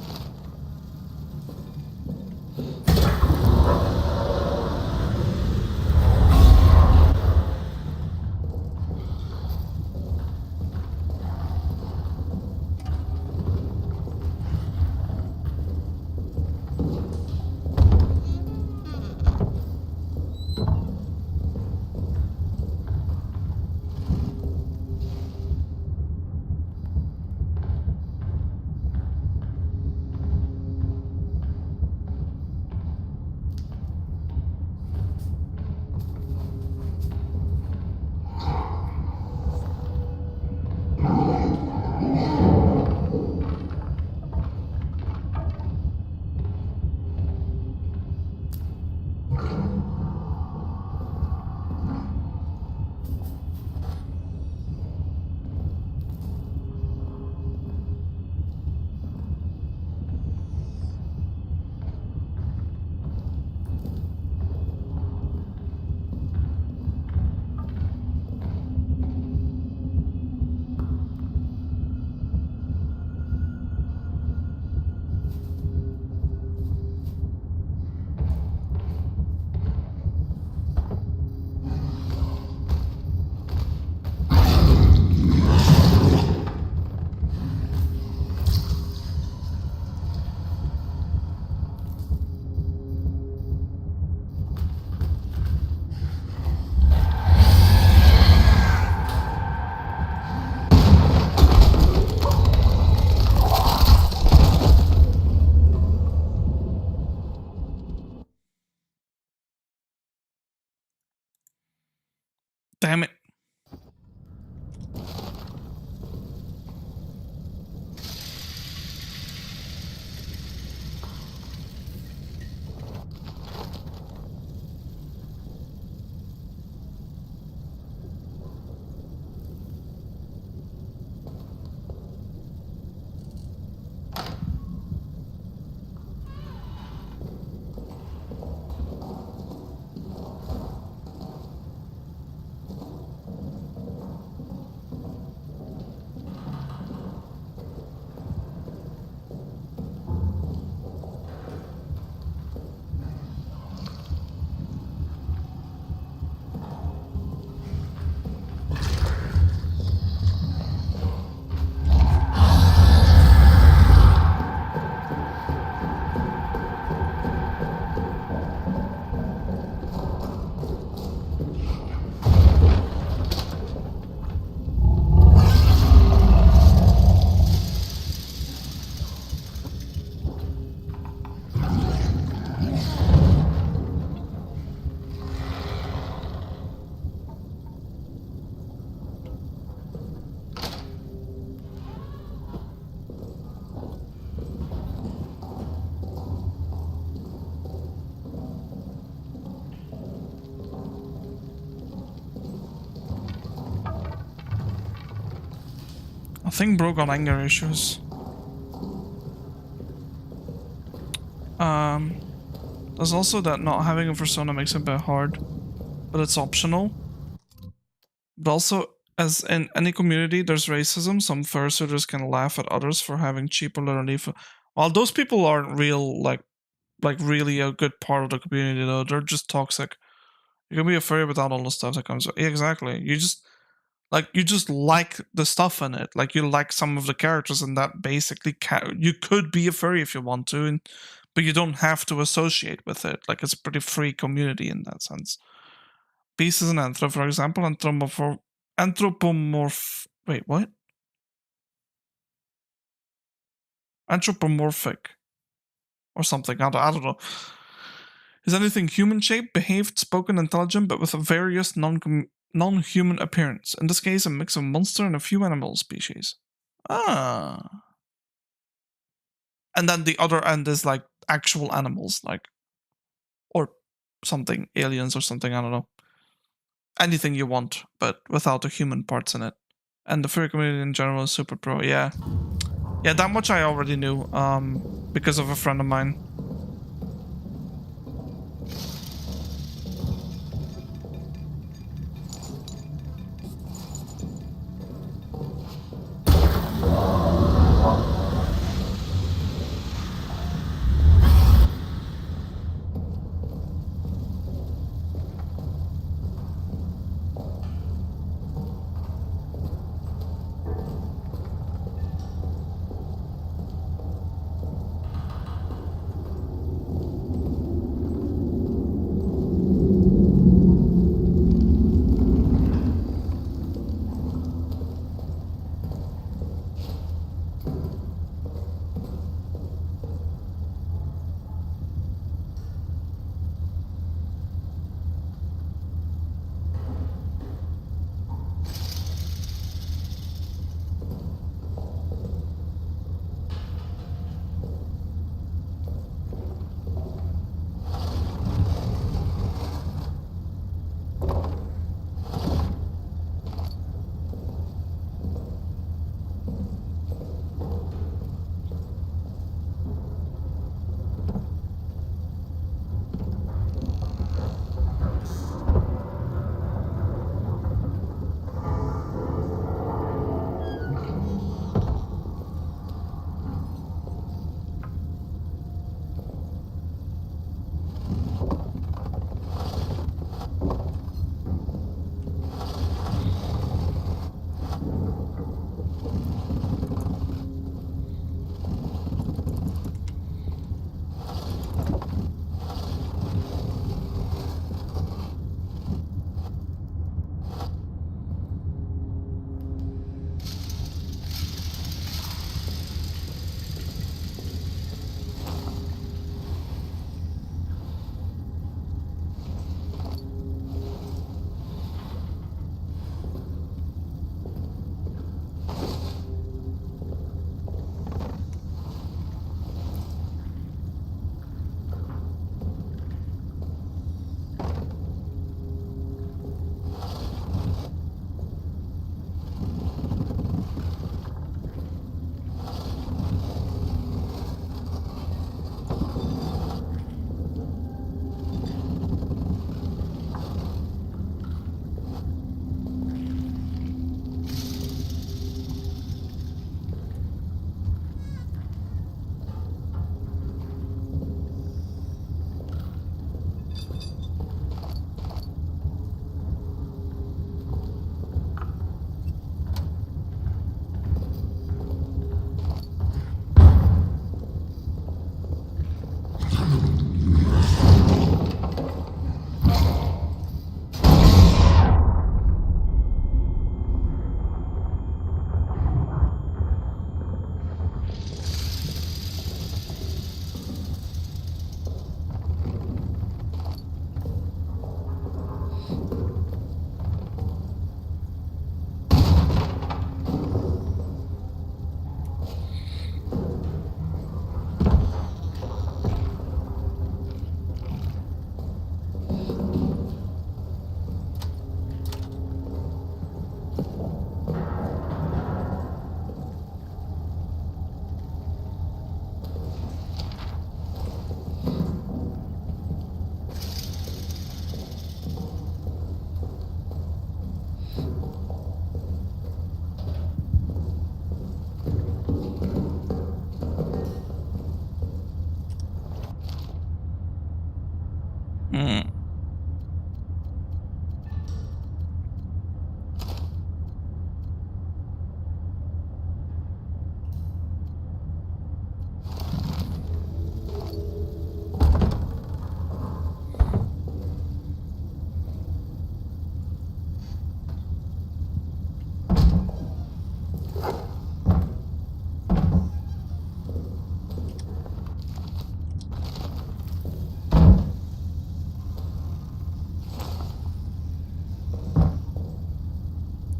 Damn it. I think broke on anger issues. There's also that not having a persona makes it a bit hard, but it's optional. But also, as in any community, there's racism. Some fursuiters can laugh at others for having cheap or little leaf. While those people aren't real, like really a good part of the community, though. They're just toxic. You can be a furry without all the stuff that comes with. Yeah, exactly. You just like the stuff in it. Like you like some of the characters, and that basically you could be a furry if you want to, but you don't have to associate with it. Like it's a pretty free community in that sense. Beast is an anthro, for example, wait, what? Anthropomorphic. Or something, I don't know. Is anything human-shaped, behaved, spoken, intelligent, but with various non-human appearance. In this case, a mix of monster and a few animal species. Ah. And then the other end is like actual animals, like, or something, aliens or something, I don't know. Anything you want, but without the human parts in it. And the furry community in general is super pro, yeah. Yeah, that much I already knew, because of a friend of mine.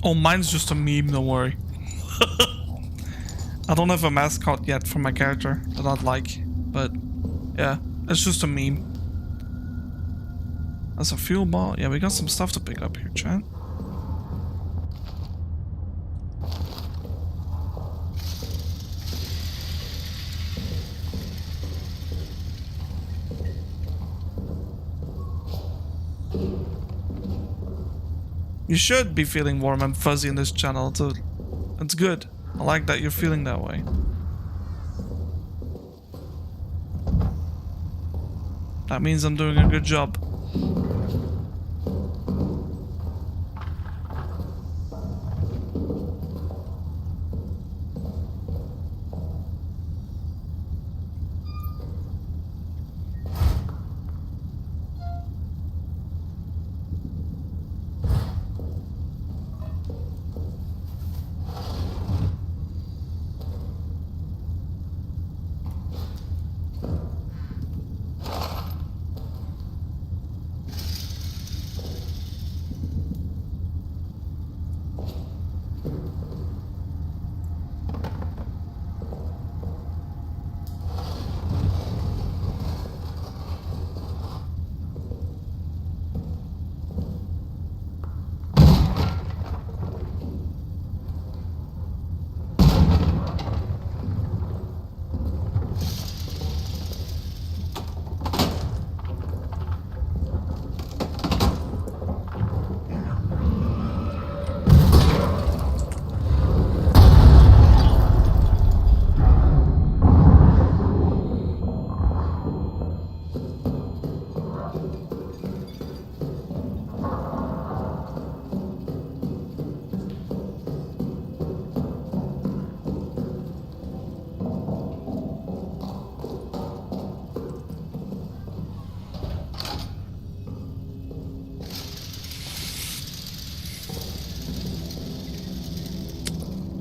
Oh, mine's just a meme, don't worry. I don't have a mascot yet for my character that I'd like, but yeah, it's just a meme. That's a fuel ball. Yeah, we got some stuff to pick up here, chat. You should be feeling warm and fuzzy in this channel. It's good. I like that you're feeling that way. That means I'm doing a good job.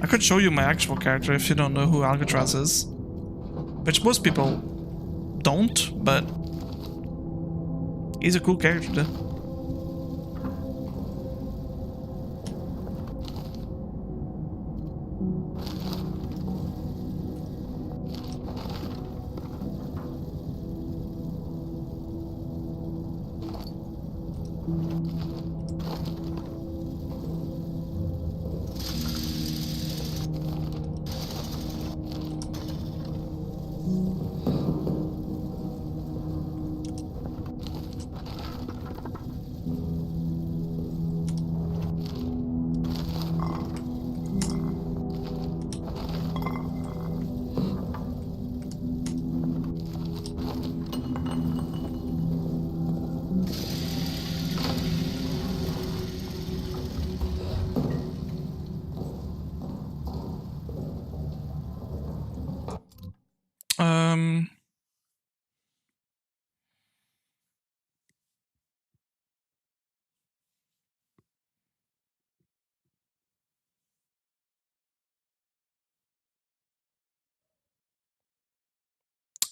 I could show you my actual character if you don't know who Alcatraz is. Which most people don't, but he's a cool character.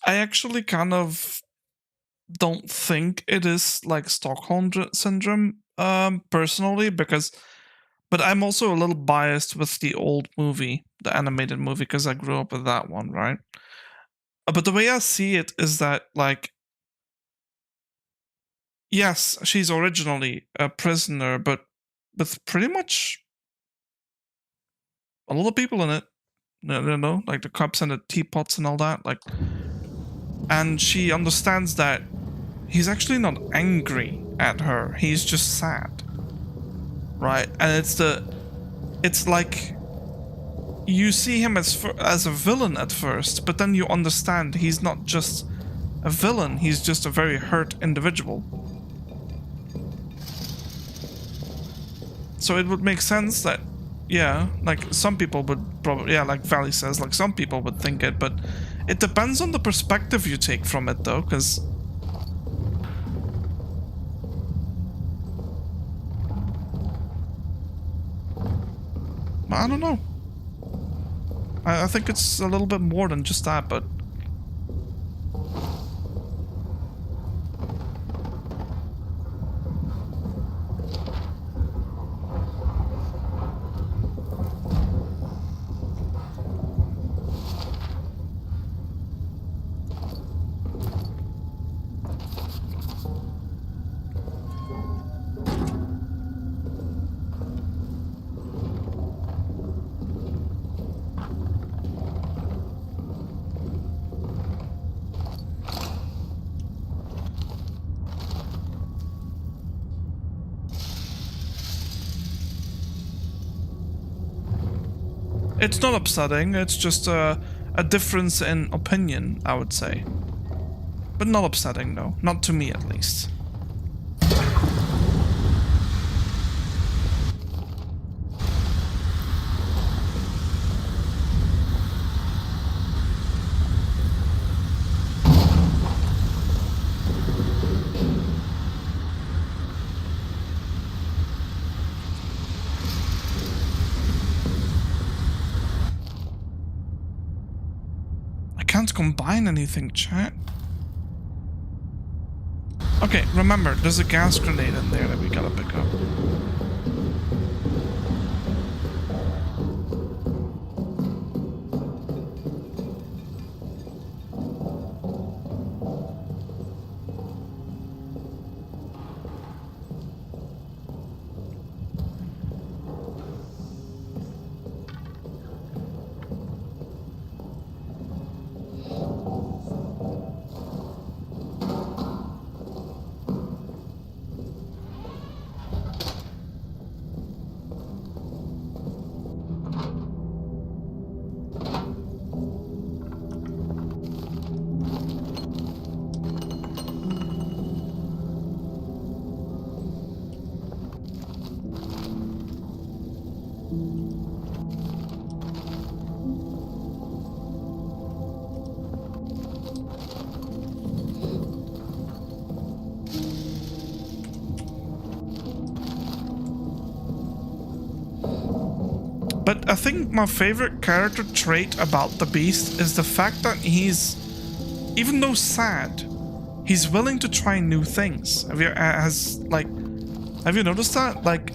I actually kind of don't think it is like Stockholm syndrome, personally, but I'm also a little biased with the old movie, the animated movie, because I grew up with that one, right? But the way I see it is that, like, yes, she's originally a prisoner, but with pretty much a lot of people in it, like the cups and the teapots and all that, like, and she understands that he's actually not angry at her, he's just sad, right? And it's like you see him as a villain at first, but then you understand he's not just a villain, he's just a very hurt individual. So it would make sense that, yeah, like some people would probably, yeah, like Valley says, like some people would think it, but it depends on the perspective you take from it, though, because I don't know. I think it's a little bit more than just that, but It's not upsetting, it's just a difference in opinion, I would say. But not upsetting, though. Not to me, at least. I can't combine anything, chat. Okay, remember, there's a gas grenade in there that we gotta pick up. But I think my favorite character trait about the Beast is the fact that he's, even though sad, he's willing to try new things. Have you noticed that? Like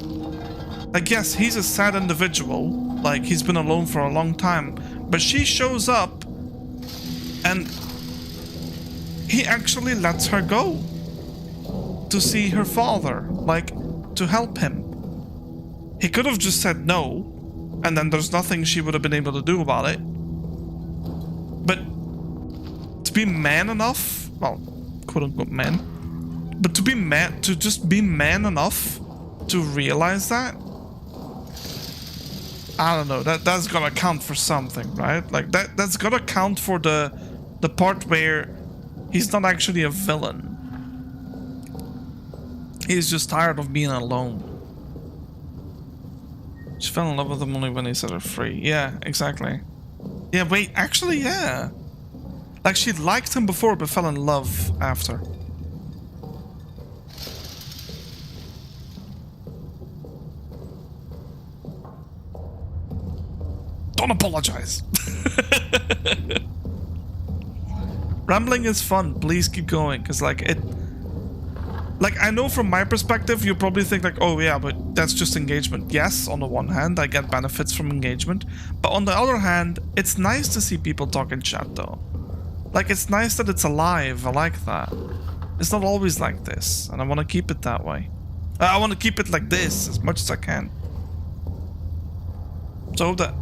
yes, he's a sad individual. Like he's been alone for a long time, but she shows up, and he actually lets her go to see her father, like to help him. He could have just said no. And then there's nothing she would have been able to do about it. But to be man enough, well, quote unquote man, but to just be man enough to realize that, I don't know, that's gotta count for something, right? Like that's gotta count for the part where he's not actually a villain. He's just tired of being alone. She fell in love with him only when he set her free. Yeah, exactly. Yeah, wait, actually, yeah. Like, she liked him before, but fell in love after. Don't apologize. Rambling is fun. Please keep going, because, like, I know from my perspective, you probably think like, oh yeah, but that's just engagement. Yes, on the one hand, I get benefits from engagement. But on the other hand, it's nice to see people talk in chat though. Like, it's nice that it's alive. I like that. It's not always like this, and I want to keep it that way. I want to keep it like this as much as I can. So that...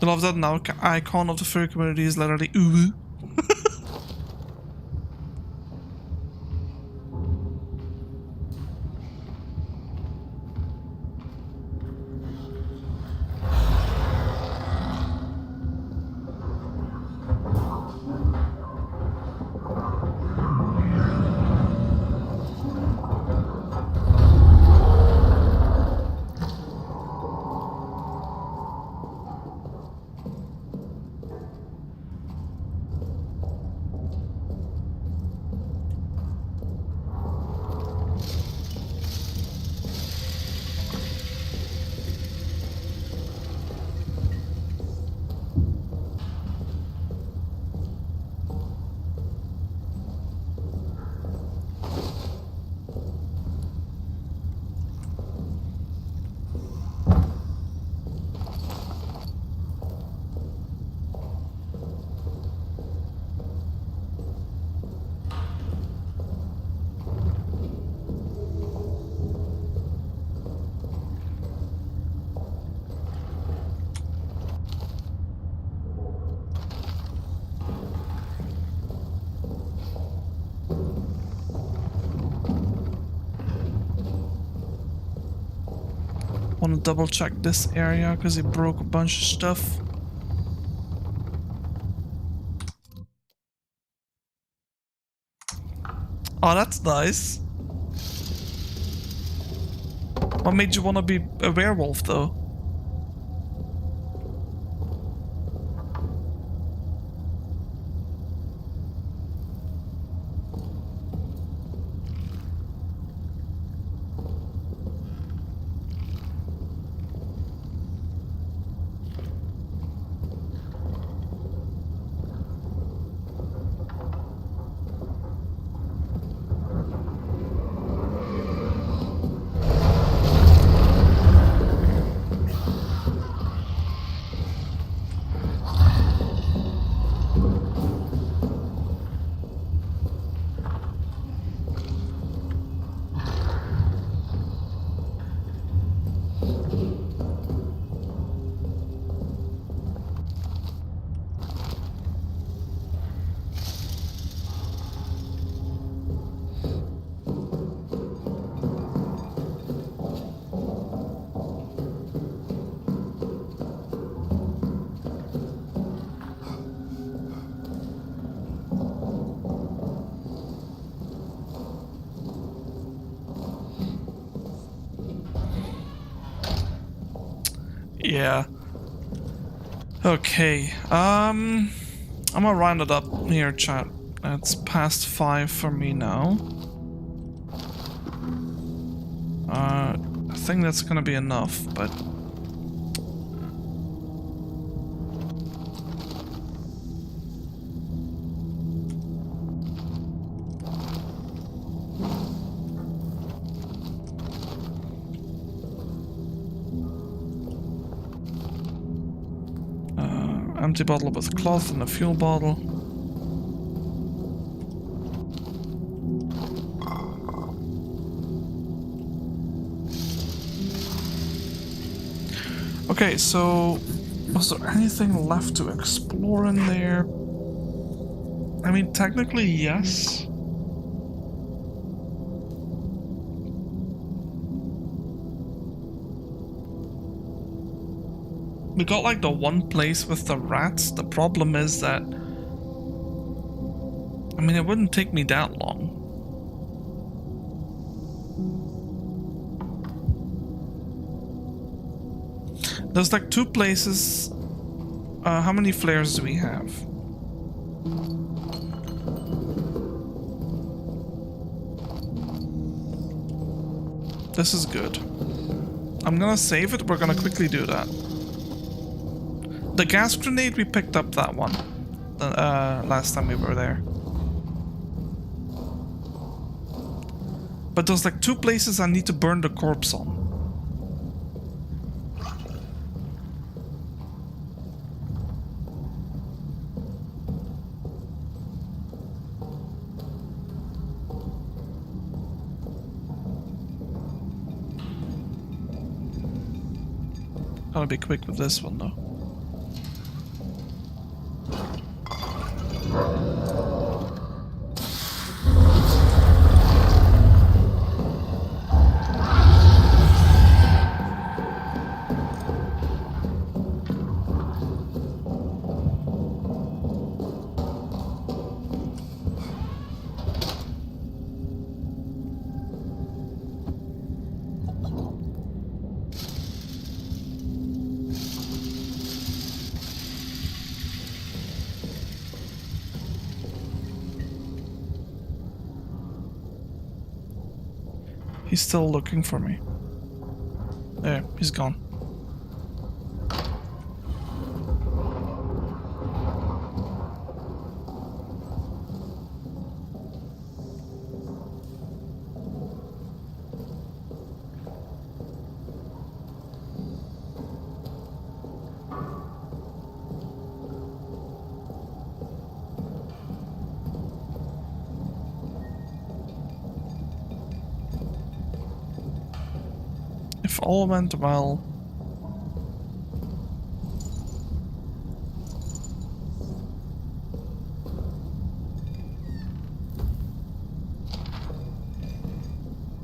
I love that now icon of the furry community is literally Uwu. Want to double check this area because it broke a bunch of stuff. Oh, that's nice. What made you want to be a werewolf, though? Yeah. Okay. I'm gonna round it up here, chat. It's past 5 for me now. I think that's gonna be enough, but empty bottle with cloth and a fuel bottle. Okay, so was there anything left to explore in there? I mean, technically, yes. We got like the one place with the rats. The problem is that, I mean, it wouldn't take me that long. There's like 2 places. How many flares do we have? This is good. I'm gonna save it. We're gonna quickly do that. The gas grenade, we picked up that one last time we were there. But there's like 2 places I need to burn the corpse on. Gotta be quick with this one though. He's still looking for me. There, he's gone. If all went well.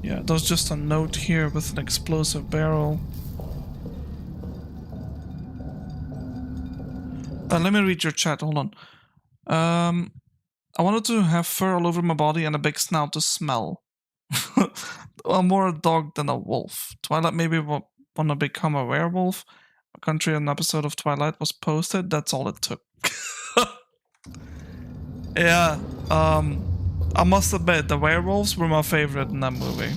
Yeah, there's just a note here with an explosive barrel. Let me read your chat, hold on. I wanted to have fur all over my body and a big snout to smell. I'm more a dog than a wolf. Twilight maybe want to become a werewolf. A country an episode of Twilight was posted. That's all it took. Yeah. I must admit the werewolves were my favorite in that movie.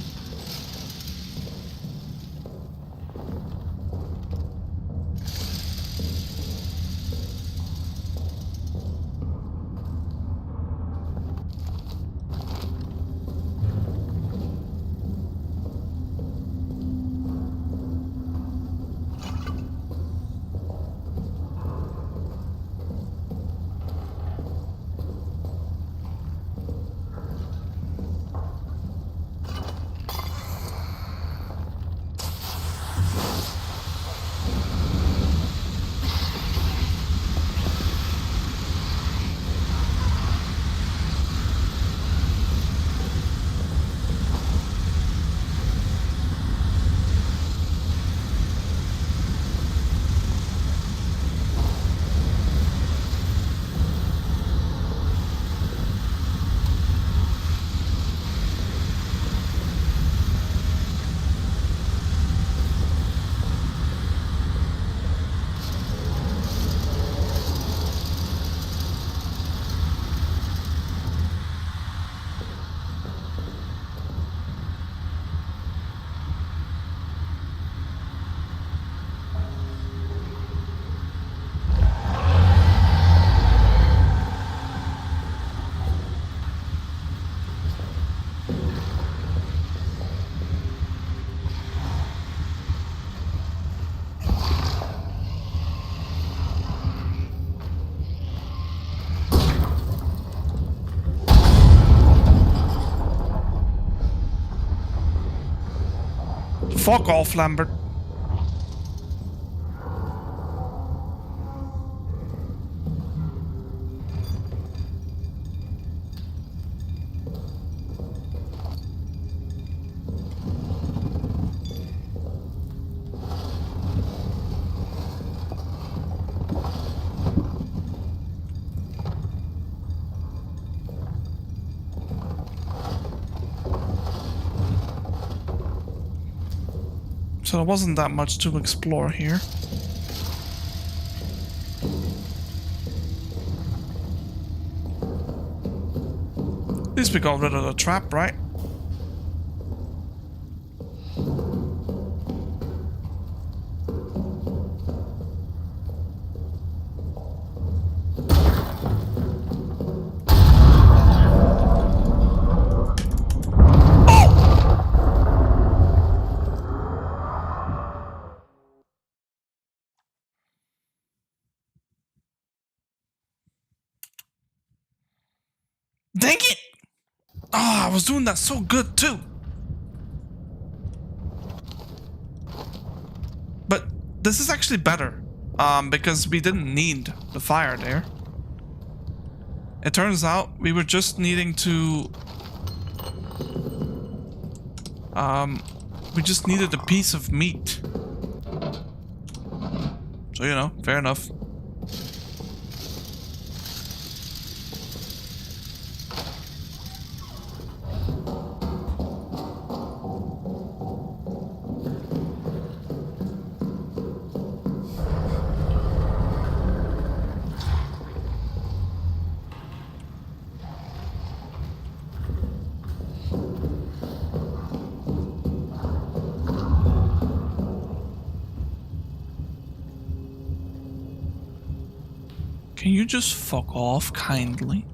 Fuck off, Lambert. So there wasn't that much to explore here. At least we got rid of the trap, right? Dang it! Oh, I was doing that so good too. But this is actually better, because we didn't need the fire there. It turns out we were just needing to... we just needed a piece of meat. So, you know, fair enough. Can you just fuck off kindly?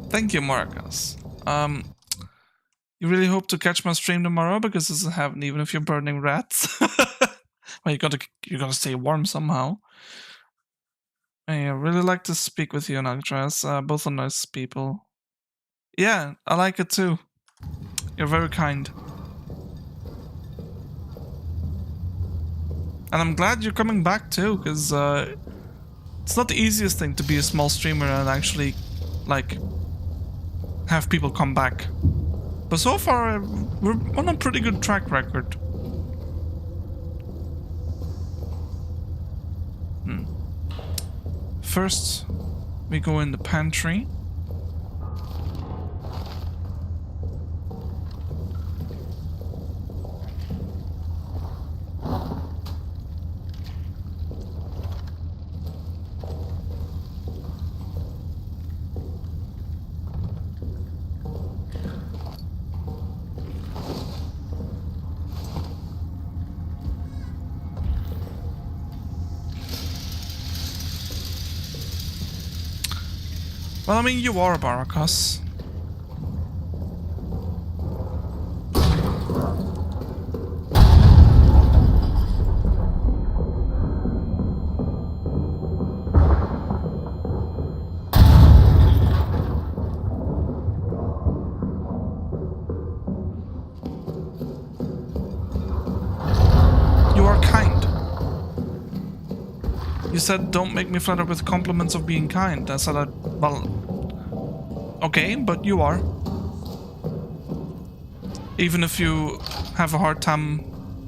Thank you, Marcus. You really hope to catch my stream tomorrow because this doesn't happen even if you're burning rats. Well, you gotta stay warm somehow. I really like to speak with you, Nagtras. Both are nice people. Yeah, I like it too. You're very kind. And I'm glad you're coming back too, because it's not the easiest thing to be a small streamer and actually, like, have people come back. But so far, we're on a pretty good track record. First, we go in the pantry. Well, I mean, you are Barakas. You are kind. You said, don't make me flattered with compliments of being kind. I said, well, okay, but you are. Even if you have a hard time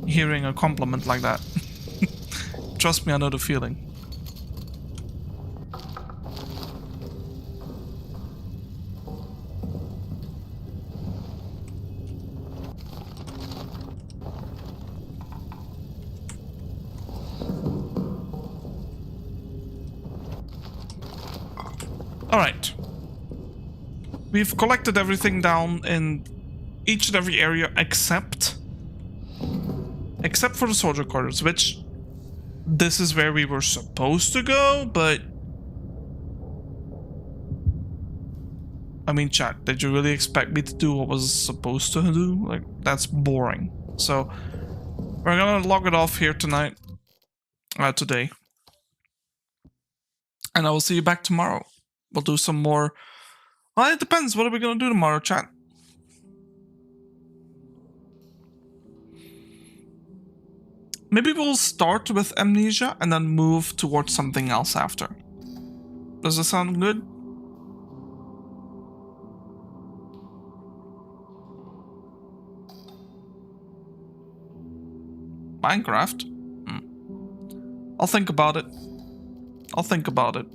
hearing a compliment like that. Trust me, I know the feeling. Alright. We've collected everything down in each and every area except for the soldier quarters, which this is where we were supposed to go, but I mean, chat, did you really expect me to do what was supposed to do? Like, that's boring. So we're gonna log it off here tonight, today, and I will see you back tomorrow. We'll do some more. Well, it depends. What are we gonna do tomorrow, chat? Maybe we'll start with Amnesia and then move towards something else after. Does that sound good? Minecraft? I'll think about it. I'll think about it.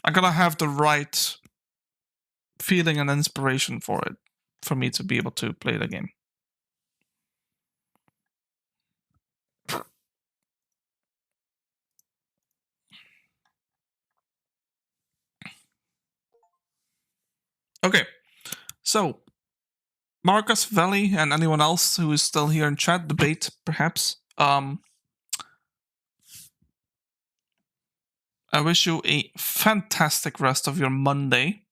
I gotta have the right feeling and inspiration for it, for me to be able to play the game. Okay, so Marcus, Valley, and anyone else who is still here in chat, debate perhaps. I wish you a fantastic rest of your Monday.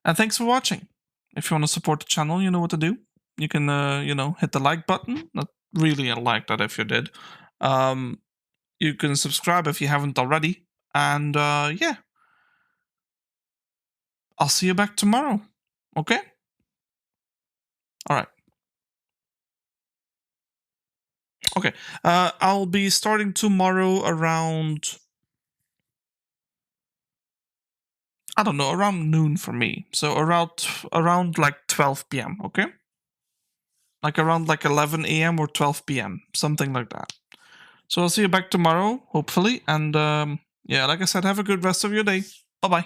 And thanks for watching. If you want to support the channel, you know what to do. You can, you know, hit the like button. Not really like that if you did. You can subscribe if you haven't already. And, yeah. I'll see you back tomorrow. Okay? Alright. Okay. I'll be starting tomorrow around... I don't know, around noon for me. So around like 12 p.m., okay? Like around like 11 a.m. or 12 p.m., something like that. So I'll see you back tomorrow, hopefully. And yeah, like I said, have a good rest of your day. Bye-bye.